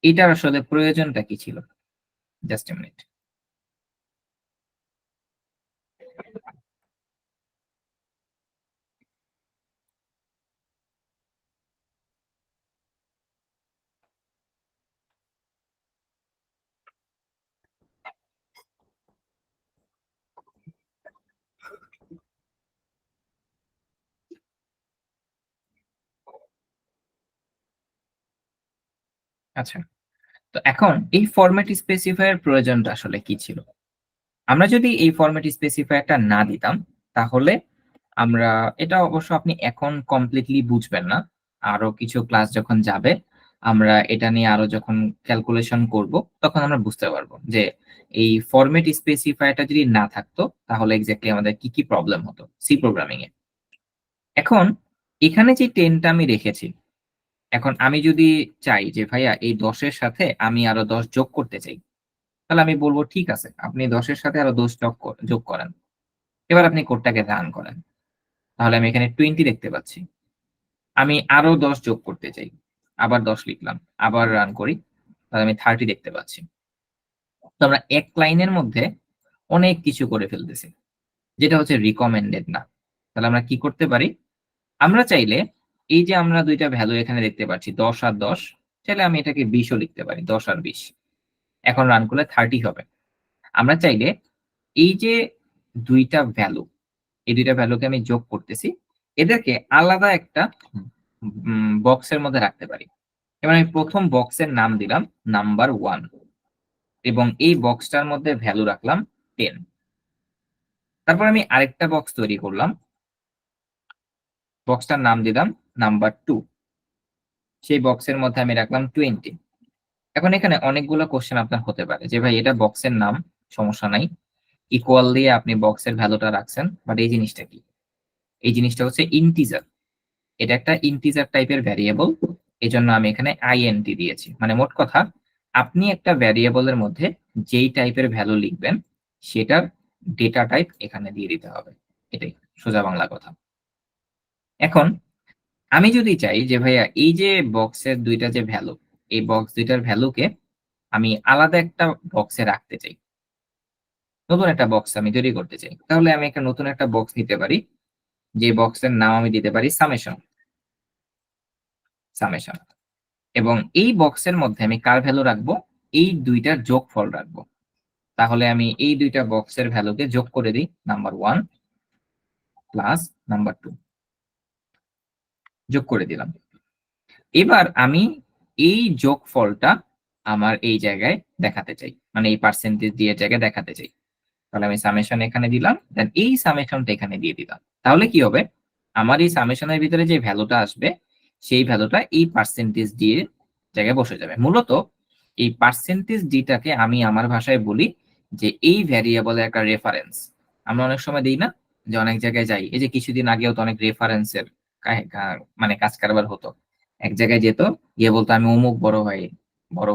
এটার আসলে প্রয়োজনটা কি ছিল? Just a minute. আচ্ছা, তো এখন এই ফরম্যাট স্পেসিফায়ার প্রয়োজনটা আসলে কি ছিল? আমরা যদি এই ফরম্যাট স্পেসিফায়ারটা না দিতাম তাহলে আমরা, এটা অবশ্য আপনি এখন কমপ্লিটলি বুঝবেন না, আরো কিছু ক্লাস যখন যাবে আমরা এটা নিয়ে আরো যখন ক্যালকুলেশন করব তখন আমরা বুঝতে পারবো যে এই ফরম্যাট স্পেসিফায়ারটা যদি না থাকতো তাহলে এক্স্যাক্টলি আমাদের কি কি প্রবলেম হতো সি প্রোগ্রামিং এ। এখন এখানে যে 10টা আমি রেখেছি, এখন আমি যদি চাই যে ভাইয়া এই 10-এর সাথে আমি আরো 10 যোগ করতে চাই, তাহলে আমি বলবো ঠিক আছে আপনি 10-এর সাথে আরো 10 যোগ করেন। এবার আপনি কোডটাকে রান করেন, তাহলে আমি এখানে 20 দেখতে পাচ্ছি। আমি আরো 10 যোগ করতে চাই, আবার 10 লিখলাম, আবার রান করি, তাহলে আমি 30 দেখতে পাচ্ছি। তো আমরা এক লাইনের মধ্যে অনেক কিছু করে ফেলতেছি, যেটা হচ্ছে রিকমেন্ডেড না। তাহলে আমরা কি করতে পারি? আমরা চাইলে এই যে আমরা দুইটা ভ্যালু এখানে দেখতে পাচ্ছি 10 আর 10, চাইলে আমি এটাকে 20ও লিখতে পারি, 10 আর 20। এখন রান করলে 30 হবে। আমরা চাইলে এই যে দুইটা ভ্যালু, এই দুইটা ভ্যালুকে আমি যোগ করতেছি, এদেরকে আলাদা একটা বক্সের মধ্যে রাখতে পারি। এবার আমি প্রথম বক্সের নাম দিলাম নাম্বার 1 এবং এই বক্সটার মধ্যে ভ্যালু রাখলাম 10। তারপর আমি আরেকটা বক্স তৈরি করলাম, বক্সটার নাম দিলাম নাম্বার 2, সেই বক্সের মধ্যে আমি রাখলাম 20। এখন এখানে অনেকগুলো কোশ্চেন আপনার হতে পারে যে ভাই এটা বক্সের নাম, সমস্যা নাই, ইকুয়াল দিয়ে আপনি বক্সের ভ্যালুটা রাখছেন, বাট এই জিনিসটা কি? এই জিনিসটা হচ্ছে ইন্টিজার, এটা একটা ইন্টিজার টাইপের ভ্যারিয়েবল, এই জন্য আমি এখানে আইএনটি দিয়েছি। মানে মোট কথা, আপনি একটা ভ্যারিয়েবলের মধ্যে যেই টাইপের ভ্যালু লিখবেন সেটার ডেটা টাইপ এখানে দিয়ে দিতে হবে, এটাই সোজা বাংলা কথা। এখন আমি যদি চাই যে ভাইয়া এই যে বক্সের দুইটা যে ভ্যালু, এই বক্স দুইটার ভ্যালুকে আমি আলাদা একটা বক্সে রাখতে চাই, নতুন একটা বক্স আমি তৈরি করতে চাই, তাহলে আমি একটা নতুন একটা বক্স নিতে পারি, যে বক্সের নাম আমি দিতে পারি সামেশন। সামেশন এবং এই বক্সের মধ্যে আমি কার ভ্যালু রাখবো? এই দুইটার যোগফল রাখবো। তাহলে আমি এই দুইটা বক্সের ভ্যালুকে যোগ করে দিই, নাম্বার 1 প্লাস নাম্বার 2 যোগ করে দিলাম। এবার আমি এই যোগফলটা আমার এই জায়গায় দেখাতে চাই, মানে এই পার্সেন্টেজ দিয়ে জায়গায় দেখাতে চাই। তাহলে আমি সামেশন এখানে দিলাম, দেন এই সামেশনটা এখানে দিয়ে দিলাম। তাহলে কি হবে? আমার এই সামেশনের ভিতরে যে ভ্যালুটা আসবে সেই ভ্যালুটা এই পার্সেন্টেজ দিয়ে জায়গায় বসে যাবে। মূলত এই পার্সেন্টেজ ডিটাকে আমি আমার ভাষায় বলি যে এই ভ্যারিয়েবলের একটা রেফারেন্স। আমরা অনেক সময় দিই না যে অনেক জায়গায় যাই, এই যে কিছুদিন আগেও তো অনেক রেফারেন্সের মানে কাজ কারবার হতো। এক জায়গায় যেত, গিয়ে বলতো আমি অমুক বড়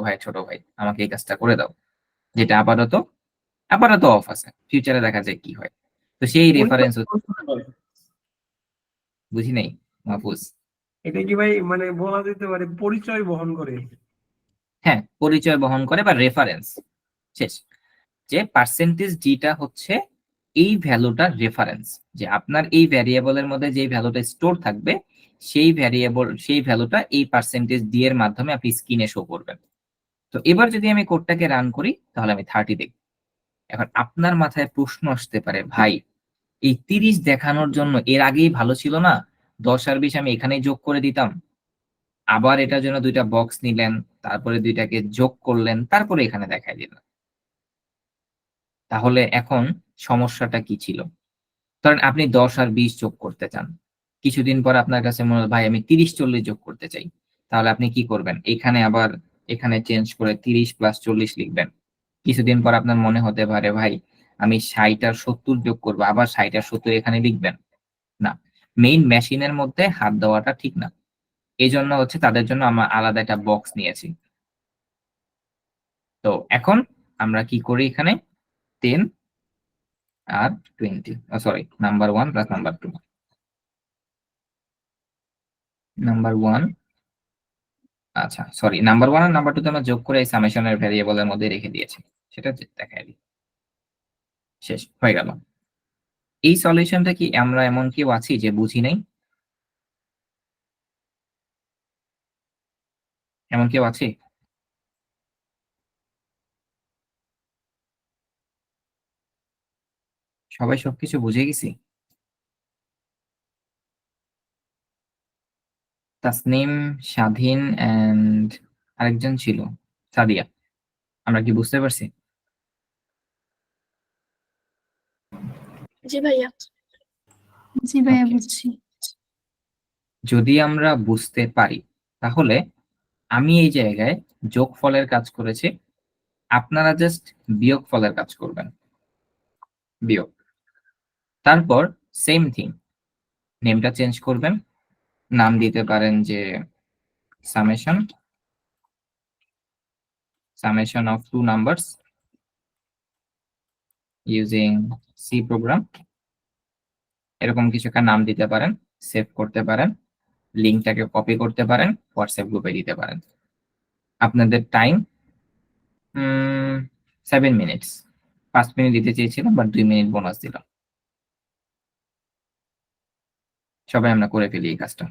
ভাই ছোট ভাই আমাকে এই কাজটা করে দাও, যেটা আপাতত অফ আছে, ফিউচারে দেখা যায় কি হয়। তো সেই রেফারেন্স বুঝি নাই মাহফুজ। এটা কি ভাই মানে বলা যেতে পারে পরিচয় বহন করে? হ্যাঁ, পরিচয় বহন করে বা রেফারেন্স। শেষ, যে পার্সেন্টেজ ডিটা হচ্ছে এই ভ্যালুটার রেফারেন্স, যে আপনার এই ভ্যারিয়েবলের মধ্যে যে ভ্যালুটা স্টোর থাকবে সেই ভ্যালুটা এই পার্সেন্টেজ ডি এর মাধ্যমে আপনি স্ক্রিনে শো করবেন। তো এবার যদি আমি কোডটাকে রান করি তাহলে আমি 30 দেখব। এখন আপনার মাথায় প্রশ্ন আসতে পারে, ভাই এই 30 দেখানোর জন্য এর আগেই ভালো ছিল না? 10 আর 20 আমি এখানেই যোগ করে দিতাম, আবার এটার জন্য দুইটা বক্স নিলেন, তারপরে দুইটাকে যোগ করলেন, তারপরে এখানে দেখাই দিলেন। তাহলে এখন সমস্যাটা কি ছিল? কারণ আপনি 10 আর 20 যোগ করতে চান, কিছুদিন পর আপনার কাছে মনে হয় ভাই আমি 30-40 যোগ করতে চাই, তাহলে আপনি কি করবেন? এখানে চেঞ্জ করে 30 + 40 লিখবেন। কিছুদিন পর আপনার মনে হতে পারে ভাই আমি 60 আর 70 যোগ করবো, আবার 60 আর 70 এখানে লিখবেন না। মেইন মেশিনের মধ্যে হাত দেওয়াটা ঠিক না, এই জন্য হচ্ছে তাদের জন্য আমরা আলাদা একটা বক্স নিয়েছি। তো এখন আমরা কি করি? এখানে 10 আর 20, sorry, number 1 plus number 2, number 1, আচ্ছা সরি, নাম্বার 1 আর নাম্বার 2 তে আমরা যোগ করে এই সামেশনের ভ্যারিয়েবলের মধ্যে রেখে দিয়েছি, সেটা দেখাই দিই। শেষ হয়ে গেল। এই সলিউশনটা কি আমরা এমন কেউ আছি যে বুঝি নাই? এমন কেউ আছে? সবাই সবকিছু বুঝে গেছি? তাসনিম, স্বাধীন এন্ড আরেকজন ছিল সাদিয়া, আমরা কি বুঝতে পারছি? জি ভাইয়া। জি ভাইয়া, Okay. বুঝছি। যদি আমরা বুঝতে পারি তাহলে আমি এই জায়গায় যোগফলের কাজ করেছি, আপনারা জাস্ট বিয়োগফলের কাজ করবেন, বিয়োগ। তারপর সেম থিং, নেমটা চেঞ্জ করবেন, নাম দিতে পারেন যে summation of two numbers using C program, এরকম কিছু একটা নাম দিতে পারেন, সেভ করতে পারেন, লিঙ্কটাকে কপি করতে পারেন, হোয়াটসঅ্যাপ গ্রুপে দিতে পারেন। আপনাদের টাইম 7 মিনিটস। 5 মিনিট দিতে চেয়েছিলাম, বাট 2 মিনিট বোনাস দিলাম। সবাই আমরা করে ফেলি এই কাজটা।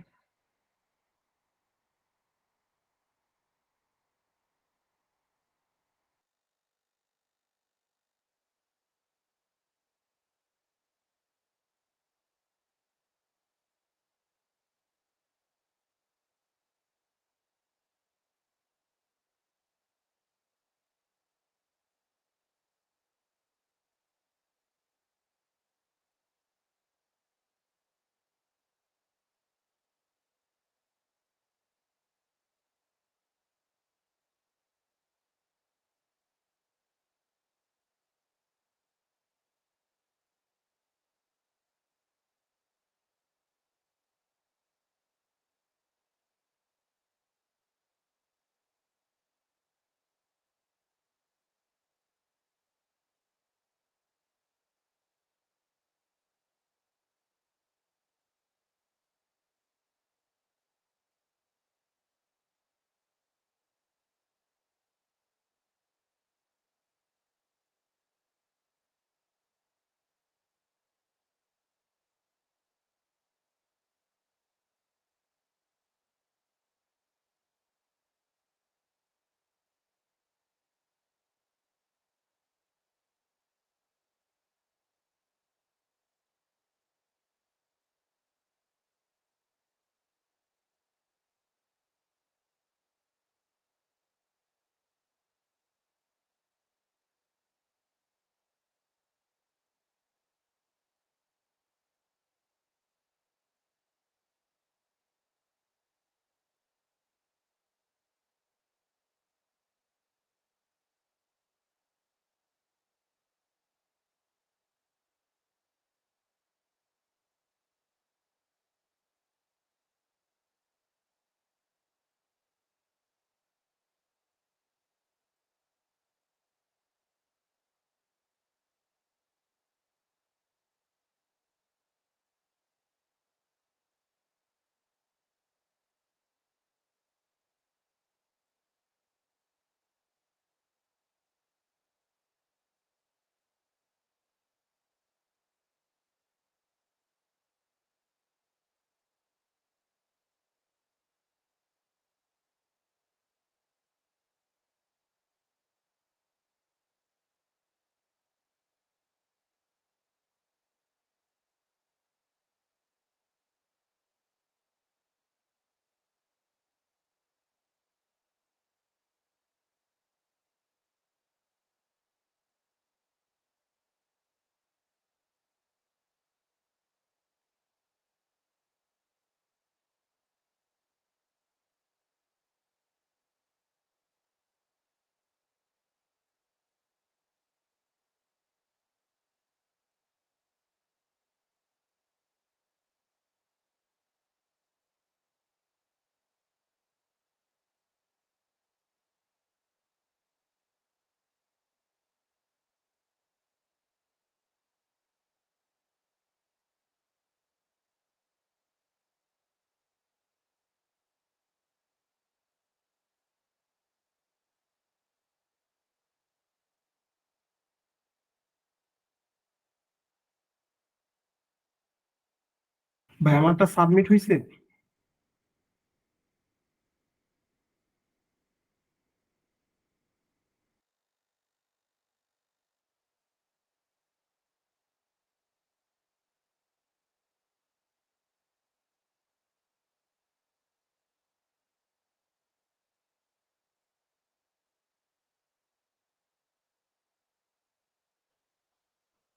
ভাই আমারটা সাবমিট হয়েছে?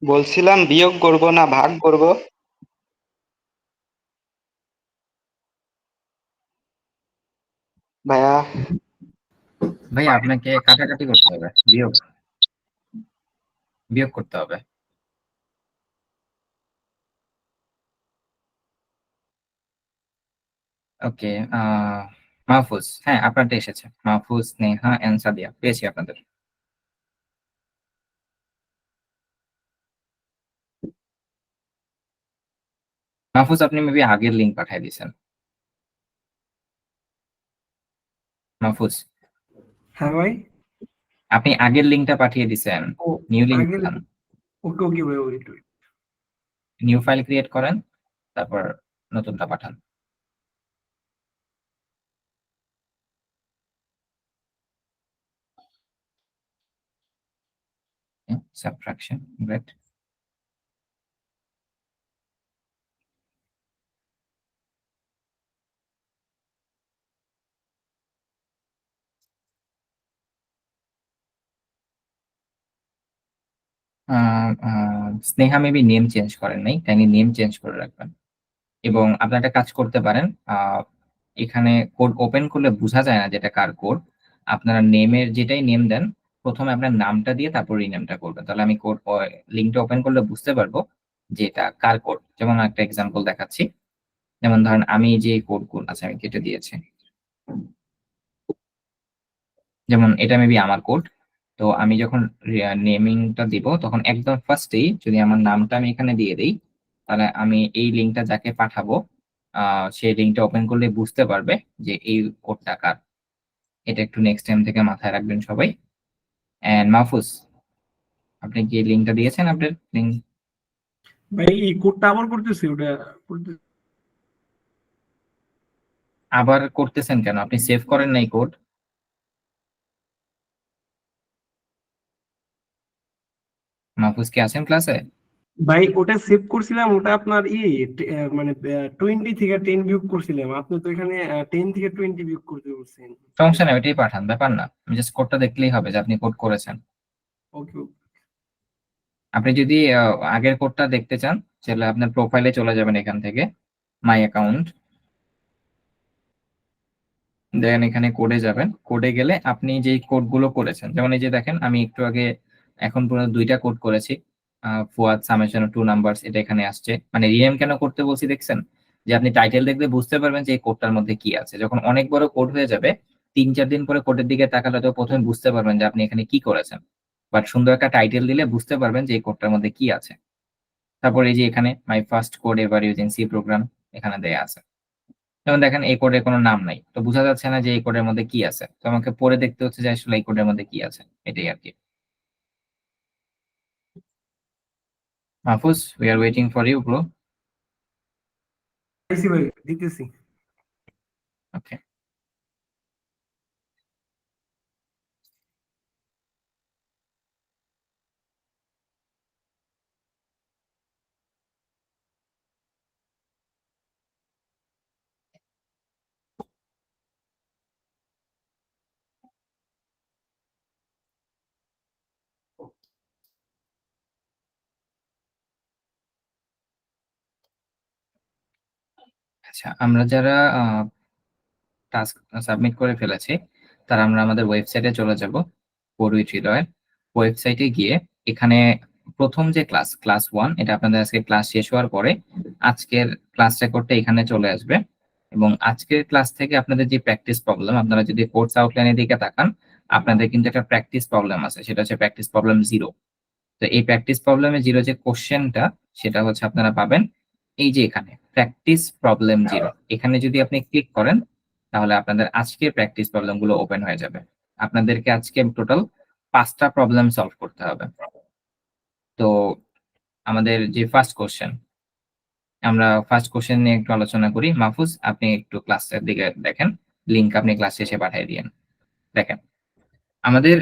বলছিলাম বিয়োগ করব না ভাগ করব? ভাইয়া ভাই আপনাকে কাটাকাটি করতে হবে, বিয়োগ বিয়োগ করতে হবে। ওকে, মাহফুজ, হ্যাঁ আপনারটা এসেছে। মাহফুজ, স্নেহা এন্ড সাদিয়া, পেয়েছি আপনাদের। মাহফুজ আপনি মেবি আগের লিঙ্ক পাঠিয়ে দিয়েছেন। মাহফুজ, হ্যাঁ ভাই। আপনি আগের লিঙ্কটা পাঠিয়ে দিছেন, ও নিউ লিঙ্ক আগের পাঠান, ওকে ওকে ভাই wait wait new file create করেন, তারপর নতুনটা পাঠান। Subtraction, great. Sneha maybe name change করেন নাই, কাইন্ডলি নেম চেঞ্জ করে রাখবেন। এবং আপনার একটা কাজ করতে পারেন, এখানে কোড ওপেন করলে বোঝা যায় না যেটা কার কোড। আপনারা নেমের যেটাই নেম দেন, প্রথমে আপনার নামটা দিয়ে তারপর রিনেমটা করবেন, তাহলে আমি কোড লিঙ্কটা ওপেন করলে বুঝতে পারবো যে এটা কার কোড। যেমন একটা এক্সাম্পল দেখাচ্ছি, যেমন ধরেন আমি যে কোড আছে আমি কেটে দিয়েছি, যেমন এটা মেবি আমার কোড। তো আমি যখন নেমিংটা দিব তখন একদম ফার্স্টেই যদি আমার নামটা আমি এখানে দিয়ে দিই, তাহলে আমি এই লিঙ্কটা যাকে পাঠাবো সেই লিঙ্কটা ওপেন করলে বুঝতে পারবে যে এই কোডটা কার। এটা একটু নেক্সট টাইম থেকে মাথায় রাখবেন সবাই। এন্ড মাহফুজ, আপনি কি লিঙ্কটা দিয়েছেন আপনার লিঙ্ক? ভাই এই কোডটা আবার করতেছি ওটা করতে আবার করতেছেন কেন? আপনি সেভ করেন নাই কোড? মাহফুজ কি আছেন ক্লাসে? ভাই ওটা সেভ করছিলাম, ওটা আপনার মানে 20 থেকে 10 বিয়োগ করছিলাম, আপনি তো এখানে 10 থেকে 20 বিয়োগ করতে বলছেন। সমস্যা নেই, ওইটাই পাঠান, ব্যাপার না। আমি জাস্ট কোডটা দেখলেই হবে যে আপনি কোড করেছেন। ওকে আপনি যদি আগের কোডটা দেখতে চান তাহলে আপনার প্রোফাইলে চলে যাবেন, এখান থেকে মাই অ্যাকাউন্ট, দেন এখানে কোডে যাবেন। কোডে গেলে আপনি যে কোডগুলো করেছেন, যেমন এই যে দেখেন আমি একটু আগে এখন পর্যন্ত 2টা কোড করেছি, ফুয়াদ সামেশন 2 নাম্বারস, এটা এখানে আসছে। মানে রিনেম কেন করতে বলছি দেখছেন, যে আপনি টাইটেল দেখলে বুঝতে পারবেন যে এই কোডটার মধ্যে কি আছে। যখন অনেক বড় কোড হয়ে যাবে 3-4 দিন পরে কোডের দিকে তাকালে তো প্রথমে বুঝতে পারবেন যে আপনি এখানে কি করেছেন, বাট সুন্দর একটা টাইটেল দিলে বুঝতে পারবেন যে এই কোডটার মধ্যে কি আছে। তারপর এই যে এখানে my first code ever using C program এখানে দেয়া আছে। যেমন দেখেন এই কোডের কোনো নাম নাই, তো বোঝা যাচ্ছে না যে এই কোডের মধ্যে কি আছে, তো আমাকে পড়ে দেখতে হচ্ছে যে আসলে এই কোডের মধ্যে কি আছে, এটাই আর কি। Mahfuz, we are waiting for you bro. ভাই দিতেছি। ওকে, আচ্ছা আমরা যারা টাস্ক সাবমিট করে ফেলেছি তারা আমরা আমাদের ওয়েবসাইটে চলে যাব। কোড উইথ হৃদয়ের ওয়েবসাইটে গিয়ে এখানে প্রথম যে ক্লাস 1, এটা আপনাদের আজকে ক্লাস শেষ হওয়ার পরে আজকের ক্লাস রেকর্ডটা এখানে চলে আসবে। এবং আজকের ক্লাস থেকে আপনাদের যে প্র্যাকটিস প্রবলেম, আপনারা যদি কোর্স আউটলাইনের দিকে তাকান আপনাদের কিন্তু একটা প্র্যাকটিস প্রবলেম আছে, সেটা হচ্ছে প্র্যাকটিস প্রবলেম 0। তো এই প্র্যাকটিস প্রবলেমে 0 যে কোশ্চেনটা সেটা হচ্ছে আপনারা পাবেন এই যে এখানে প্র্যাকটিস প্রবলেম 0। এখানে যদি আপনি ক্লিক করেন তাহলে আপনাদের আজকের প্র্যাকটিস প্রবলেম গুলো ওপেন হয়ে যাবে। আপনাদেরকে আজকে টোটাল 5টা প্রবলেম সলভ করতে হবে। তো আমাদের যে ফার্স্ট কোশ্চেন, আমরা ফার্স্ট কোশ্চেন নিয়ে একটু আলোচনা করি। মাহফুজ আপনি একটু ক্লাসের দিকে দেখেন, লিংক আপনি ক্লাস শেষে পাঠিয়ে দিয়েন। দেখেন আমাদের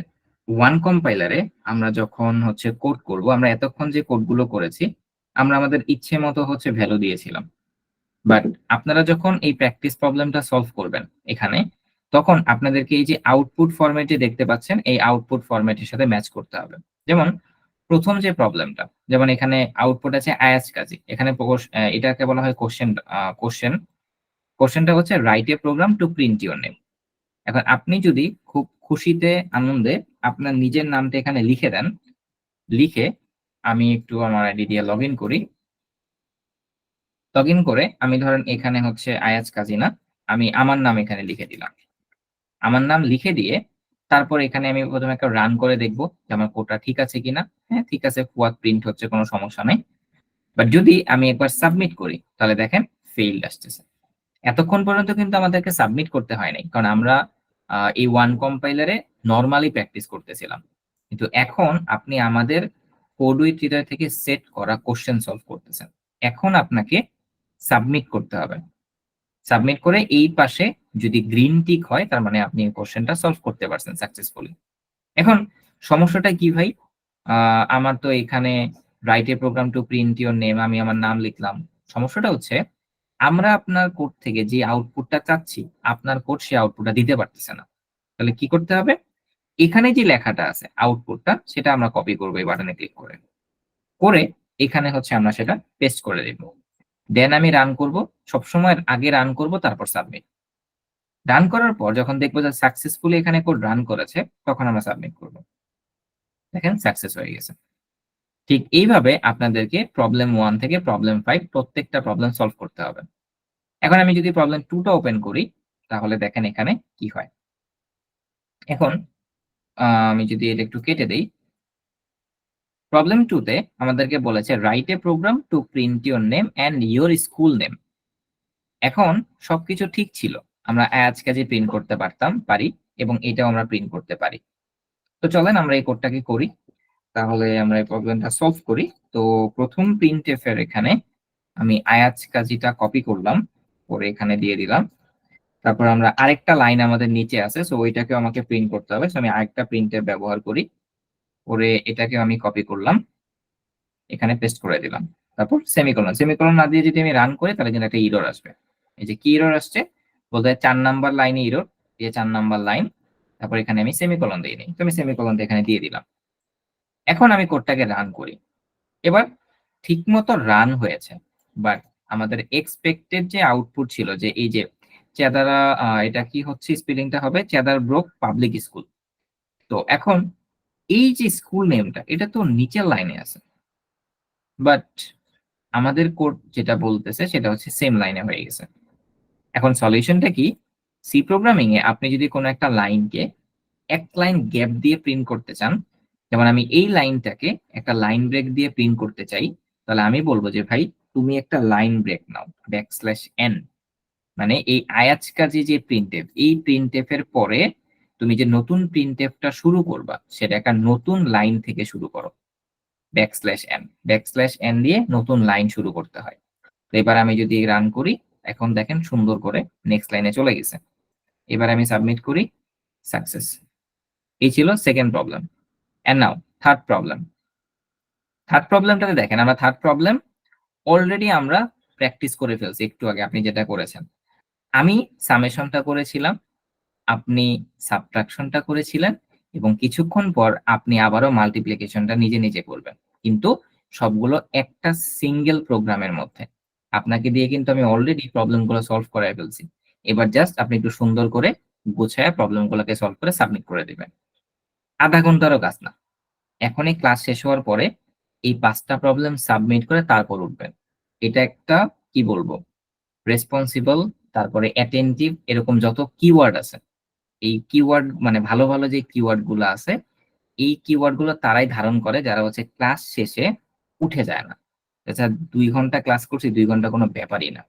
1 কম্পাইলারে আমরা যখন হচ্ছে কোড করব, আমরা এতক্ষণ যে কোডগুলো করেছি আমরা আমাদের ইচ্ছে মতো হচ্ছে ভ্যালু দিয়েছিলাম। বাট আপনারা যখন এই প্র্যাকটিস প্রবলেমটা সলভ করবেন এখানে, তখন আপনাদেরকে এই যে আউটপুট ফরম্যাটে দেখতে পাচ্ছেন এই আউটপুট ফরম্যাটের সাথে ম্যাচ করতে হবে। যেমন প্রথম যে প্রবলেমটা, যেমন এখানে আউটপুট আছে আয়াজ কাজী, এখানে এটাকে বলা হয় কোশ্চেনটা হচ্ছে write a program to print your name. এখন আপনি যদি খুব খুশিতে আনন্দে আপনার নিজের নামটা এখানে লিখে দেন, লিখে আমি একটু আমার আইডি দিয়ে লগ ইন করি, লগ ইন করে আমি ধরেন এখানে হচ্ছে আয়াজ কাজী না, আমি আমার নাম এখানে লিখে দিলাম। আমার নাম লিখে দিয়ে তারপর এখানে আমি প্রথমে একটা রান করে দেখবো যে আমার কোডটা ঠিক আছে কিনা। হ্যাঁ ঠিক আছে, ফুয়াদ প্রিন্ট হচ্ছে, কোনো সমস্যা নেই। বাট যদি আমি একবার সাবমিট করি তাহলে দেখেন ফেইল্ড আসতেছে। এতক্ষণ পর্যন্ত কিন্তু আমাদেরকে সাবমিট করতে হয় নাই, কারণ আমরা এই ওয়ান কম্পাইলারে নর্মালি প্র্যাকটিস করতেছিলাম, কিন্তু এখন আপনি আমাদের কোড উইথ হৃদয় থেকে সেট করা কোশ্চেন সলভ করতেছেন। এখন আপনাকে সাবমিট করতে হবে। সাবমিট করে এই পাশে যদি গ্রিন টিক হয় তার মানে আপনি কোশ্চেনটা সলভ করতে পারছেন সাকসেসফুলি। এখন সমস্যাটা কি ভাই? আমার তো এখানে write a program to print your name, আমি আমার নাম লিখলাম। সমস্যাটা হচ্ছে আমরা আপনার কোড থেকে যে আউটপুটটা চাচ্ছি আপনার কোড সে আউটপুটটা দিতে পারতেছে না। তাহলে কি করতে হবে? এখানে যে লেখাটা আছে আউটপুটটা সেটা আমরা কপি করবো এই বাটনে ক্লিক করে, করে এখানে হচ্ছে আমরা সেটা পেস্ট করে দেব। দেন আমি রান করব, সবসময় আগে রান করব তারপর সাবমিট। রান করার পর যখন দেখবো যে সাকসেসফুলি এখানে কোড রান করেছে তখন আমরা সাবমিট করব। দেখেন সাকসেস হয়ে গেছে। ঠিক এইভাবে আপনাদেরকে প্রবলেম 1 থেকে প্রবলেম 5 প্রত্যেকটা প্রবলেম সলভ করতে হবে। এখন আমি যদি প্রবলেম 2টা ওপেন করি তাহলে দেখেন এখানে কি হয়। এখন আমি যদি এটা একটু কেটে দেই, প্রবলেম 2তে আমাদেরকে বলেছে write a program to print your name and your school name. এখন সবকিছু ঠিক ছিল, আমরা আজকাজে প্রিন্ট করতে পারি এবং এটাও আমরা প্রিন্ট করতে পারি। তো চলেন আমরা এই কোডটাকে করি, তাহলে আমরা এই প্রবলেমটা সলভ করি। তো প্রথম প্রিন্টএফ এর এখানে আমি আয়াজ কাজীটা কপি করলাম, করে এখানে দিয়ে দিলাম। তারপর আমরা আরেকটা লাইন আমাদের নিচে আছে, সো ওইটাকে আমাকে প্রিন্ট করতে হবে। সো আমি আরেকটা প্রিন্টএফ ব্যবহার করি, করে এটাকে আমি কপি করলাম, এখানে পেস্ট করে দিলাম। তারপর সেমিকোলন, সেমিকোলন না দিয়ে যদি আমি রান করি তাহলে কিন্তু একটা এরর আসবে। এই যে কি এরর আসছে, বলতে 4 নাম্বার লাইনে এরর, এই 4 নাম্বার লাইন, তারপর এখানে আমি সেমিকোলন দিয়ে নিই। তো আমি সেমিকোলন দিয়ে এখানে দিয়ে দিলাম। এখন আমি কোডটাকে রান করি। এবার ঠিকমতো রান হয়েছে, বাট আমাদের এক্সপেক্টেড যে আউটপুট ছিল যে এই যে চেদারা, এটা কি হচ্ছে স্পেলিংটা হবে চেদার ব্রোক পাবলিক স্কুল। তো এখন এই যে স্কুল নেমটা এটা তো নিচের লাইনে আছে, বাট আমাদের কোড যেটা বলতেছে সেটা হচ্ছে সেম লাইনে হয়ে গেছে। এখন সলিউশনটা কি? সি প্রোগ্রামিং এ আপনি যদি কোনো একটা লাইনকে এক লাইন গ্যাপ দিয়ে প্রিন্ট করতে চান, যেমন আমি এই লাইনটাকে একটা লাইন ব্রেক দিয়ে প্রিন্ট করতে চাই, তাহলে আমি বলবো যে ভাই তুমি একটা লাইন ব্রেক নাও \n, মানে এই আয়াজ কাজী যে প্রিন্টএফ, এই প্রিন্টএফ এর পরে তুমি যে নতুন প্রিন্টএফটা শুরু করবা সেটা একটা নতুন লাইন থেকে শুরু করো, \n দিয়ে নতুন লাইন শুরু করতে হয়। তো এবার আমি যদি রান করি, এখন দেখেন সুন্দর করে নেক্সট লাইনে চলে গেছে। এবার আমি সাবমিট করি, সাকসেস। এই ছিল second problem. And now third problem. Third প্রবলেমটাতে দেখেন আমরা থার্ড প্রবলেম অলরেডি আমরা প্র্যাকটিস করে ফেলছি একটু আগে। আপনি যেটা করেছেন, আমি সামেশনটা করেছিলাম, আপনি সাবট্রাকশনটা করেছিলেন, এবং কিছুক্ষণ পর আপনি আবারও মাল্টিপ্লিকেশনটা নিজে নিজে করবেন, কিন্তু সবগুলো একটা সিঙ্গেল প্রোগ্রামের মধ্যে। আপনাকে দিয়ে কিন্তু আমি অলরেডি প্রবলেমগুলো সলভ করাই ফেলছি। এবার জাস্ট আপনি একটু সুন্দর করে গুছায় প্রবলেমগুলোকে সলভ করে সাবমিট করে দিবেন। আধা ঘন্টারও কাজ না। এখনই ক্লাস শেষ হওয়ার পরে এই 5টা প্রবলেম সাবমিট করে তারপর উঠবেন। এটা একটা কি বলবো, রেসপন্সিবল, তারপরে অ্যাটেন্টিভ, এরকম যত কিওয়ার্ড আছে, এই কিওয়ার্ড মানে ভালো ভালো যে কিওয়ার্ড গুলো আছে, এই কিওয়ার্ড গুলো তারাই ধারণ করে যারা হচ্ছে ক্লাস শেষে উঠে যায় না। আচ্ছা 2 ঘন্টা ক্লাস করছি, 2 ঘন্টা কোনো ব্যাপারই না।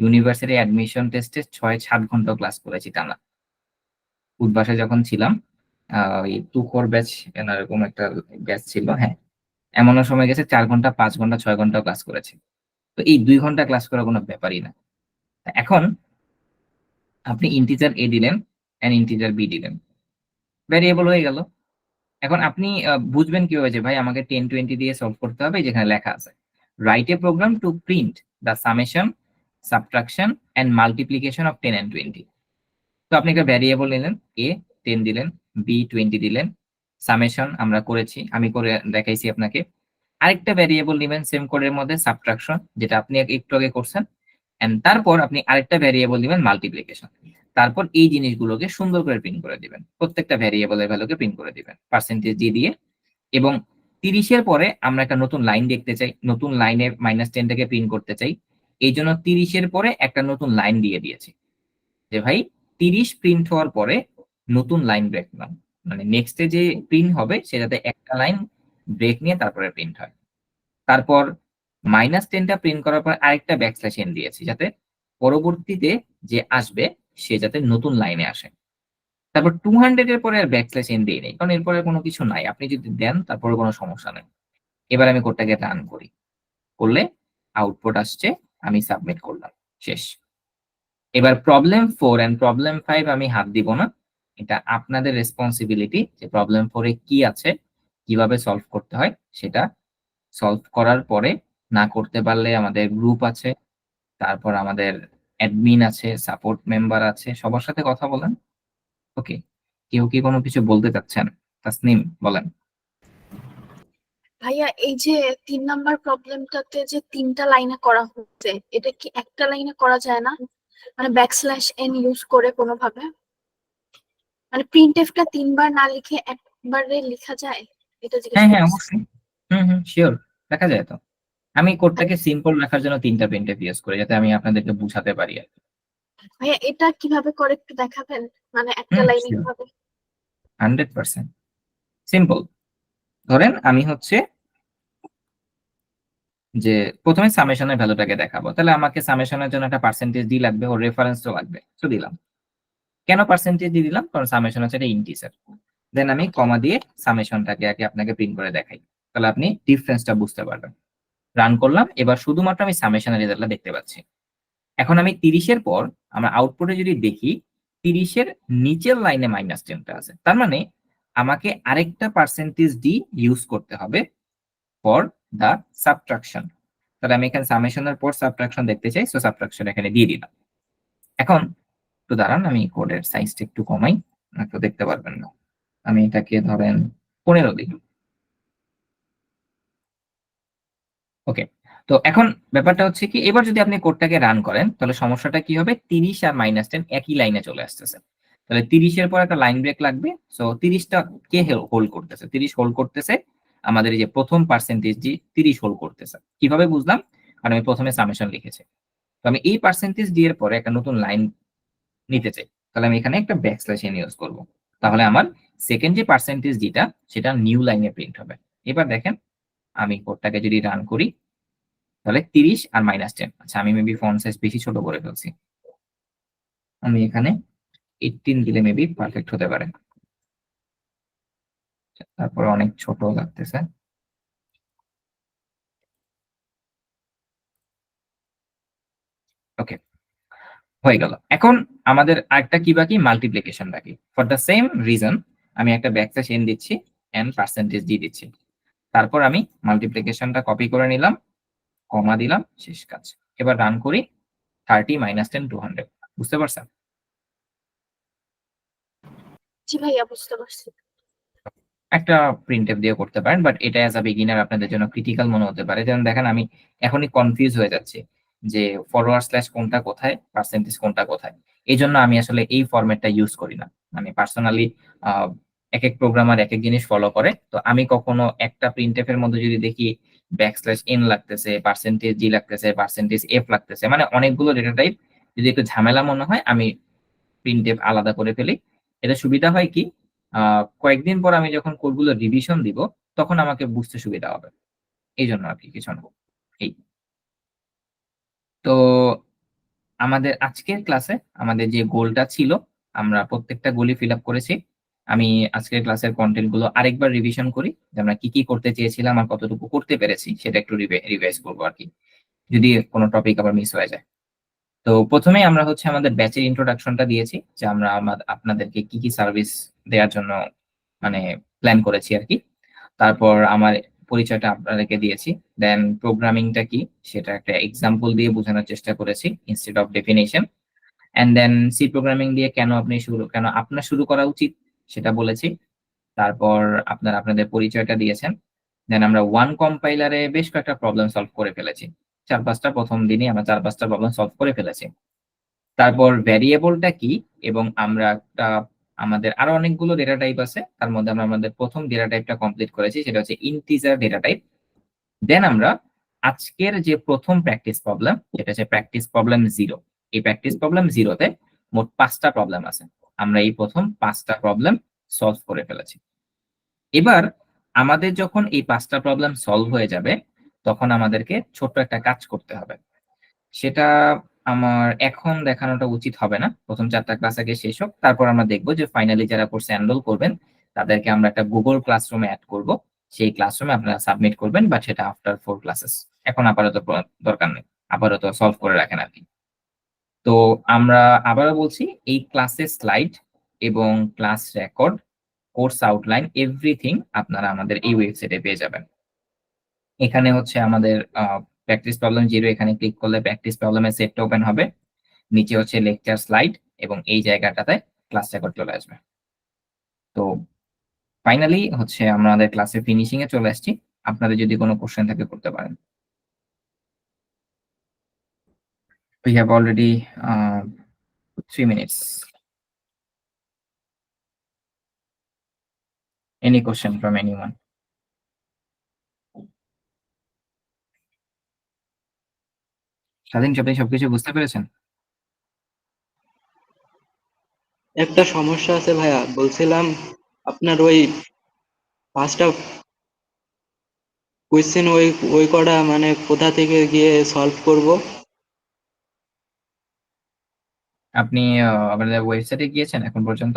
ইউনিভার্সিটি অ্যাডমিশন টেস্টে 6-7 ঘন্টা ক্লাস করেছি টানা। উদ্বাসে যখন ছিলাম, এই তুখোর ব্যাচ এরকম একটা ব্যাচ ছিল, হ্যাঁ, এমনও সময় গেছে 4 ঘন্টা 5 ঘন্টা 6 ঘন্টা ক্লাস করেছি। তো এই 2 ঘন্টা ক্লাস করা কোনো ব্যাপারই না। এখন আপনি ইন্টিজার এ দিলেন এন্ড ইন্টিজার বি দিলেন, ভ্যারিয়েবল হয়ে গেল। এখন আপনি বুঝবেন কিভাবে যে ভাই আমাকে 10-20 দিয়ে সলভ করতে হবে? যেখানে লেখা আছে write a program to print the summation, subtraction and multiplication of 10 and 20। তো আপনি একটা ভ্যারিয়েবল নিলেন, এ 10 দিলেন, বি 20 দিলেন, সামেশন আমরা করেছি, আমি করে দেখাইছি আপনাকে। আরেকটা ভ্যারিয়েবল নেবেন সেম কোডের মধ্যে, সাবট্রাকশন, যেটা আপনি একটু আগে করছেন, এন্ড তারপর আপনি আরেকটা ভ্যারিয়েবল দিবেন মাল্টিপ্লিকেশন। তারপর এই জিনিসগুলোকে সুন্দর করে প্রিন্ট করে দিবেন, প্রত্যেকটা ভ্যারিয়েবলের ভ্যালুকে প্রিন্ট করে দিবেন পার্সেন্টেজ দিয়ে। এবং 30-এর পরে আমরা একটা নতুন লাইন দেখতে চাই, নতুন লাইনে -10টাকে প্রিন্ট করতে চাই, এই জন্য 30-এর পরে একটা নতুন লাইন দিয়ে দিয়েছি যে ভাই 30 প্রিন্ট হওয়ার পরে নতুন লাইন ব্রেক নাও, মানে নেক্সটে যে প্রিন্ট হবে সেটাতে একটা লাইন ব্রেক নিয়ে তারপরে প্রিন্ট হয়। তারপর -10টা প্রিন্ট করার পর আরেকটা \n দিয়েছি, যাতে পরবর্তীতে যে আসবে সে যাতে নতুন লাইনে আসে। তারপর 200 এর পরে আর ব্যাকস্ল্যাশ এন দিই নেই, কারণ এরপরে কোনো কিছু নাই। আপনি যদি দেন তারপরে কোনো সমস্যা নেই। এবার আমি কোডটাকে রান করি, করলে আউটপুট আসছে, আমি সাবমিট করলাম, শেষ। এবার প্রবলেম 4 এন্ড প্রবলেম 5 আমি হাত দিব না, এটা আপনাদের রেসপন্সিবিলিটি যে প্রবলেম 4 এ কি আছে, কিভাবে সলভ করতে হয় সেটা সলভ করার পরে, না করতে পারলে আমাদের গ্রুপ আছে, তারপর আমাদের অ্যাডমিন আছে, সাপোর্ট মেম্বার আছে, সবার সাথে কথা বলেন। ওকে, কেউ কি কোনো কিছু বলতে চাচ্ছেন? তাসনিম বলেন। ভাইয়া এই যে 3 নাম্বার প্রবলেমটাতে যে 3টা লাইনে করা হচ্ছে, এটা কি একটা লাইনে করা যায় না? মানে ব্যাকস্ল্যাশ এন ইউজ করে কোনোভাবে, মানে প্রিন্টএফটা 3বার না লিখে একবারে লেখা যায়? এটা জিজ্ঞেস হ্যাঁ হ্যাঁ, করছি। অবশ্যই। শিওর, দেখা যায় তো। আমি কোডটাকে সিম্পল রাখার জন্য 3টা প্রিন্টএফ ইউজ করি, যাতে আমি আপনাদেরকে বুঝাতে পারি আর কি। ভাইয়া এটা কিভাবে করে একটু দেখাবেন, মানে একটা লাইনে শিওর, কিভাবে? 100% সিম্পল। ধরেন আমি হচ্ছে যে প্রথমে সামেশনের ভ্যালুটাকে দেখাবো, তাহলে আমাকে সামেশনের জন্য একটা পার্সেন্টেজ ডি লাগবে, ওর রেফারেন্সও লাগবে, তো দিলাম। কেন পার্সেন্টেজ দিয়ে দিলাম? কারণ সামেশন হচ্ছে একটা ইন্টিজার। দেন আমি কমা দিয়ে সামেশনটাকে আগে আপনাকে প্রিন্ট করে দেখাই, তাহলে আপনি ডিফারেন্সটা বুঝতে পারবেন। রান করলাম, এবার শুধুমাত্র আমি সামেশনের রেজাল্টটা দেখতে পাচ্ছি। এখন আমি 30-এর পর আমরা আউটপুটে যদি দেখি, 30-এর নিচের লাইনে -10টা আছে, তার মানে আমাকে আরেকটা পার্সেন্টেজ ডি ইউজ করতে হবে ফর দা সাবট্রাকশন। তাহলে আমি এখানে সামেশনের পর সাবট্রাকশন দেখতে চাই, সো সাবট্রাকশন এখানে দিয়ে দিলাম। এখন একটু দাঁড়ান, আমি কোডের সাইজটা একটু কমাই, একটু দেখতে পারবেন না। আমি এটাকে ধরেন 15 দিই। ওকে, তো এখন ব্যাপারটা হচ্ছে কি, এবার যদি আপনি কোডটাকে রান করেন তাহলে সমস্যাটা কি হবে, 30 আর -10 একই লাইনে চলে আসতেছে। তাহলে 30-এর পর একটা লাইন ব্রেক লাগবে। সো 30টা কে হোল্ড করতেছে? 30 হোল্ড করতেছে আমাদের এই যে প্রথম পার্সেন্টেজ জি, 30 হোল্ড করতেছে। কিভাবে বুঝলাম? কারণ আমি প্রথমে সামেশন লিখেছি। তো আমি এই পার্সেন্টেজ ডি এর পরে একটা নতুন লাইন নিতে চাই, তাহলে আমি এখানে একটা ব্যাকস্ল্যাশ এন ইউজ করব। তাহলে আমার সেকেন্ড যে পার্সেন্টেজ ডিটা সেটা নিউ লাইনে প্রিন্ট হবে। এবার দেখেন, আমি কোডটাকে যদি রান করি তাহলে 30 আর -10, আচ্ছা আমি মেবি ফন্ট সাইজ বেশি ছোট করে ফেলছি, আমি এখানে 18 দিলে মেবি পারফেক্ট হতে পারে। তারপরে অনেক ছোট লাগতেছে। ওকে, হয়ে গেল। এখন আমাদের আরেকটা কি বাকি? মাল্টিপ্লিকেশন বাকি। ফর দ্য সেম রিজন আমি একটা ব্যাকস্ল্যাশ এন দিচ্ছি এন্ড পার্সেন্টেজ ডি দিচ্ছি। তারপর আমি মাল্টিপ্লিকেশনটা কপি করে নিলাম, কমা দিলাম, শেষ কাজ। এবার রান করি, 30 -10 200। বুঝতে পারছেন? জি ভাইয়া, বুঝতে পারছি। একটা প্রিন্টএফ দিয়ে করতে পারেন, বাট এটা অ্যাজ আ বিগিনার আপনাদের জন্য ক্রিটিক্যাল মনে হতে পারে। যেমন দেখেন, আমি এখনই কনফিউজ হয়ে যাচ্ছি যে ফরওয়ার্ড স্ল্যাশ কোনটা কোথায়, পার্সেন্টেজ কোনটা কোথায়। এই জন্য আমি আসলে এই ফরম্যাটটা ইউজ করি না। মানে পার্সোনালি এক এক প্রোগ্রামার এক এক জিনিস ফলো করে, তো আমি কখনো একটা প্রিন্টএফ এর মধ্যে যদি দেখি ব্যাকস্ল্যাশ এন লাগতেছে, পার্সেন্টেজ জি লাগতেছে, পার্সেন্টেজ এফ লাগতেছে, মানে অনেকগুলো ডেটা টাইপ, যদি একটু ঝামেলা মনে হয় আমি প্রিন্টএফ আলাদা করে ফেলি। এটা সুবিধা হয় কি, কয়েকদিন পর আমি যখন কোডগুলো রিভিশন দিব তখন আমাকে বুঝতে সুবিধা হবে, এই জন্য আর কি, কিছু না। এই তো আমাদের আজকের ক্লাসে আমাদের যে গোলটা ছিল, আমরা প্রত্যেকটা গোলই ফিল আপ করেছি। আমি আজকের ক্লাসের কন্টেন্ট গুলো আরেকবার রিভিশন করি, যে আমরা কি কি করতে চেয়েছিলাম আর কতটুকু করতে পেরেছি সেটা একটু রিভাইজ করবো আর কি, যদি কোনো টপিক আবার মিস হয়ে যায়। তো প্রথমেই আমরা হচ্ছে আমাদের ব্যাচের ইন্ট্রোডাকশনটা দিয়েছি, যে আমরা আপনাদেরকে কি কি সার্ভিস দেওয়ার জন্য মানে প্ল্যান করেছি আর কি। তারপর আমার পরিচয়টা আপনাদেরকে দিয়েছি। দেন প্রোগ্রামিংটা কি সেটা একটা এক্সাম্পল দিয়ে বোঝানোর চেষ্টা করেছি instead of definition. And then C programming দিয়ে কেন আপনার শুরু করা উচিত সেটা বলেছি। তারপর আপনাদের পরিচয়টা দিয়েছেন। দেন আমরা ওয়ান কম্পাইলারে বেশ কয়েকটা প্রবলেম সলভ করে ফেলেছি। 4-5টা প্রথম দিনই আমরা 4-5টা প্রবলেম সলভ করে ফেলেছি। তারপর ভ্যারিয়েবলটা কি, এবং আমরা আমাদের আরো অনেকগুলো ডেটা টাইপ আছে, তার মধ্যে আমরা আমাদের প্রথম ডেটা টাইপটা কমপ্লিট করেছি, সেটা হচ্ছে ইন্টিজার ডেটা টাইপ। দেন আমরা আজকের যে প্রথম প্র্যাকটিস প্রবলেম, যেটা হচ্ছে প্র্যাকটিস প্রবলেম 0, এই প্র্যাকটিস প্রবলেম 0-তে মোট 5টা প্রবলেম আছে। আমরা এই প্রথম 5টা প্রবলেম সলভ করে ফেলেছি। এবার আমাদের যখন এই 5টা প্রবলেম সলভ হয়ে যাবে তখন আমাদেরকে ছোট্ট একটা কাজ করতে হবে। সেটা আমার এখন দেখানোটা উচিত হবে না, প্রথম 4টা ক্লাস আগে শেষ হোক, তারপর আমরা দেখবো যে ফাইনালি যারা কোর্সে এনরোল করবেন তাদেরকে আমরা একটা গুগল ক্লাসরুমে অ্যাড করব, সেই ক্লাসরুমে আপনারা সাবমিট করবেন, বাট সেটা আফটার 4 ক্লাসেস। এখন আপাতত দরকার নেই, আপাতত সলভ করে রাখেন আর কি। তো আমরা আবারও বলছি, এই ক্লাসের স্লাইড এবং class record, course outline, everything আপনারা আমাদের এই ওয়েবসাইটে পেয়ে যাবেন। এখানে হচ্ছে আমাদের প্র্যাকটিস প্রবলেম 0, এখানে ক্লিক করলে প্র্যাকটিস প্রবলেমের সেটটা ওপেন হবে, নিচে হচ্ছে লেকচার স্লাইড এবং এই জায়গাটাতে ক্লাস রেকর্ড চলে আসবে। তো ফাইনালি হচ্ছে আমাদের ক্লাসের ফিনিশিং এ চলে আসছি। আপনাদের যদি কোনো কোশ্চেন থাকে করতে পারেন। We have already 3 minutes. Any question from anyone? স্বাধীন, আপনি সবকিছু বুঝতে পেরেছেন? একটা সমস্যা আছে ভাইয়া, বলছিলাম আপনার ওই 5টা কোয়েশ্চেন ওই কটা মানে কোথা থেকে গিয়ে সলভ করব? আপনি আমাদের ওয়েবসাইটে গিয়েছেন এখন পর্যন্ত?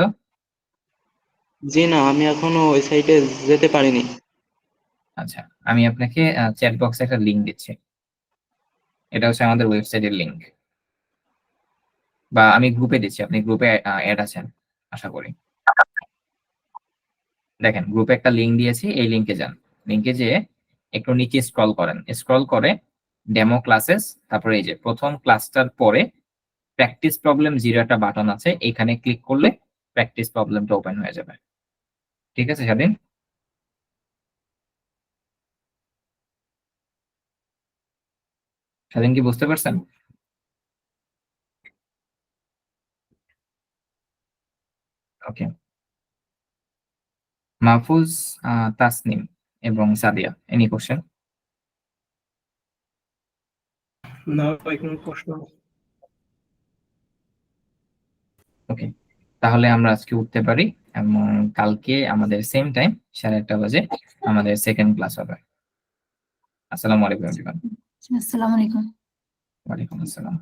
জি না, আমি এখনো ওই সাইটে যেতে পারিনি। আচ্ছা, আমি আপনাকে চ্যাট বক্সে একটা লিংক দিচ্ছি, এটা হচ্ছে আমাদের ওয়েবসাইটের লিংক, বা আমি গ্রুপে দিচ্ছি, আপনি গ্রুপে অ্যাড আছেন আশা করি। দেখেন গ্রুপে একটা লিংক দিয়েছি, এই লিংকে যান, লিংকে যেয়ে একটু নিচে স্ক্রল করেন, স্ক্রল করে ডেমো ক্লাসেস, তারপরে এই যে প্রথম ক্লাসটার পরে প্র্যাকটিস প্রবলেম 0 একটা বাটন আছে, এখানে ক্লিক করলে প্র্যাকটিস প্রবলেমটা ওপেন হয়ে যাবে। ঠিক আছে স্বাধীন? স্বাধীন কি বুঝতে পারছেন? ওকে। মাহফুজ, তাসনিম এবং সাদিয়া, এনি কোশ্চেন? না ভাই, কোনো প্রশ্ন নেই। ওকে, তাহলে আমরা আজকে উঠতে পারি এবং কালকে আমাদের সেম টাইম 1:30 বাজে আমাদের সেকেন্ড ক্লাস হবে। আসসালামু আলাইকুম এভরিওয়ান। আসসালামু আলাইকুম। ওয়ালাইকুম আসসালাম।